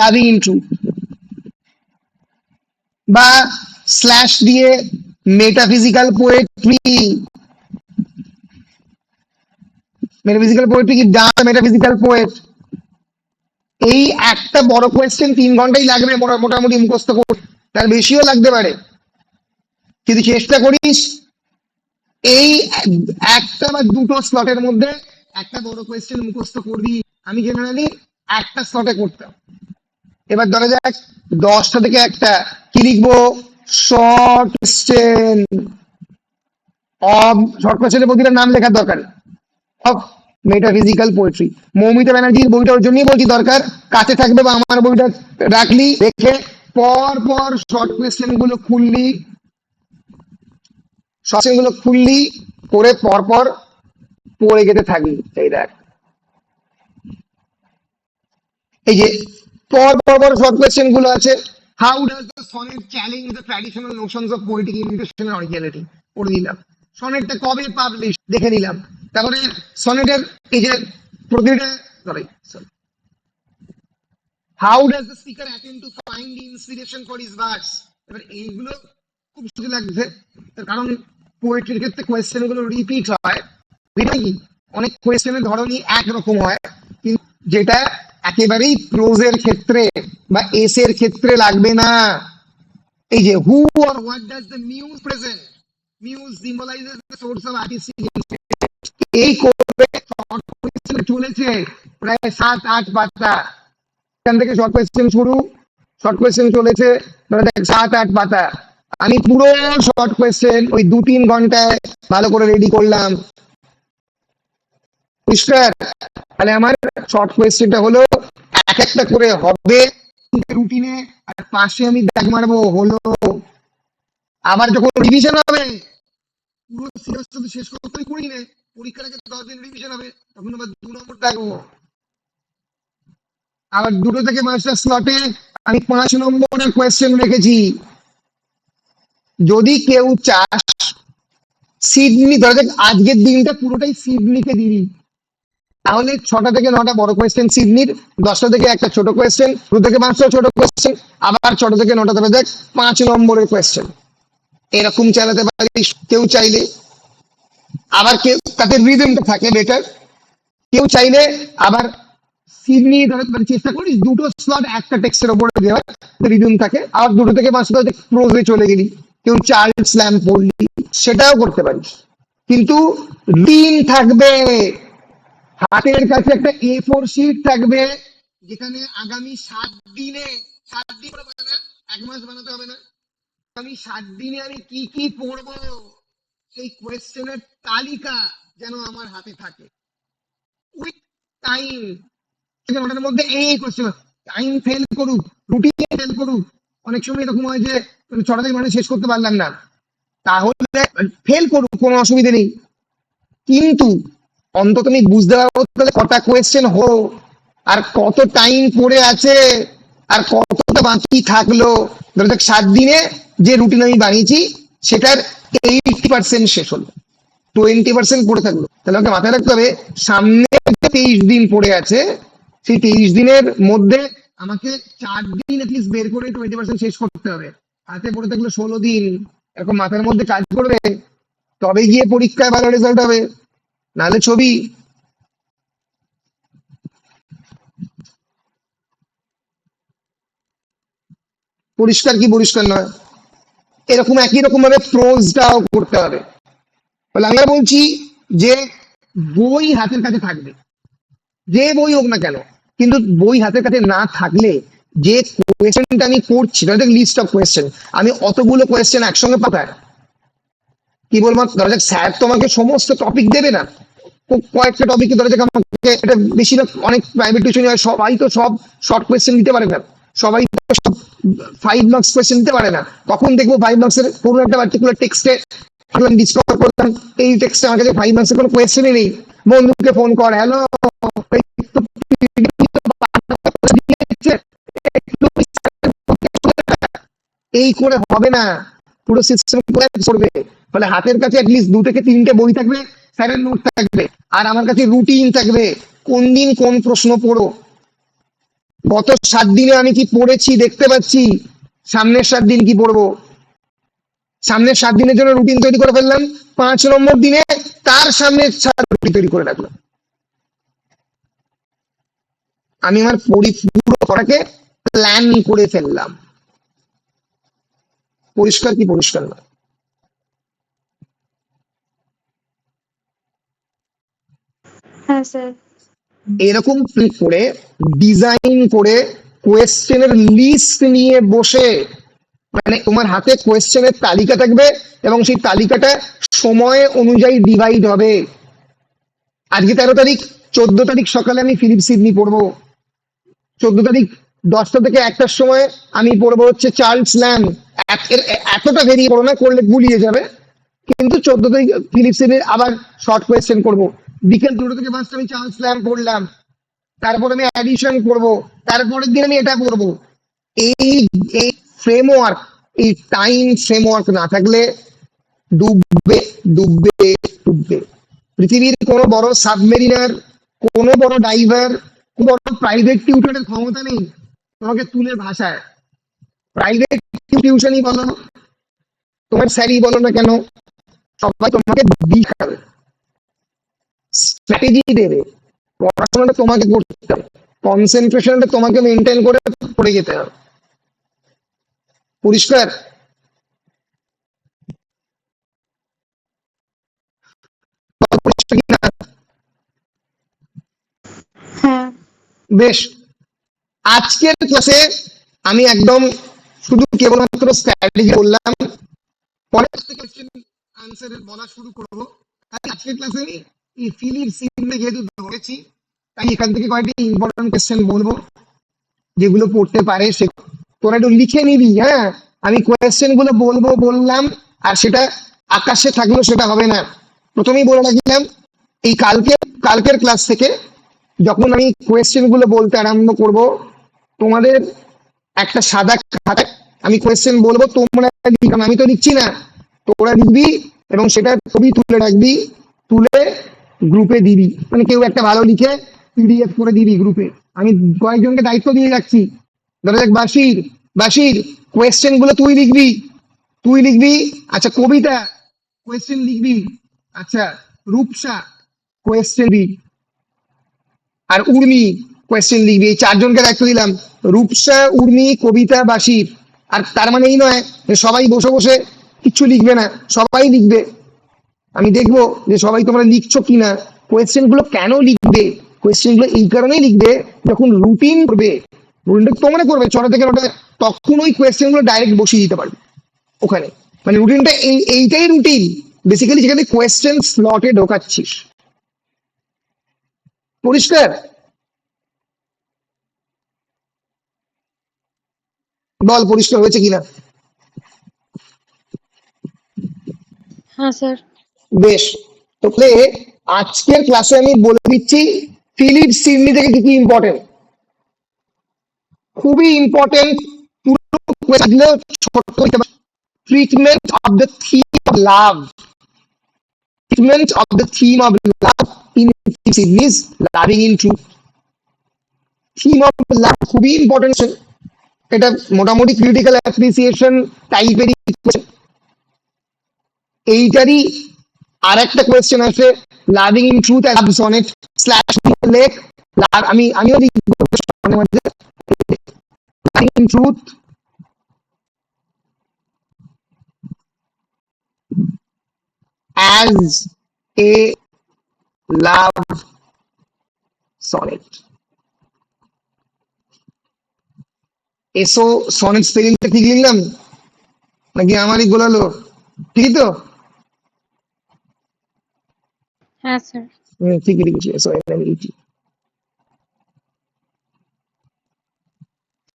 লাভিং ইন ট্রুথ, বা স্ল্যাশ দিয়ে মেটাফিজিক্যাল পোয়েট্রি। মেটাফিজিক্যাল পোয়েট্রি কি মেটাফিজিক্যাল পোয়েট। এই একটা বড় কোয়েশ্চেন 3 ঘন্টাই লাগবে মোটামুটি মুখস্থ করতে, তার বেশিও লাগতে পারে। যদি চেষ্টা করিস এই একটা বা 2টো স্লটের মধ্যে একটা বড় কোয়েশ্চেন মুখস্থ করবি। আমি জেনারেলি একটা স্লটে করতাম। এবার ধরা যাক 10টা থেকে 1টা কি লিখবো? শর্ট কোয়েশ্চেন অফ, শর্ট কোয়েশ্চেনের প্রতিটা নাম লেখার দরকার, অফ মেটাফিজিক্যাল পোয়েট্রি। মৌমিতা ব্যানার্জির বইটা ওর জন্যই বলছি দরকার, কাছে থাকবে বা আমার বইটা রাখলি, দেখে পর পর শর্ট কোয়েশ্চেন গুলো খুললি, করে পর পর পড়ে যেতে থাকলি। এই দেখ, এই যে পর পর শর্ট কোয়েশ্চেন গুলো আছে। How does the sonnet challenge the traditional notions of poetic imitation and originality? পড়ে দিলাম। সনেটটা কবে পাবলিশ দেখে নিলাম। তারপরে সনেটের এই যে প্রতিটা, how does the speaker attempt to find the inspiration for his verse? এবার এইগুলো খুব সুন্দর লাগছে, তার কারণ পোয়েট্রির ক্ষেত্রে কোয়েশ্চেন গুলো রিপিট হয়। অনেক কোয়েশ্চেনের ধরনই একরকম হয়, কিন্তু যেটা একেবারেই প্রোজের ক্ষেত্রে বা এসের ক্ষেত্রে লাগবে না। এই যে হু or what does the muse present? Muse symbolises the source of artistic. এই করে শর্ট কোয়েশ্চেন চলেছে প্রায় 7-8 পাতা। এখান থেকে শর্ট কোয়েশ্চেন শুরু, শর্ট কোয়েশ্চেন চলেছে 7-8 পাতা। আমি পুরো শর্ট কোয়েশ্চেন ওই 2-3 ঘন্টায় ভালো করে রেডি করলাম। পরিষ্কার? তাহলে আমার শর্ট কোয়েশ্চেনটা হলো এক একটা করে হবে রুটিনে, আর পাশে আমি দাগ মারবো হলো। আবার যখন রিভিশন হবে, পুরো সিলেবাসটা তো শেষ করতে করি না, পরীক্ষার আগে 10 দিন রিভিশন হবে, তখন আবার 2 নম্বর দাগবো। আবার 2টো থেকে 5টা স্লটে আমি 5 নম্বরের কোয়েশ্চেন রেখেছি। যদি কেউ চাস সিডনি, ধরা যাক আজকের দিনটা পুরোটাই সিডনিকে দিবি, তাহলে 6টা থেকে 9টা বড় কোয়েশ্চেন সিডনির, 10টা থেকে 1টা ছোট কোয়েশ্চেন, 2 থেকে 5টা ছোট কোয়েশ্চেন, আবার 6টা থেকে 9টা ধরা যাক 5 নম্বরের কোয়েশ্চেন। এরকম চালাতে পারিস কেউ চাইলে। আবার কেউ তাতে রিদমটা থাকে বেটার। কেউ চাইলে আবার সিডনি ধরে চেষ্টা করিস 2টো স্লট একটা টেক্সটের উপরে দেওয়ার, রিদম থাকে। আর 2টো থেকে 5টা প্রোজে চলে গেলি, কেউ চার্লস ল্যাম্ব পড়লি, সেটাও করতে পারিস। কিন্তু রুটিন থাকবে, হাতের কাছে একটা A4 শিট থাকবে, যেখানে আগামী 7 দিনে, 7 দিন করে বানানা, 1 মাস বানাতে হবে না, আগামী 7 দিনে আমি কি কি পড়বো সেই কোয়েশ্চেনের তালিকা যেন আমার হাতে থাকে, উইথ টাইম। ওটার মধ্যে এই কোয়েশ্চেন, টাইম ফেল করুক, রুটিন ফেল করুক, অনেক সময় এরকম হয় যে 6টা থেকে মানে শেষ করতে পারলাম না, তাহলে ফেল করুক, কোনো অসুবিধা নেই, কিন্তু অন্তত আমি বুঝতে পারবো তাহলে কটা কোয়েশ্চেন হলো, আর কত টাইম পড়ে আছে, আর কতটা বাকি থাকলো। ধরো দেখ 7 দিনে যে রুটিন আমি বানিয়েছি সেটার 80% শেষ হলো, 20% পড়ে থাকলো। তাহলে আমাকে মাথায় রাখতে হবে সামনে 23 দিন পড়ে আছে, সেই 23 দিনের মধ্যে আমাকে 4 দিন অ্যাটলিস্ট বের করে 20% শেষ করতে হবে। হাতে পড়ে থাকলো 16 দিন, এরকম মাথার মধ্যে কাজ করবে, তবে গিয়ে পরীক্ষায় ভালো রেজাল্ট হবে, নাহলে ছবি। পরিষ্কার কি পরিষ্কার নয়? এরকম একই রকম ভাবে প্রোজটাও করতে হবে। বলে আমরা বলছি যে বই হাতের কাছে থাকবে, যে বই হোক না কেন, কিন্তু বই হাতের কাছে না থাকলে যে কোয়েশ্চেনটা আমি করছি, লিস্ট অফ কোয়েশ্চেন, আমি অতগুলো কোয়েশ্চেন একসঙ্গে পাঠাই, কি বলবো, ধরা যাক স্যার তোমাকে সমস্ত টপিক দেবে না, কয়েকটা টপিকে ধরা যাক আমাকে, এটা বেশিরভাগ অনেক প্রাইভেট টিউশন হয়, সবাই তো সব শর্ট কোয়েশ্চেন দিতে পারে না, সবাই তো সব 5 মার্কস কোয়েশ্চেন দিতে পারে না। তখন দেখবো 5 মার্কসের কোনো একটা পার্টিকুলার টেক্সটে ডিসকভার করলাম, এই টেক্সটে আমার কাছে 5 মার্কসের কোনো কোয়েশ্চেনই নেই, বন্ধুকে ফোন কর, হ্যালো এই করে হবে না, পুরো সিস্টেম করবে। ফলে হাতের কাছে অ্যাটলিস্ট 2 থেকে 3টে বই থাকবে, স্যারের নোট থাকবে, আর আমার কাছে রুটিন থাকবে, কোন দিন কোন প্রশ্ন পড়ো, গত 7 দিনে আমি কি পড়েছি দেখতে পাচ্ছি, সামনের 7 দিন কি পড়বো, সামনের 7 দিনের জন্য রুটিন তৈরি করে ফেললাম, 5 নম্বর দিনে তার সামনে রুটিন তৈরি করে রাখলাম, আমি আমার পুরো পড়াকে প্ল্যান করে ফেললাম। পরিষ্কার কি পরিষ্কার না? হ্যাঁ স্যার। এরকম করে ডিজাইন করে কোয়েশ্চেনের লিস্ট নিয়ে বসে, মানে তোমার হাতে কোয়েশ্চেনের তালিকা থাকবে এবং সেই তালিকাটা সময় অনুযায়ী ডিভাইড হবে। আজকে 13 তারিখ, 14 তারিখ সকালে আমি ফিলিপ সিডনি পড়বো, 14 তারিখ 10টা থেকে 1টার সময় আমি পড়বো হচ্ছে চার্লস ল্যাম্ব, এতটা ভেরিয়ে পড়ো না, করলে গুলিয়ে যাবে, কিন্তু 14 তারিখ ফিলিপ সিডনির আবার শর্ট কোয়েশ্চেন করবো, বিকেল 2টা থেকে 5টা আমি চার্লস ল্যাম্ব পড়লাম, তারপরে আমি অ্যাডিশন করব, তারপরের দিন আমি এটা করব। এই এই ফ্রেমওয়ার্ক, এই টাইম ফ্রেমওয়ার্ক না থাকলে ডুববে ডুববে ডুববে। পৃথিবীর কোনো বড় সাবমেরিনার, কোনো বড় ডাইভার, কোনো বড় প্রাইভেট টিউটরের ক্ষমতা নেই তোমাকে তুলে ভাষায়। প্রাইভেট টিউশনই বলো, তোমার স্যারই বলো না কেন, সবাই তোমাকে দেখাবে, স্ট্র্যাটেজি দেবে, পড়াশোনাটা তোমাকে করতে হবে, কনসেন্ট্রেশনটা তোমাকে মেনটেন করে পড়ে যেতে হবে। পরিষ্কার? পরিষ্কার কি না? হ্যাঁ। বেশ, আজকের ক্লাসে আমি একদম শুধু কেবলমাত্র স্ট্র্যাটেজি বললাম, পরে কোশ্চেন আনসার বলা শুরু করবো। আজকের ক্লাসে আমি এই ফিলিপ সিডনি যেহেতু ধরেছি, তাই এখান থেকে কয়েকটি ইম্পর্টেন্ট কোশ্চেন বলবো যেগুলো পড়তে পারে, সে তোরা একটু লিখে নিবি। হ্যাঁ, আমি কোয়েশ্চেন গুলো বলবো বললাম, আর সেটা আকাশে থাকলো সেটা হবে না। প্রথমেই বলে রাখলাম, এই কালকের ক্লাস থেকে যখন আমি কোয়েশ্চেন গুলো বলতে আরম্ভ করব, তোমাদের একটা সাদা খাতায় আমি কোয়েশ্চেন বলবো, তোমরা আমি তো লিখছি না, তোরা লিখবি এবং সেটা ছবি তুলে রাখবি, তুলে গ্রুপে দিবি, মানে কেউ একটা ভালো লিখে PDF করে দিবি গ্রুপে। আমি কয়েকজনকে দায়িত্ব দিয়ে যাচ্ছি, ধরা যাক বাসির কোয়েশ্চেন গুলো তুই লিখবি। আচ্ছা, কবিতা কোয়েশ্চেন লিখবি, আচ্ছা রূপসা কোয়েশ্চেন লিখবি, আর উর্মি কোয়েশ্চেন লিখবি। এই 4 জনকে দায়িত্ব দিলাম, রূপসা, উর্মি, কবিতা, বাসির। আর তার মানে এই নয় যে সবাই বসে বসে কিচ্ছু লিখবে না, সবাই লিখবে। আমি দেখবো যে সবাই তোমরা লিখছো কিনা, কোয়েশ্চেন গুলো কেন লিখবে, কোয়েশ্চেন গুলো এই কারণেই লিখবে, যখন রুটিন করবে, রুটিনটা তো মনে করবে ছটা থেকে নটা, তখন ওই কোয়েশ্চেন গুলো ডাইরেক্ট বসিয়ে দিতে পারবে ওখানে। মানে রুটিনটা এইটাই রুটিন বেসিক্যালি, যেখানে কোয়েশ্চেন স্লটে ঢোকাচ্ছিস। পরিষ্কার? বল পরিষ্কার হয়েছে কিনা। হ্যাঁ স্যার। বেশ, তাহলে আজকের ক্লাসে আমি বলে দিচ্ছি ফিলিপ সিডনি থেকে কি কি ইম্পর্টেন্ট, খুবই ইম্পর্টেন্ট। পুরো treatment of the theme of love, treatment of the theme of love in Sidney's loving in truth. Theme of love খুবই ইম্পর্টেন্ট, এটা মোটামুটি ক্রিটিক্যাল অ্যাপ্রিসিয়েশন টাইপেরই। এইটারই আর একটা কোয়েশ্চেন আছে, loving in truth love sonnet slash lake. আমিও loving in truth as a love sonnet. এসো sonnet স্পেলিংটা ঠিক লিখলাম নাকি আমারই গোলালো? ঠিক তো? হ্যাঁ স্যার। ঠিকই লিখেছি, এসো লিখেছি।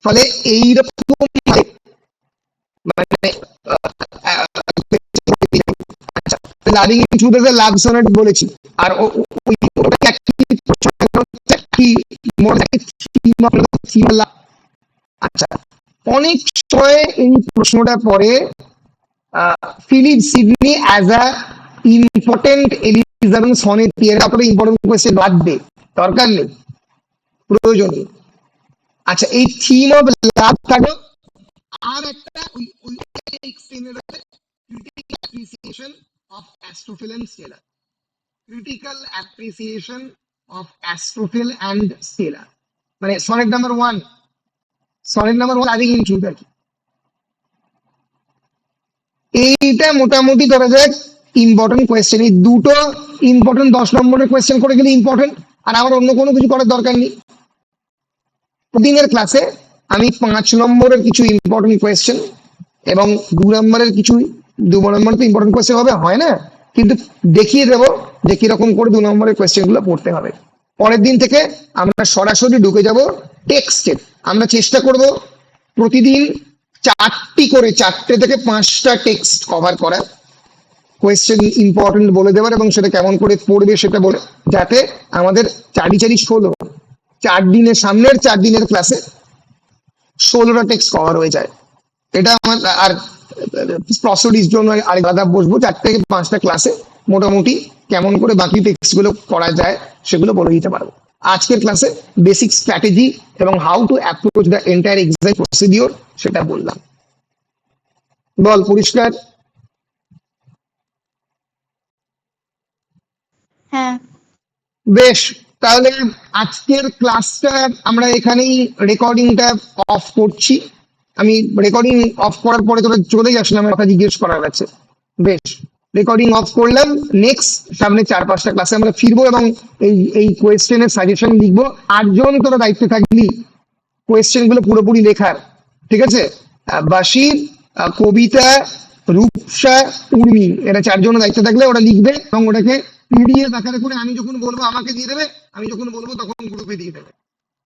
ফলে এইরকম মানে loving in truth as a love sonnet বলেছি, আর আচ্ছা, অনেক সময় এই প্রশ্নটা পরে Philip Sidney as a important Elizabeth sonnet, এর তারপরে ইম্পর্টেন্ট কোয়েশ্চেন বাদ দে, দরকার নেই, প্রয়োজন নেই। আচ্ছা, এই থিম অফ লাভ থাকবে, আর একটা critical appreciation of Astrophil and Stella, critical appreciation of Astrophil and Stella, মানে sonnet number 1, sonnet number 1 loving in truth আর কি। এইটা মোটামুটি ধরা যাক ইম্পর্টেন্ট কোয়েশ্চেন। এই দুটো ইম্পর্টেন্ট 10 নম্বরের কোয়েশ্চেন করে গেলে ইম্পর্টেন্ট, আর আমার অন্য কোনো কিছু করার দরকার নেই। প্রতিদিনের ক্লাসে আমি 5 নম্বরের কিছু ইম্পর্টেন্ট কোয়েশ্চেন এবং 2 নম্বরের কিছু, 2 নম্বর তো ইম্পর্টেন্ট কোয়েশ্চেন হবে, হয় না, কিন্তু দেখিয়ে দেবো যে কিরকম করে 2 নম্বরের কোয়েশ্চেন গুলো পড়তে হবে। পরের দিন থেকে আমরা সরাসরি ঢুকে যাব টেক্সটে। আমরা চেষ্টা করব প্রতিদিন 4টি করে, 4টে থেকে 5টা টেক্সট কভার করার, কোয়েশ্চেন ইম্পর্টেন্ট বলে দেওয়ার এবং সেটা কেমন করে পড়বে সেটা বলে, যাতে আমাদের 4 4 দিনের সামনের 4 দিনের ক্লাসে 16টা টেক্সট কভার হয়ে যায়। এটা আমার, আর প্রসিডির জন্য আলাদা বসবো 4 থেকে 5টা ক্লাসে, মোটামুটি কেমন করে বাকি টেক্সট গুলো করা যায় সেগুলো বলে দিতে পারবো। আজকের ক্লাসে বেসিক স্ট্র্যাটেজি এবং how to approach the entire exam procedure সেটা বললাম। বল পরিষ্কার? হ্যাঁ। বেশ, তাহলে আজকের ক্লাসটা আমরা এখানেই রেকর্ডিংটা অফ করছি। আমি রেকর্ডিং অফ করার পরে তোরা চলে যাস না, আমার কথা জিজ্ঞেস করার আছে। বেশ, রেকর্ডিং অফ করলাম। নেক্সট সামনে 4-5টা ক্লাসে আমরা ফিরবো এবং এই কোয়েশ্চেনের সাজেশন লিখবো। 8 জন তোরা দায়িত্বে থাকবি কোয়েশ্চেন গুলো পুরোপুরি লেখার, ঠিক আছে? বাসির, কবিতা, রূপসা, উর্মি, এরা 4 জনের দায়িত্ব থাকলে ওরা লিখবে এবং ওটাকে পিডিএফ আকারে করে আমি যখন বলবো আমাকে দিয়ে দেবে, আমি যখন বলবো তখন গ্রুপে দিয়ে দেবে।